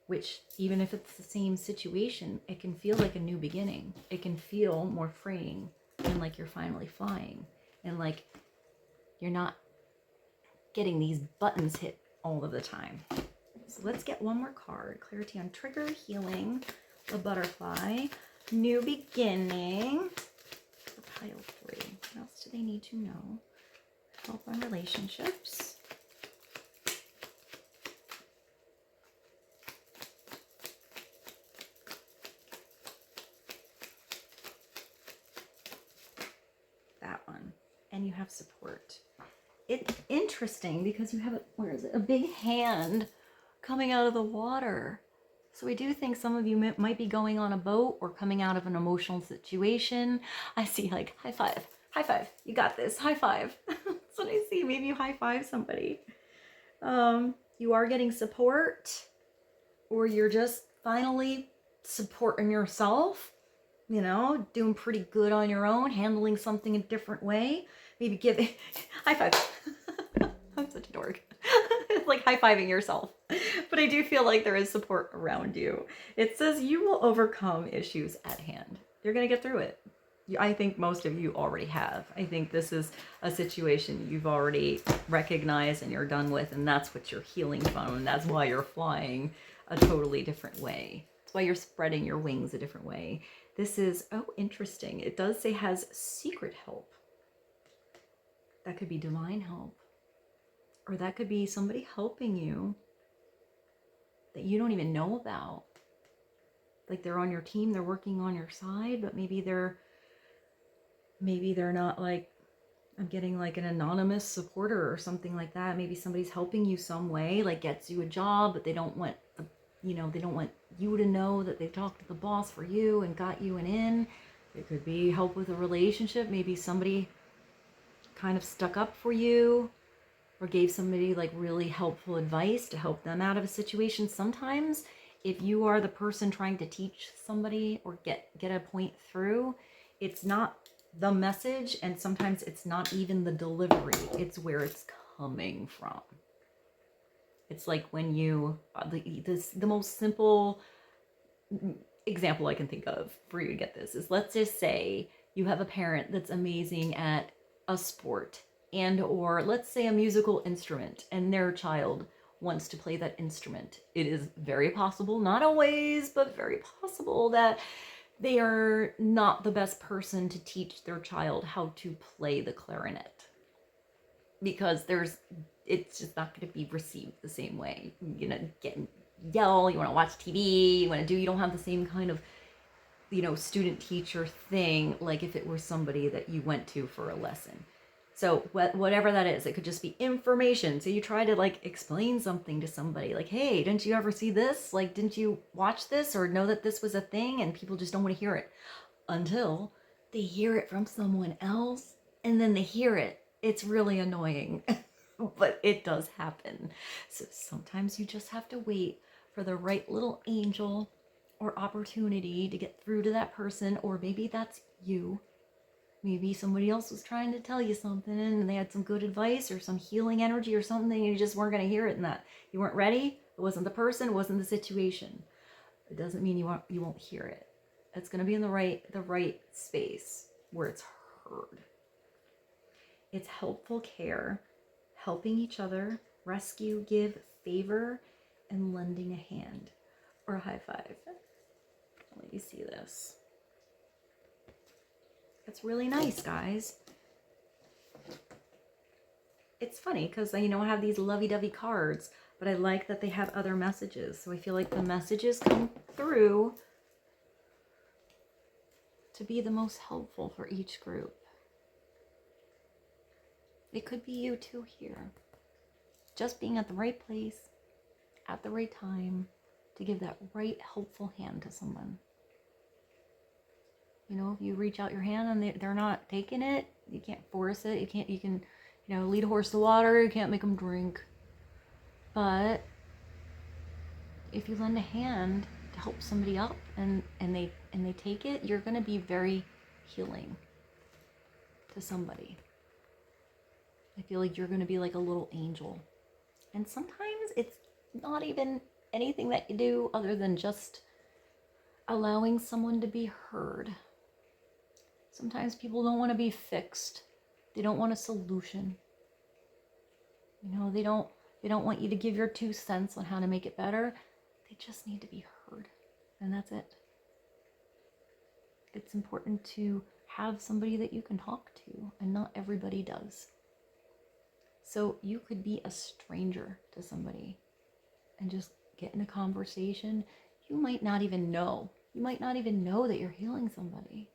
Which, even if it's the same situation, it can feel like a new beginning. It can feel more freeing and like you're finally flying and like you're not getting these buttons hit all of the time. So let's get one more card. Clarity on trigger, healing, the butterfly, new beginning for pile 3. What else do they need to know? Help on relationships. That one. And you have support. It's interesting because you have, where is it? A big hand coming out of the water. So I do think some of you might be going on a boat or coming out of an emotional situation. I see like high five, you got this, high five. That's what I see. Maybe you high five somebody. You are getting support, or you're just finally supporting yourself, you know, doing pretty good on your own, handling something a different way. Maybe giving high five. I'm such a dork. It's like high-fiving yourself. But I do feel like there is support around you. It says you will overcome issues at hand. You're going to get through it. I think most of you already have. I think this is a situation you've already recognized and you're done with, and that's what you're healing from, and that's why you're flying a totally different way. That's why you're spreading your wings a different way. This is, oh, interesting. It does say has secret help. That could be divine help. Or that could be somebody helping you that you don't even know about. Like they're on your team, they're working on your side, but maybe they're not like, I'm getting like an anonymous supporter or something like that. Maybe somebody's helping you some way, like gets you a job, but they don't want the, you know, they don't want you to know that they talked to the boss for you and got you an in. It could be help with a relationship. Maybe somebody kind of stuck up for you, or gave somebody like really helpful advice to help them out of a situation. Sometimes if you are the person trying to teach somebody or get a point through, it's not the message, and sometimes it's not even the delivery. It's where it's coming from. It's like when you, the most simple example I can think of for you to get this is, let's just say you have a parent that's amazing at a sport, and or let's say a musical instrument, and their child wants to play that instrument. It is very possible, not always, but very possible that they are not the best person to teach their child how to play the clarinet, because it's just not going to be received the same way. You know, yell, you want to watch TV, you don't have the same kind of, you know, student teacher thing like if it were somebody that you went to for a lesson. So whatever that is, it could just be information. So you try to like explain something to somebody like, hey, didn't you ever see this? Like, didn't you watch this or know that this was a thing? And people just don't want to hear it until they hear it from someone else, and then they hear it. It's really annoying, but it does happen. So sometimes you just have to wait for the right little angel or opportunity to get through to that person, or maybe that's you. Maybe somebody else was trying to tell you something and they had some good advice or some healing energy or something, and you just weren't going to hear it, and that you weren't ready. It wasn't the person, it wasn't the situation. It doesn't mean you won't hear it. It's going to be in the right space where it's heard. It's helpful care, helping each other, rescue, give, favor, and lending a hand or a high five. Let me see this. It's really nice, guys. It's funny because, you know, I have these lovey-dovey cards, but I like that they have other messages. So I feel like the messages come through to be the most helpful for each group. It could be you too here. Just being at the right place, at the right time, to give that right helpful hand to someone. You know, if you reach out your hand and they're not taking it, you can't force it. You can, you know, lead a horse to water. You can't make them drink. But if you lend a hand to help somebody up and they take it, you're going to be very healing to somebody. I feel like you're going to be like a little angel. And sometimes it's not even anything that you do other than just allowing someone to be heard. Sometimes people don't want to be fixed. They don't want a solution. You know, they don't want you to give your 2 cents on how to make it better. They just need to be heard. And that's it. It's important to have somebody that you can talk to, and not everybody does. So you could be a stranger to somebody and just get in a conversation. You might not even know. You might not even know that you're healing somebody.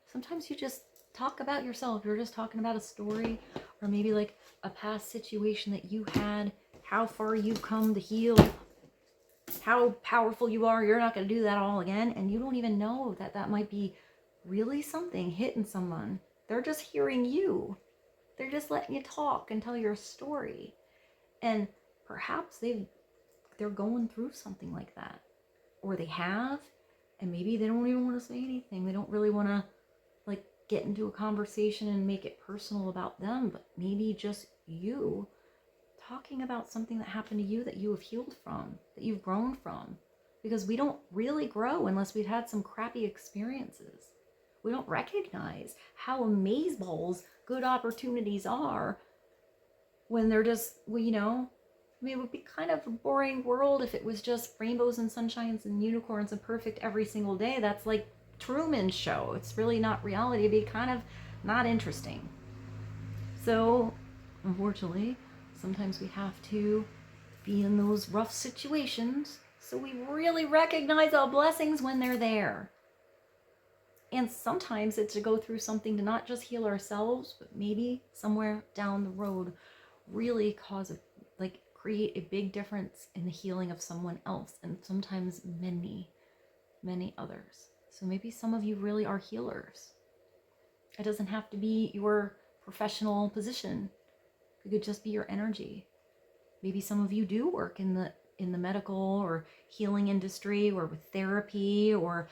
Sometimes you just talk about yourself. You're just talking about a story, or maybe like a past situation that you had, how far you've come to heal, how powerful you are. You're not going to do that all again. And you don't even know that that might be really something hitting someone. They're just hearing you. They're just letting you talk and tell your story. And perhaps they're going through something like that. Or they have, and maybe they don't even want to say anything. They don't really want to like get into a conversation and make it personal about them, but maybe just you talking about something that happened to you that you have healed from, that you've grown from. Because we don't really grow unless we've had some crappy experiences. We don't recognize how amazeballs good opportunities are when they're just, well, you know, I mean, it would be kind of a boring world if it was just rainbows and sunshines and unicorns and perfect every single day. That's like Truman's show. It's really not reality. It'd be kind of not interesting. So, unfortunately, sometimes we have to be in those rough situations so we really recognize our blessings when they're there. And sometimes it's to go through something to not just heal ourselves, but maybe somewhere down the road really create a big difference in the healing of someone else, and sometimes many, many others. So maybe some of you really are healers. It doesn't have to be your professional position. It could just be your energy. Maybe some of you do work in the medical or healing industry, or with therapy, or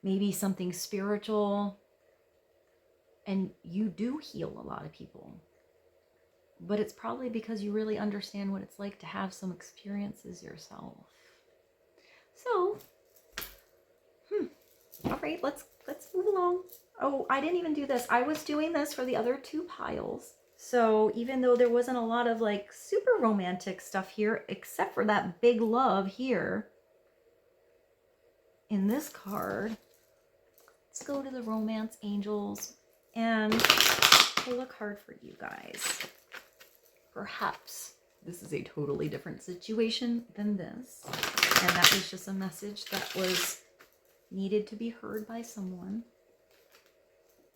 maybe something spiritual, and you do heal a lot of people. But it's probably because you really understand what it's like to have some experiences yourself. So, all right, let's move along. Oh, I didn't even do this. I was doing this for the other 2 piles. So even though there wasn't a lot of like super romantic stuff here, except for that big love here in this card, let's go to the romance angels and pull a card for you guys. Perhaps this is a totally different situation than this, and that was just a message that was needed to be heard by someone.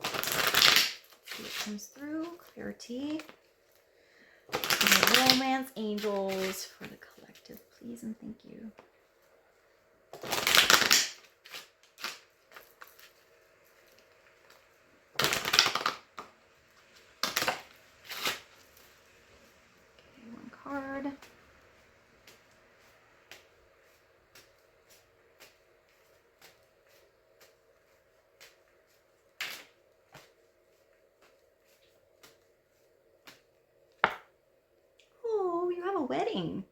Let's see what comes through. Clarity. And the romance angels for the collective, please and thank you. Card. Oh, you have a wedding.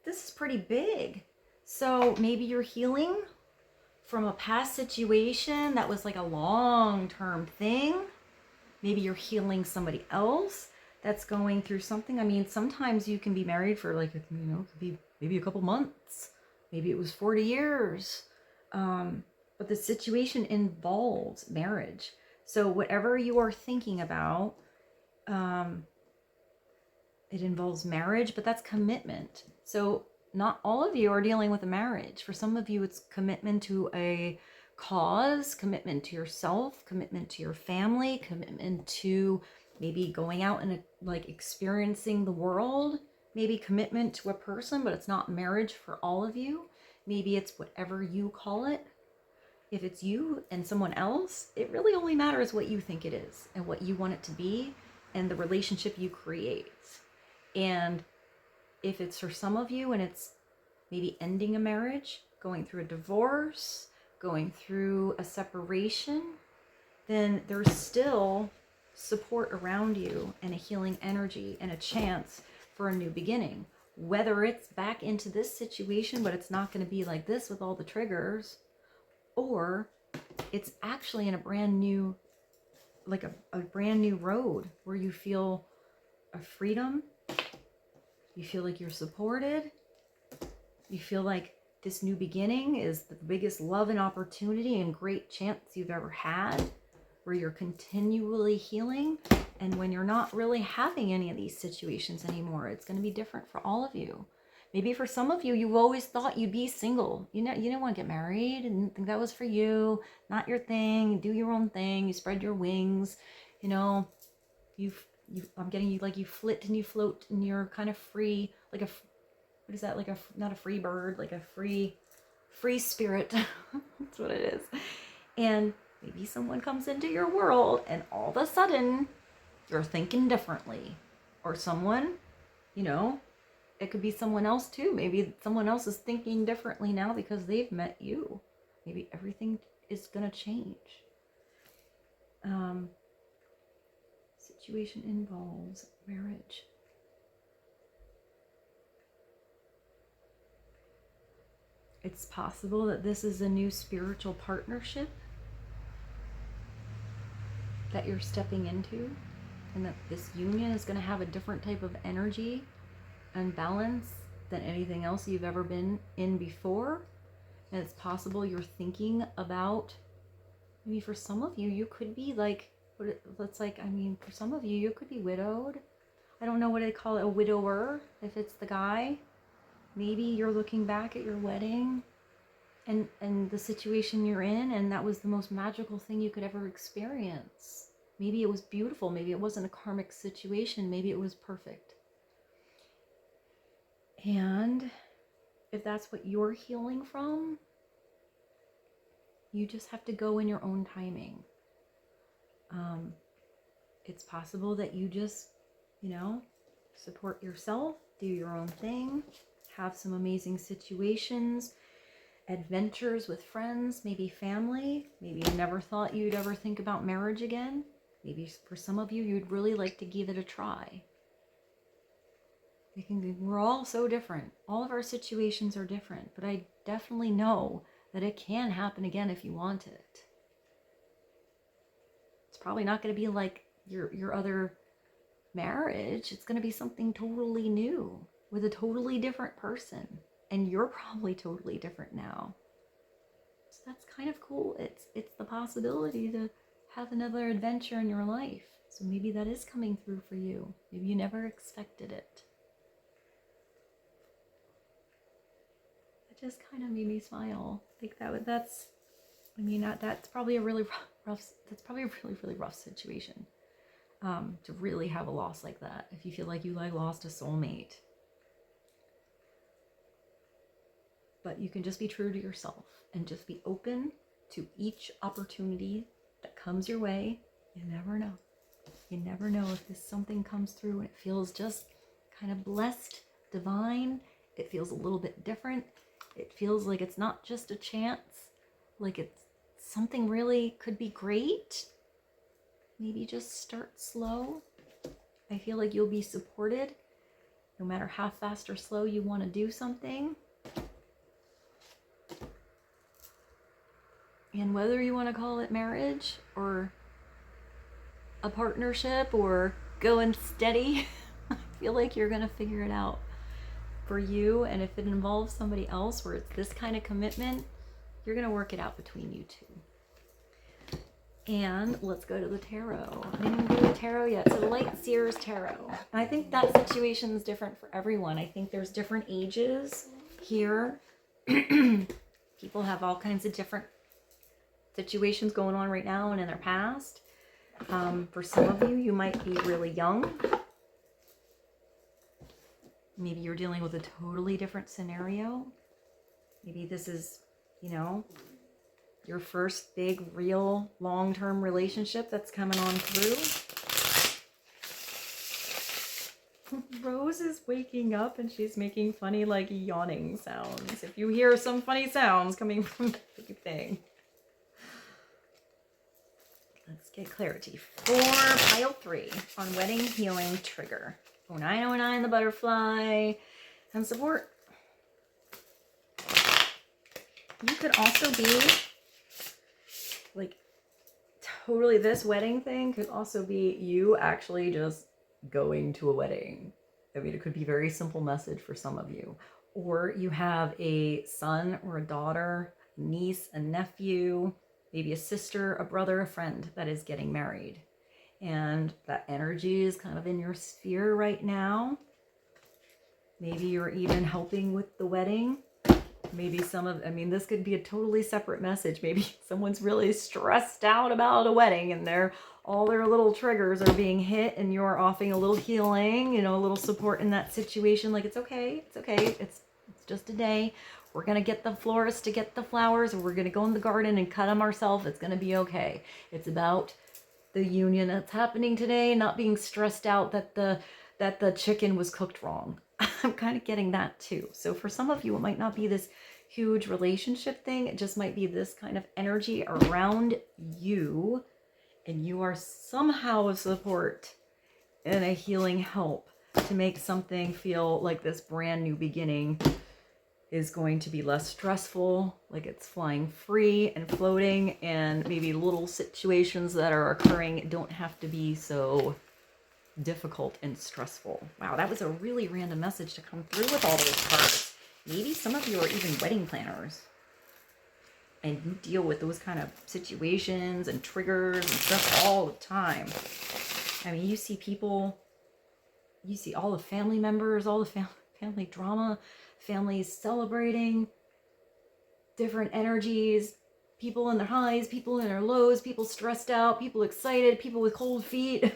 This is pretty big. So maybe you're healing from a past situation that was like a long-term thing. Maybe you're healing somebody else that's going through something. I mean, sometimes you can be married for like, you know, it could be maybe a couple months. Maybe it was 40 years. But the situation involves marriage. So whatever you are thinking about, it involves marriage, but that's commitment. So not all of you are dealing with a marriage. For some of you, it's commitment to a cause, commitment to yourself, commitment to your family, commitment to maybe going out and like experiencing the world, maybe commitment to a person, but it's not marriage for all of you. Maybe it's whatever you call it. If it's you and someone else, it really only matters what you think it is and what you want it to be and the relationship you create. And if it's for some of you and it's maybe ending a marriage, going through a divorce, going through a separation, then there's still support around you and a healing energy and a chance for a new beginning. Whether it's back into this situation, but it's not going to be like this with all the triggers, or it's actually in a brand new, like a brand new road where you feel a freedom, you feel like you're supported, you feel like this new beginning is the biggest love and opportunity and great chance you've ever had, where you're continually healing. And when you're not really having any of these situations anymore, it's going to be different for all of you. Maybe for some of you, you've always thought you'd be single. You didn't want to get married and think that was for you, not your thing. You do your own thing. You spread your wings. You know, I'm getting you like you flit and you float and you're kind of free, like a, what is that? Like a, not a free bird, like a free spirit. That's what it is. And maybe someone comes into your world and all of a sudden you're thinking differently. Or someone, you know, it could be someone else too. Maybe someone else is thinking differently now because they've met you. Maybe everything is going to change. Situation involves marriage. It's possible that this is a new spiritual partnership that you're stepping into, and that this union is going to have a different type of energy and balance than anything else you've ever been in before. And it's possible you're thinking about, maybe for some of you, you could be like, for some of you, you could be widowed. I don't know what they call it, a widower, if it's the guy. Maybe you're looking back at your wedding and the situation you're in, and that was the most magical thing you could ever experience. Maybe it was beautiful. Maybe it wasn't a karmic situation. Maybe it was perfect. And if that's what you're healing from, you just have to go in your own timing. It's possible that you just, you know, support yourself, do your own thing, have some amazing situations, adventures with friends, maybe family. Maybe you never thought you'd ever think about marriage again. Maybe for some of you, you'd really like to give it a try. We're all so different. All of our situations are different, but I definitely know that it can happen again if you want it. It's probably not going to be like your other marriage. It's going to be something totally new with a totally different person. And you're probably totally different now. So that's kind of cool. It's the possibility to have another adventure in your life. So maybe that is coming through for you. Maybe you never expected it. It just kind of made me smile. Like that's probably a really rough, that's probably a really, really rough situation. To really have a loss like that. If you feel like you lost a soulmate. But you can just be true to yourself and just be open to each opportunity that comes your way. You never know. You never know if this something comes through and it feels just kind of blessed, divine. It feels a little bit different. It feels like it's not just a chance, like it's something really could be great. Maybe just start slow. I feel like you'll be supported no matter how fast or slow you want to do something. And whether you want to call it marriage or a partnership or going steady, I feel like you're going to figure it out for you. And if it involves somebody else where it's this kind of commitment, you're going to work it out between you two. And let's go to the tarot. I didn't do the tarot yet. So the light SEER'S tarot. And I think that situation is different for everyone. I think there's different ages here. People have all kinds of different situations going on right now and in their past. For some of you, you might be really young. Maybe you're dealing with a totally different scenario. Maybe this is, you know, your first big, real, long-term relationship that's coming on through. Rose is waking up and she's making funny, like, yawning sounds. If you hear some funny sounds coming from the thing. Let's get clarity for pile 3 on wedding healing trigger. 0909, the butterfly, and support. You could also be like, totally, this wedding thing could also be you actually just going to a wedding. I mean, it could be a very simple message for some of you. Or you have a son or a daughter, a niece, a nephew, maybe a sister, a brother, a friend that is getting married. And that energy is kind of in your sphere right now. Maybe you're even helping with the wedding. Maybe this could be a totally separate message. Maybe someone's really stressed out about a wedding and all their little triggers are being hit and you're offering a little healing, a little support in that situation. Like, it's okay. It's okay. It's just a day. We're going to get the florist to get the flowers, or we're going to go in the garden and cut them ourselves. It's going to be okay. It's about the union that's happening today, not being stressed out that the chicken was cooked wrong. I'm kind of getting that too. So for some of you, it might not be this huge relationship thing. It just might be this kind of energy around you, and you are somehow a support and a healing help to make something feel like this brand new beginning is going to be less stressful, like it's flying free and floating, and maybe little situations that are occurring don't have to be so difficult and stressful. Wow, that was a really random message to come through with all those cards. Maybe some of you are even wedding planners and you deal with those kind of situations and triggers and stuff all the time. I mean, you see people, you see all the family members, all the family drama, families celebrating, different energies, people in their highs, people in their lows, people stressed out, people excited, people with cold feet.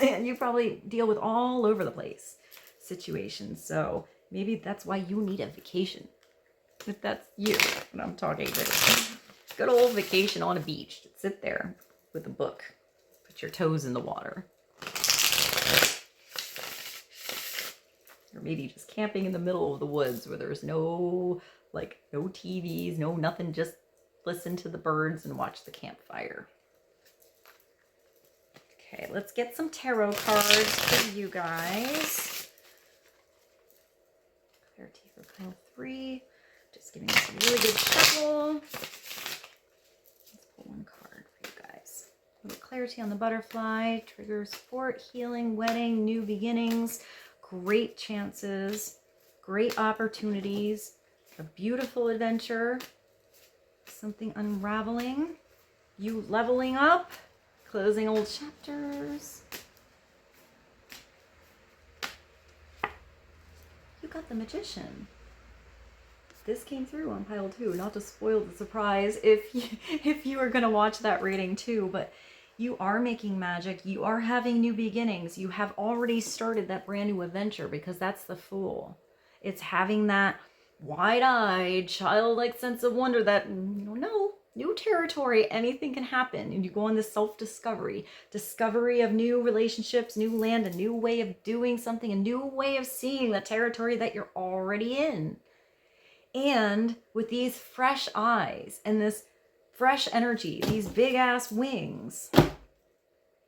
And you probably deal with all over the place situations. So maybe that's why you need a vacation. If that's you, and I'm talking to. Good old vacation on a beach. Sit there with a book. Put your toes in the water. Or maybe just camping in the middle of the woods where there's no TVs, no nothing. Just listen to the birds and watch the campfire. Okay, let's get some tarot cards for you guys. Clarity for pile 3. Just giving us a really good shuffle. Let's pull one card for you guys. A little clarity on the butterfly. Triggers, support, healing, wedding, new beginnings, great chances, great opportunities, a beautiful adventure, something unraveling, you leveling up, closing old chapters. You got the Magician. This came through on pile 2, not to spoil the surprise if you are going to watch that reading too, but you are making magic. You are having new beginnings. You have already started that brand new adventure, because that's the Fool. It's having that wide-eyed, childlike sense of wonder that, no, new territory, anything can happen. And you go on this self-discovery, discovery of new relationships, new land, a new way of doing something, a new way of seeing the territory that you're already in. And with these fresh eyes and this fresh energy, these big ass wings,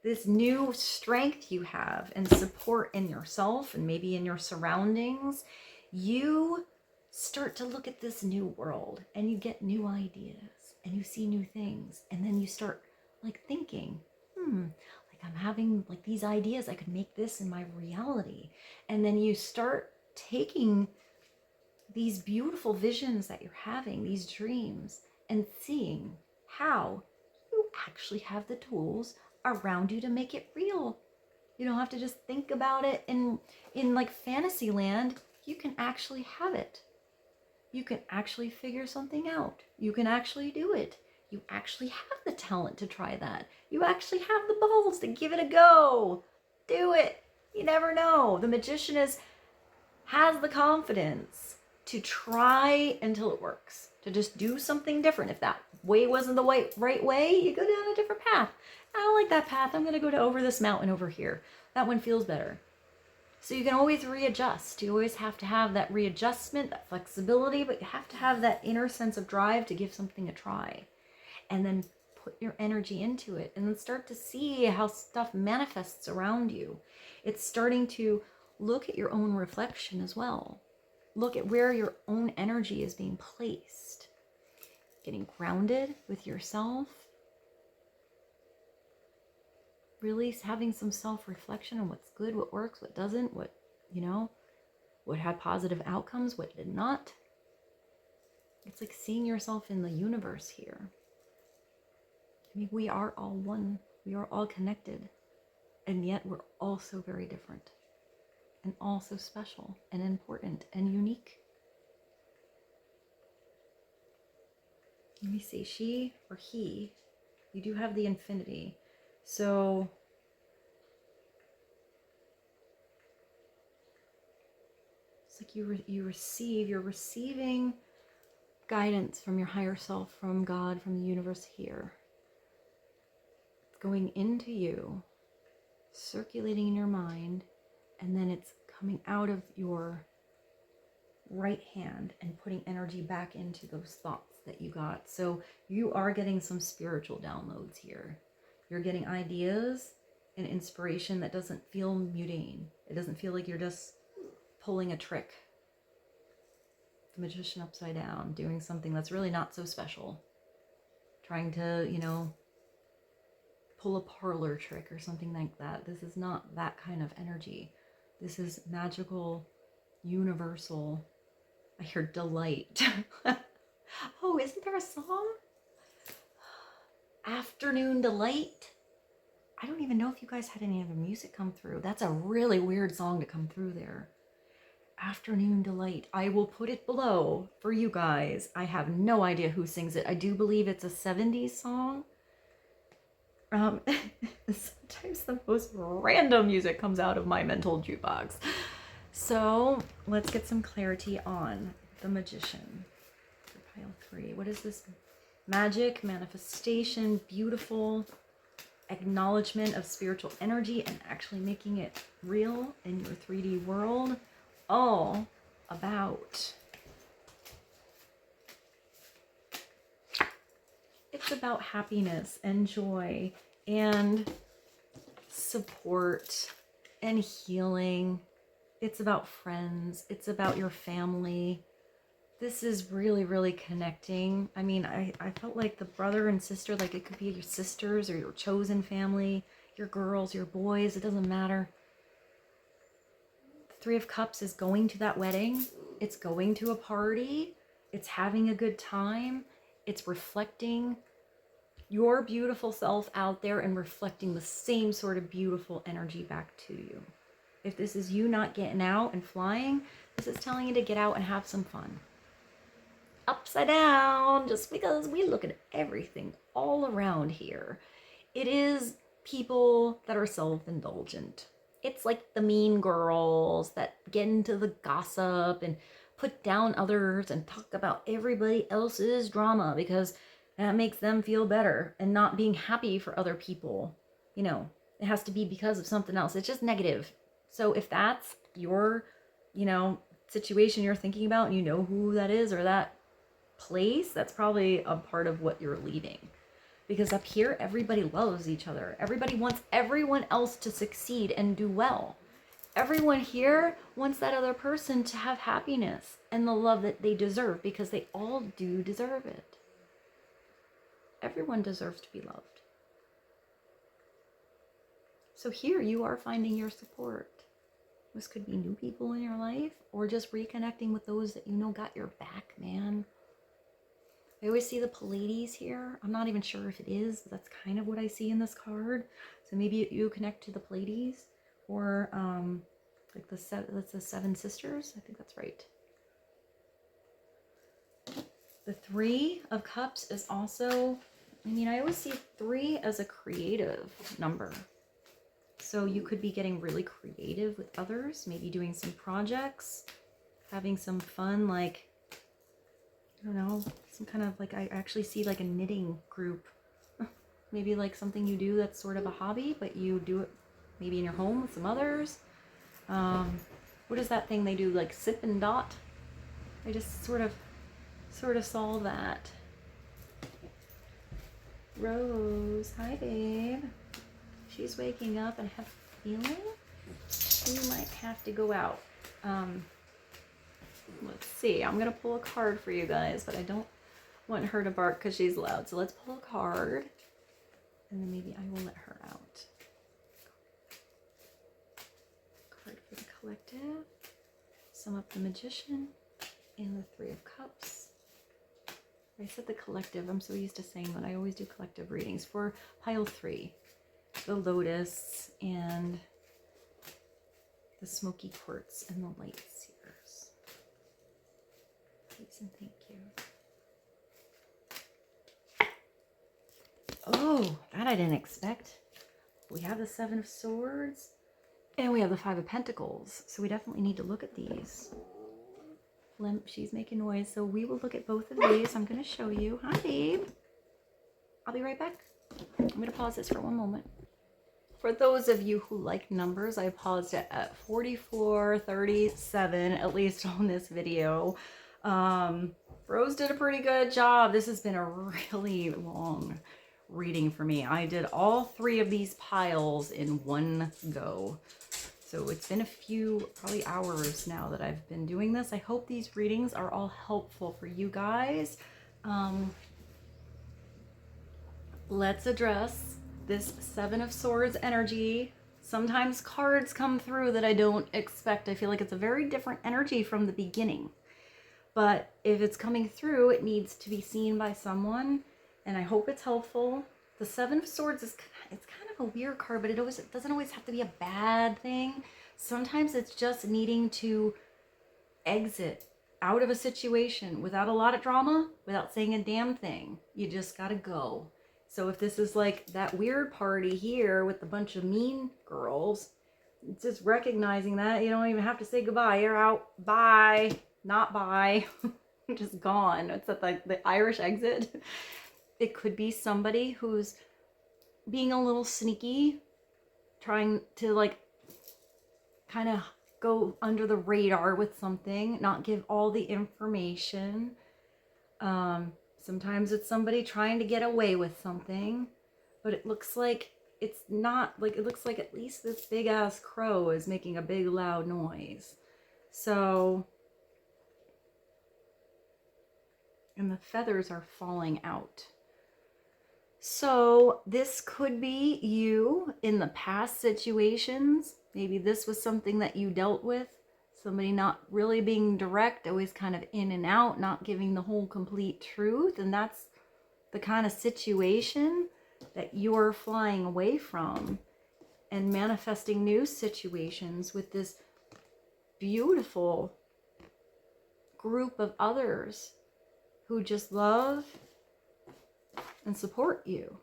this new strength you have and support in yourself and maybe in your surroundings, you start to look at this new world and you get new ideas and you see new things. And then you start thinking, I'm having these ideas, I could make this in my reality. And then you start taking these beautiful visions that you're having, these dreams, and seeing how you actually have the tools around you to make it real. You don't have to just think about it in fantasy land. You can actually have it. You can actually figure something out. You can actually do it. You actually have the talent to try that. You actually have the balls to give it a go. Do it. You never know. The Magician has the confidence to try until it works, to just do something different. If that way wasn't the right way, you go down a different path. I don't like that path. I'm going to go over this mountain over here. That one feels better. So you can always readjust. You always have to have that readjustment, that flexibility, but you have to have that inner sense of drive to give something a try. And then put your energy into it and then start to see how stuff manifests around you. It's starting to look at your own reflection as well. Look at where your own energy is being placed. Getting grounded with yourself. Really having some self-reflection on what's good, what works, what doesn't, what, you know, what had positive outcomes, what did not. It's like seeing yourself in the universe here. I mean, we are all one. We are all connected. And yet we're all so very different. And all so special and important and unique. Let me see, she or he, you do have the infinity. So it's like you're receiving guidance from your higher self, from God, from the universe here. It's going into you, circulating in your mind, and then it's coming out of your right hand and putting energy back into those thoughts that you got. So you are getting some spiritual downloads here. You're getting ideas and inspiration that doesn't feel mundane. It doesn't feel like you're just pulling a trick. The magician upside down, doing something that's really not so special. Trying to, you know, pull a parlor trick or something like that. This is not that kind of energy. This is magical, universal. I hear delight. Oh, isn't there a song? Afternoon Delight. I don't even know if you guys had any other music come through. That's a really weird song to come through there. Afternoon Delight. I will put it below for you guys. I have no idea who sings it. I do believe it's a 70s song. Sometimes the most random music comes out of my mental jukebox. So let's get some clarity on the magician. For pile 3. What is this? Magic, manifestation, beautiful acknowledgement of spiritual energy and actually making it real in your 3D world. All about. It's about happiness and joy and support and healing. It's about friends. It's about your family. This is really, really connecting. I mean, I felt like the brother and sister, like it could be your sisters or your chosen family, your girls, your boys, it doesn't matter. The 3 of Cups is going to that wedding. It's going to a party. It's having a good time. It's reflecting your beautiful self out there and reflecting the same sort of beautiful energy back to you. If this is you not getting out and flying, this is telling you to get out and have some fun. Upside down, just because we look at everything all around here. It is people that are self-indulgent. It's like the mean girls that get into the gossip and put down others and talk about everybody else's drama because that makes them feel better, and not being happy for other people. You know, it has to be because of something else. It's just negative. So if that's your, you know, situation you're thinking about and you know who that is or that place, that's probably a part of what you're leading. Because up here, everybody loves each other. Everybody wants everyone else to succeed and do well. Everyone here wants that other person to have happiness and the love that they deserve, because they all do deserve it. Everyone deserves to be loved. So here you are finding your support. This could be new people in your life or just reconnecting with those that you know got your back, man. I always see the Pleiades here. I'm not even sure if it is. That's kind of what I see in this card. So maybe you connect to the Pleiades, or like that's the 7 sisters. I think that's right. The 3 of Cups is also, I mean, I always see 3 as a creative number. So you could be getting really creative with others, maybe doing some projects, having some fun, like, I don't know, some kind of like, I actually see like a knitting group. Maybe like something you do that's sort of a hobby, but you do it maybe in your home with some others. What is that thing they do, like sip and dot? I just sort of saw that. Rose, hi babe. She's waking up and I have a feeling we might have to go out. Let's see, I'm gonna pull a card for you guys, but I don't want her to bark because she's loud. So let's pull a card and then maybe I will let her out. Card for the collective. Sum up the Magician and the Three of Cups. I said the collective. I'm so used to saying that. I always do collective readings. For pile 3, the Lotus and the Smoky Quartz and the Light Seers. Please and thank you. Oh, that I didn't expect. We have the Seven of Swords and we have the Five of Pentacles. So we definitely need to look at these. She's making noise, so we will look at both of these. I'm going to show you. Hi, babe. I'll be right back. I'm going to pause this for one moment. For those of you who like numbers, I paused it at 44:37, at least on this video. Rose did a pretty good job. This has been a really long reading for me. I did all 3 of these piles in one go. So it's been a few, probably hours now that I've been doing this. I hope these readings are all helpful for you guys. Let's address this Seven of Swords energy. Sometimes cards come through that I don't expect. I feel like it's a very different energy from the beginning. But if it's coming through, it needs to be seen by someone. And I hope it's helpful. The Seven of Swords is it's kind of a weird card, but it doesn't always have to be a bad thing. Sometimes it's just needing to exit out of a situation without a lot of drama, without saying a damn thing. You just gotta go. So if this is like that weird party here with a bunch of mean girls, it's just recognizing that you don't even have to say goodbye. You're out. Bye. Not bye. Just gone. It's at the Irish exit. It could be somebody who's being a little sneaky, trying to like kind of go under the radar with something, not give all the information. Sometimes it's somebody trying to get away with something, but it looks like it's not. Like, it looks like at least this big ass crow is making a big loud noise. So, and the feathers are falling out. So this could be you in the past situations. Maybe this was something that you dealt with. Somebody not really being direct, always kind of in and out, not giving the whole complete truth. And that's the kind of situation that you're flying away from and manifesting new situations with this beautiful group of others who just love and support you.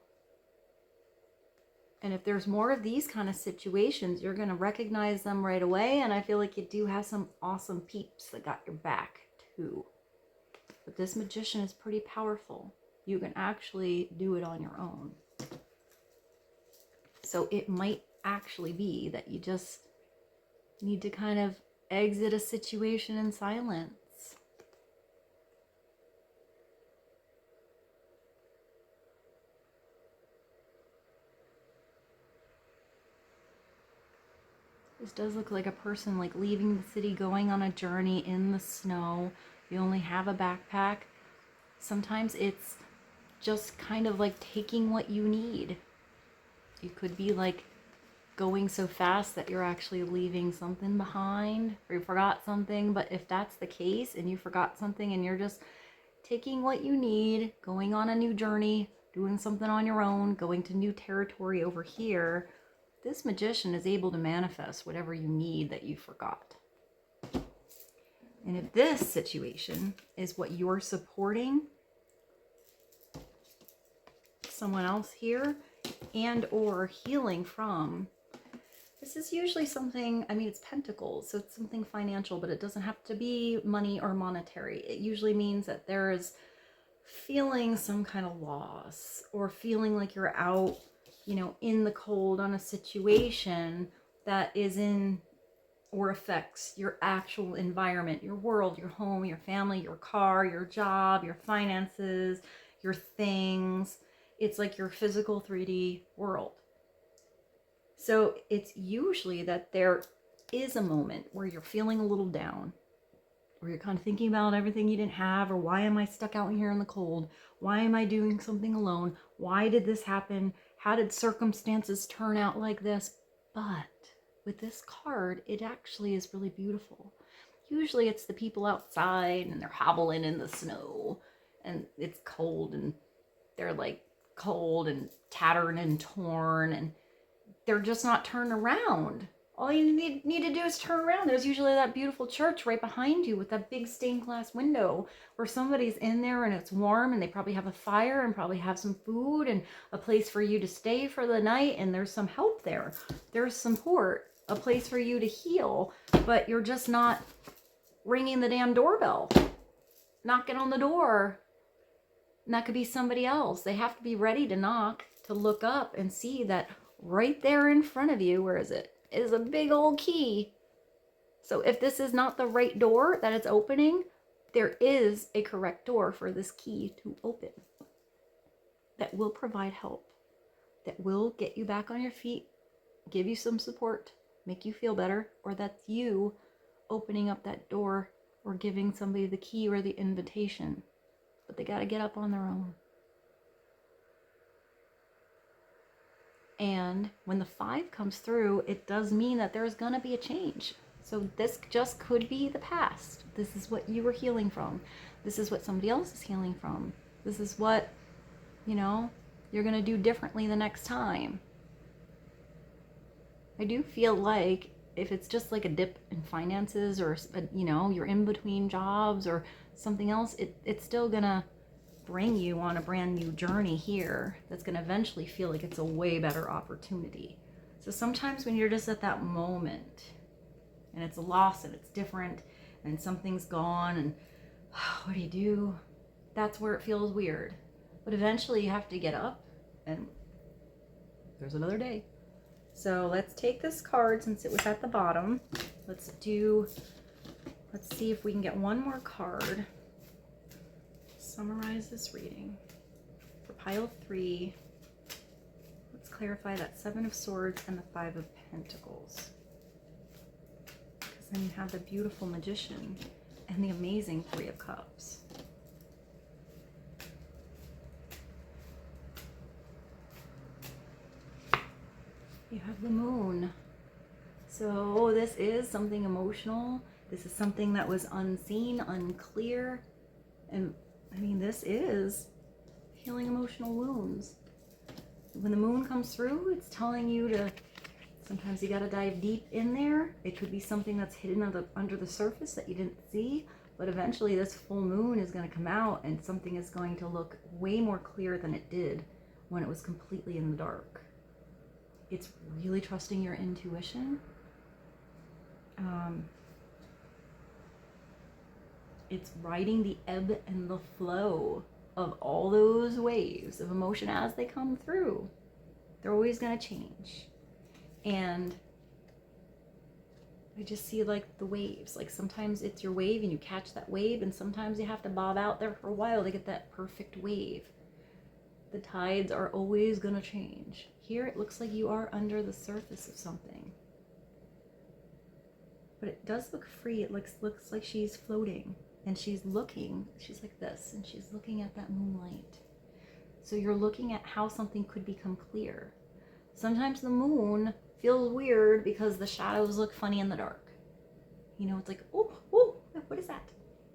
And if there's more of these kind of situations, you're going to recognize them right away. And I feel like you do have some awesome peeps that got your back too. But this Magician is pretty powerful. You can actually do it on your own. So it might actually be that you just need to kind of exit a situation in silence. This does look like a person like leaving the city, going on a journey in the snow. You only have a backpack. Sometimes it's just kind of like taking what you need. You could be like going so fast that you're actually leaving something behind, or you forgot something. But if that's the case and you forgot something and you're just taking what you need, going on a new journey, doing something on your own, going to new territory over here, this Magician is able to manifest whatever you need that you forgot. And if this situation is what you're supporting someone else here and or healing from, this is usually something, I mean, it's pentacles, so it's something financial, but it doesn't have to be money or monetary. It usually means that there is feeling some kind of loss or feeling like you're out, you know, in the cold on a situation that is in or affects your actual environment, your world, your home, your family, your car, your job, your finances, your things. It's like your physical 3D world. So it's usually that there is a moment where you're feeling a little down, where you're kind of thinking about everything you didn't have, or why am I stuck out here in the cold? Why am I doing something alone? Why did this happen? How did circumstances turn out like this? But with this card, it actually is really beautiful. Usually it's the people outside and they're hobbling in the snow and it's cold and they're like cold and tattered and torn and they're just not turned around. All you need to do is turn around. There's usually that beautiful church right behind you with that big stained glass window where somebody's in there and it's warm and they probably have a fire and probably have some food and a place for you to stay for the night, and there's some help there. There's support, a place for you to heal, but you're just not ringing the damn doorbell, knocking on the door. And that could be somebody else. They have to be ready to knock, to look up and see that right there in front of you, where is it? Is a big old key. So if this is not the right door that it's opening, there is a correct door for this key to open that will provide help, that will get you back on your feet, give you some support, make you feel better, or that's you opening up that door or giving somebody the key or the invitation. But they got to get up on their own. And when the 5 comes through, it does mean that there's going to be a change. So this just could be the past. This is what you were healing from. This is what somebody else is healing from. This is what, you know, you're going to do differently the next time. I do feel like if it's just like a dip in finances or, you know, you're in between jobs or something else, it's still going to bring you on a brand new journey here that's going to eventually feel like it's a way better opportunity. So sometimes when you're just at that moment and it's a loss and it's different and something's gone and what do? That's where it feels weird. But eventually you have to get up and there's another day. So let's take this card since it was at the bottom. Let's see if we can get one more card. Summarize this reading. For pile 3, let's clarify that 7 of Swords and the 5 of Pentacles. Because then you have the beautiful Magician and the amazing 3 of Cups. You have the Moon. So this is something emotional. This is something that was unseen, unclear, and I mean, this is healing emotional wounds. When the moon comes through, it's telling you to, sometimes you got to dive deep in there. It could be something that's hidden under the surface that you didn't see, but eventually this full moon is going to come out and something is going to look way more clear than it did when it was completely in the dark. It's really trusting your intuition. It's riding the ebb and the flow of all those waves of emotion as they come through. They're always going to change. And I just see like the waves. Like sometimes it's your wave and you catch that wave, and sometimes you have to bob out there for a while to get that perfect wave. The tides are always going to change. Here it looks like you are under the surface of something. But it does look free. It looks like she's floating. And she's like this, and she's looking at that moonlight. So you're looking at how something could become clear. Sometimes the moon feels weird because the shadows look funny in the dark. You know, it's like, oh, what is that?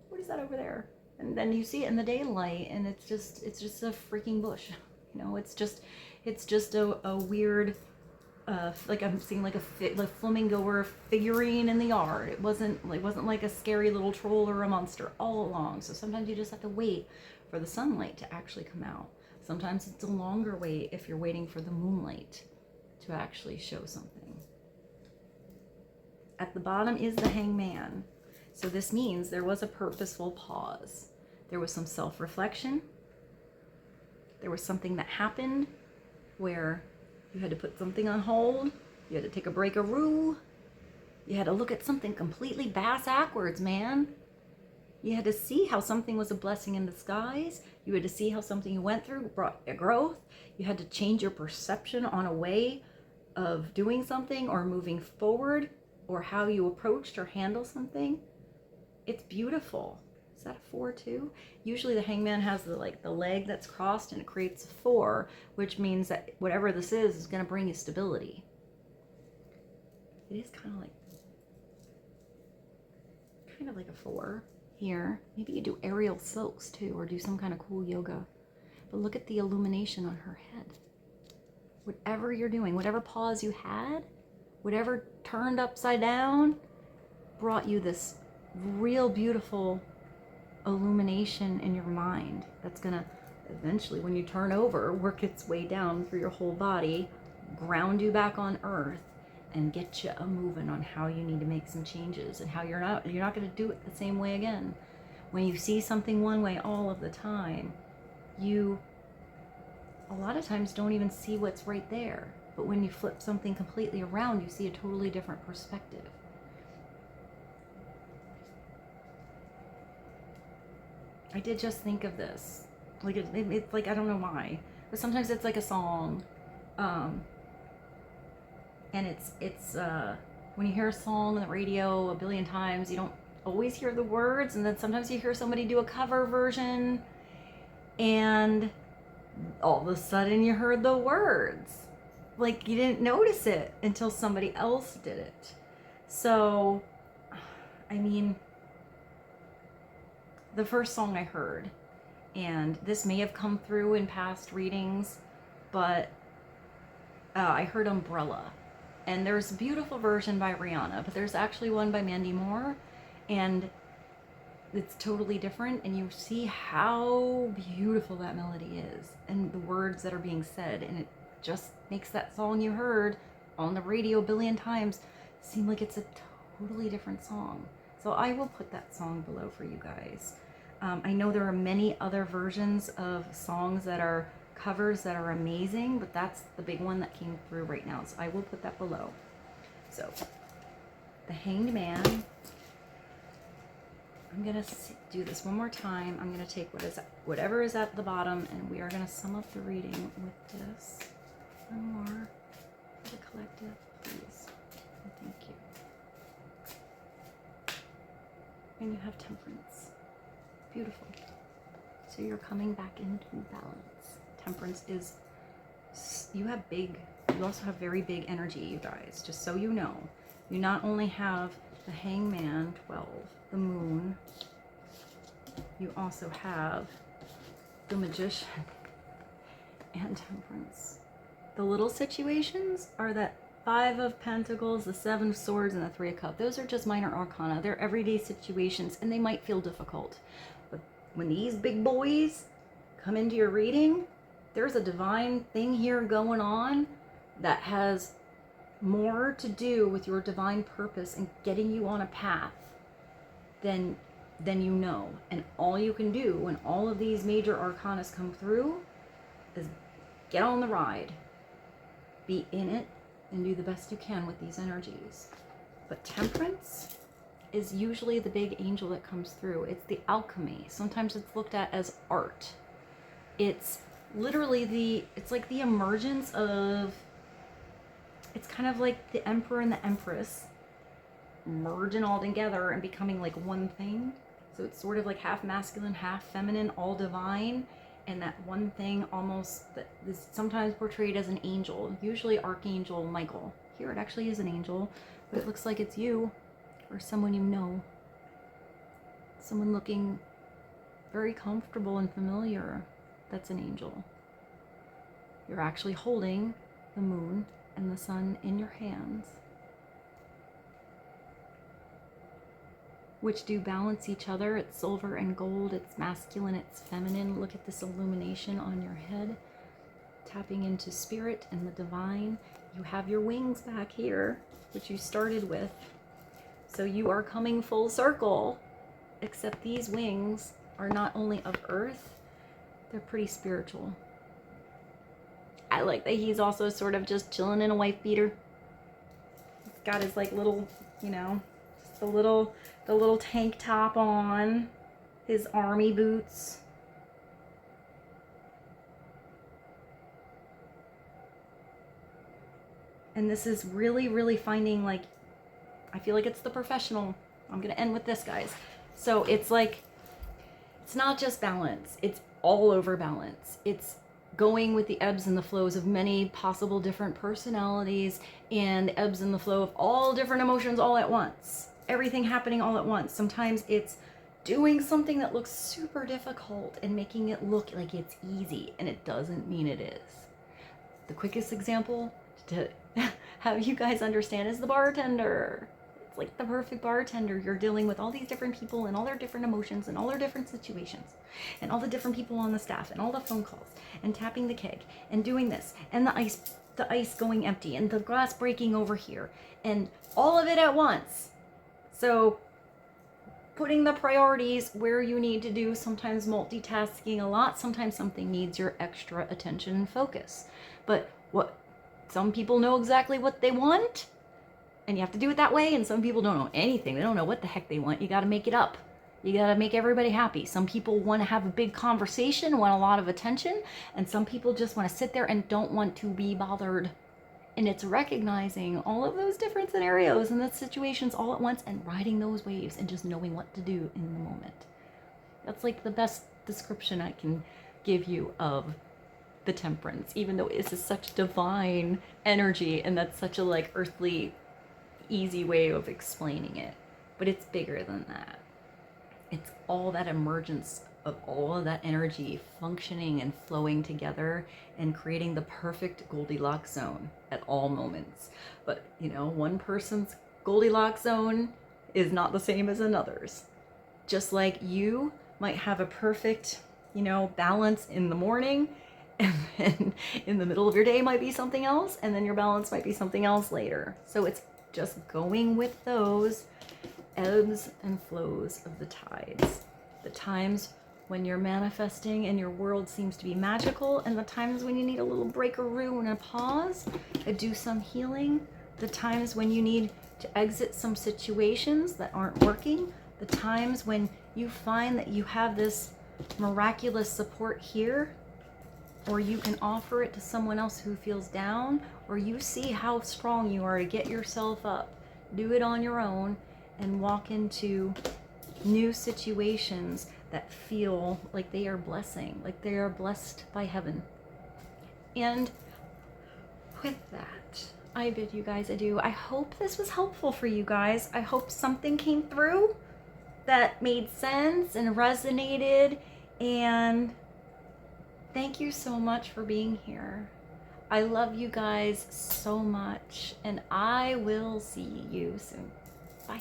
What is that over there? And then you see it in the daylight, and it's just a freaking bush. You know, it's just a weird, like I'm seeing like a flamingo or a figurine in the yard. It wasn't like a scary little troll or a monster all along. So sometimes you just have to wait for the sunlight to actually come out. Sometimes it's a longer wait if you're waiting for the moonlight to actually show something. At the bottom is the Hangman. So this means there was a purposeful pause. There was some self-reflection. There was something that happened where you had to put something on hold. You had to take a break-a-roo. You had to look at something completely bass-ackwards, man. You had to see how something was a blessing in disguise. You had to see how something you went through brought a growth. You had to change your perception on a way of doing something or moving forward, or how you approached or handle something. It's beautiful. Is that a 4 too? Usually the hangman has the leg that's crossed and it creates a 4, which means that whatever this is going to bring you stability. It is kind of like a 4 here. Maybe you do aerial silks too, or do some kind of cool yoga. But look at the illumination on her head. Whatever you're doing, whatever pause you had, whatever turned upside down, brought you this real beautiful illumination in your mind that's gonna eventually, when you turn over, work its way down through your whole body, ground you back on earth, and get you moving on how you need to make some changes, and how you're not going to do it the same way again. When you see something one way all of the time, you a lot of times don't even see what's right there. But when you flip something completely around, you see a totally different perspective. I did just think of this. Like it's like, I don't know why, but sometimes it's like a song. And it's when you hear a song on the radio a billion times, you don't always hear the words, and then sometimes you hear somebody do a cover version, and all of a sudden you heard the words. Like you didn't notice it until somebody else did it. So, I mean, the first song I heard, and this may have come through in past readings, but I heard Umbrella. And there's a beautiful version by Rihanna, but there's actually one by Mandy Moore, and it's totally different, and you see how beautiful that melody is and the words that are being said, and it just makes that song you heard on the radio a billion times seem like it's a totally different song. So I will put that song below for you guys. I know there are many other versions of songs that are covers that are amazing, but that's the big one that came through right now, so I will put that below. So the Hanged Man, I'm gonna do this one more time. I'm gonna take whatever is at the bottom, and we are gonna sum up the reading with this. One more for the collective, please, and thank you. And you have Temperance. Beautiful. So you're coming back into balance. Temperance is, you also have very big energy, you guys, just so you know. You not only have the Hangman, 12, the Moon, you also have the Magician and Temperance. The little situations are that 5 of Pentacles, the 7 of Swords, and the 3 of Cups. Those are just minor arcana. They're everyday situations, and they might feel difficult. But when these big boys come into your reading, there's a divine thing here going on that has more to do with your divine purpose and getting you on a path than you know. And all you can do when all of these major arcanas come through is get on the ride, be in it, and do the best you can with these energies. But Temperance is usually the big angel that comes through. It's the alchemy. Sometimes it's looked at as art. It's literally it's like the emergence of, it's kind of like the Emperor and the Empress merging all together and becoming like one thing. So it's sort of like half masculine, half feminine, all divine. And that one thing almost that is sometimes portrayed as an angel, usually Archangel Michael. Here it actually is an angel, but it looks like it's you or someone you know. Someone looking very comfortable and familiar. That's an angel. You're actually holding the Moon and the Sun in your hands, which do balance each other. It's silver and gold, it's masculine, it's feminine. Look at this illumination on your head, tapping into spirit and the divine. You have your wings back here, which you started with. So you are coming full circle, except these wings are not only of earth, they're pretty spiritual. I like that he's also sort of just chilling in a wife beater. He's got his like little you know, just the little tank top on, his army boots. And this is really, really finding, like, I feel like it's the professional. I'm going to end with this, guys. So it's like, it's not just balance. It's all over balance. It's going with the ebbs and the flows of many possible different personalities and the ebbs and the flow of all different emotions all at once. Everything happening all at once. Sometimes it's doing something that looks super difficult and making it look like it's easy, and it doesn't mean it is. The quickest example to have you guys understand is the bartender. It's like the perfect bartender. You're dealing with all these different people and all their different emotions and all their different situations and all the different people on the staff and all the phone calls and tapping the keg and doing this and the ice going empty and the glass breaking over here and all of it at once. So putting the priorities where you need to do, sometimes multitasking a lot, sometimes something needs your extra attention and focus. But some people know exactly what they want, and you have to do it that way, and some people don't know anything. They don't know what the heck they want. You got to make it up. You got to make everybody happy. Some people want to have a big conversation, want a lot of attention, and some people just want to sit there and don't want to be bothered. And it's recognizing all of those different scenarios and the situations all at once and riding those waves and just knowing what to do in the moment. That's like the best description I can give you of the temperance, even though it's such divine energy and that's such a like earthly easy way of explaining it, but it's bigger than that. It's all that emergence of all of that energy functioning and flowing together and creating the perfect Goldilocks zone at all moments. But you know, one person's Goldilocks zone is not the same as another's. Just like you might have a perfect, you know, balance in the morning, and then in the middle of your day might be something else, and then your balance might be something else later. So it's just going with those ebbs and flows of the tides. The times when you're manifesting and your world seems to be magical, and the times when you need a little breakaroo and a pause, do some healing. The times when you need to exit some situations that aren't working. The times when you find that you have this miraculous support here, or you can offer it to someone else who feels down, or you see how strong you are to get yourself up. Do it on your own and walk into new situations that feel like they are blessing, like they are blessed by heaven. And with that, I bid you guys adieu. I hope this was helpful for you guys. I hope something came through that made sense and resonated, and thank you so much for being here. I love you guys so much, and I will see you soon. Bye.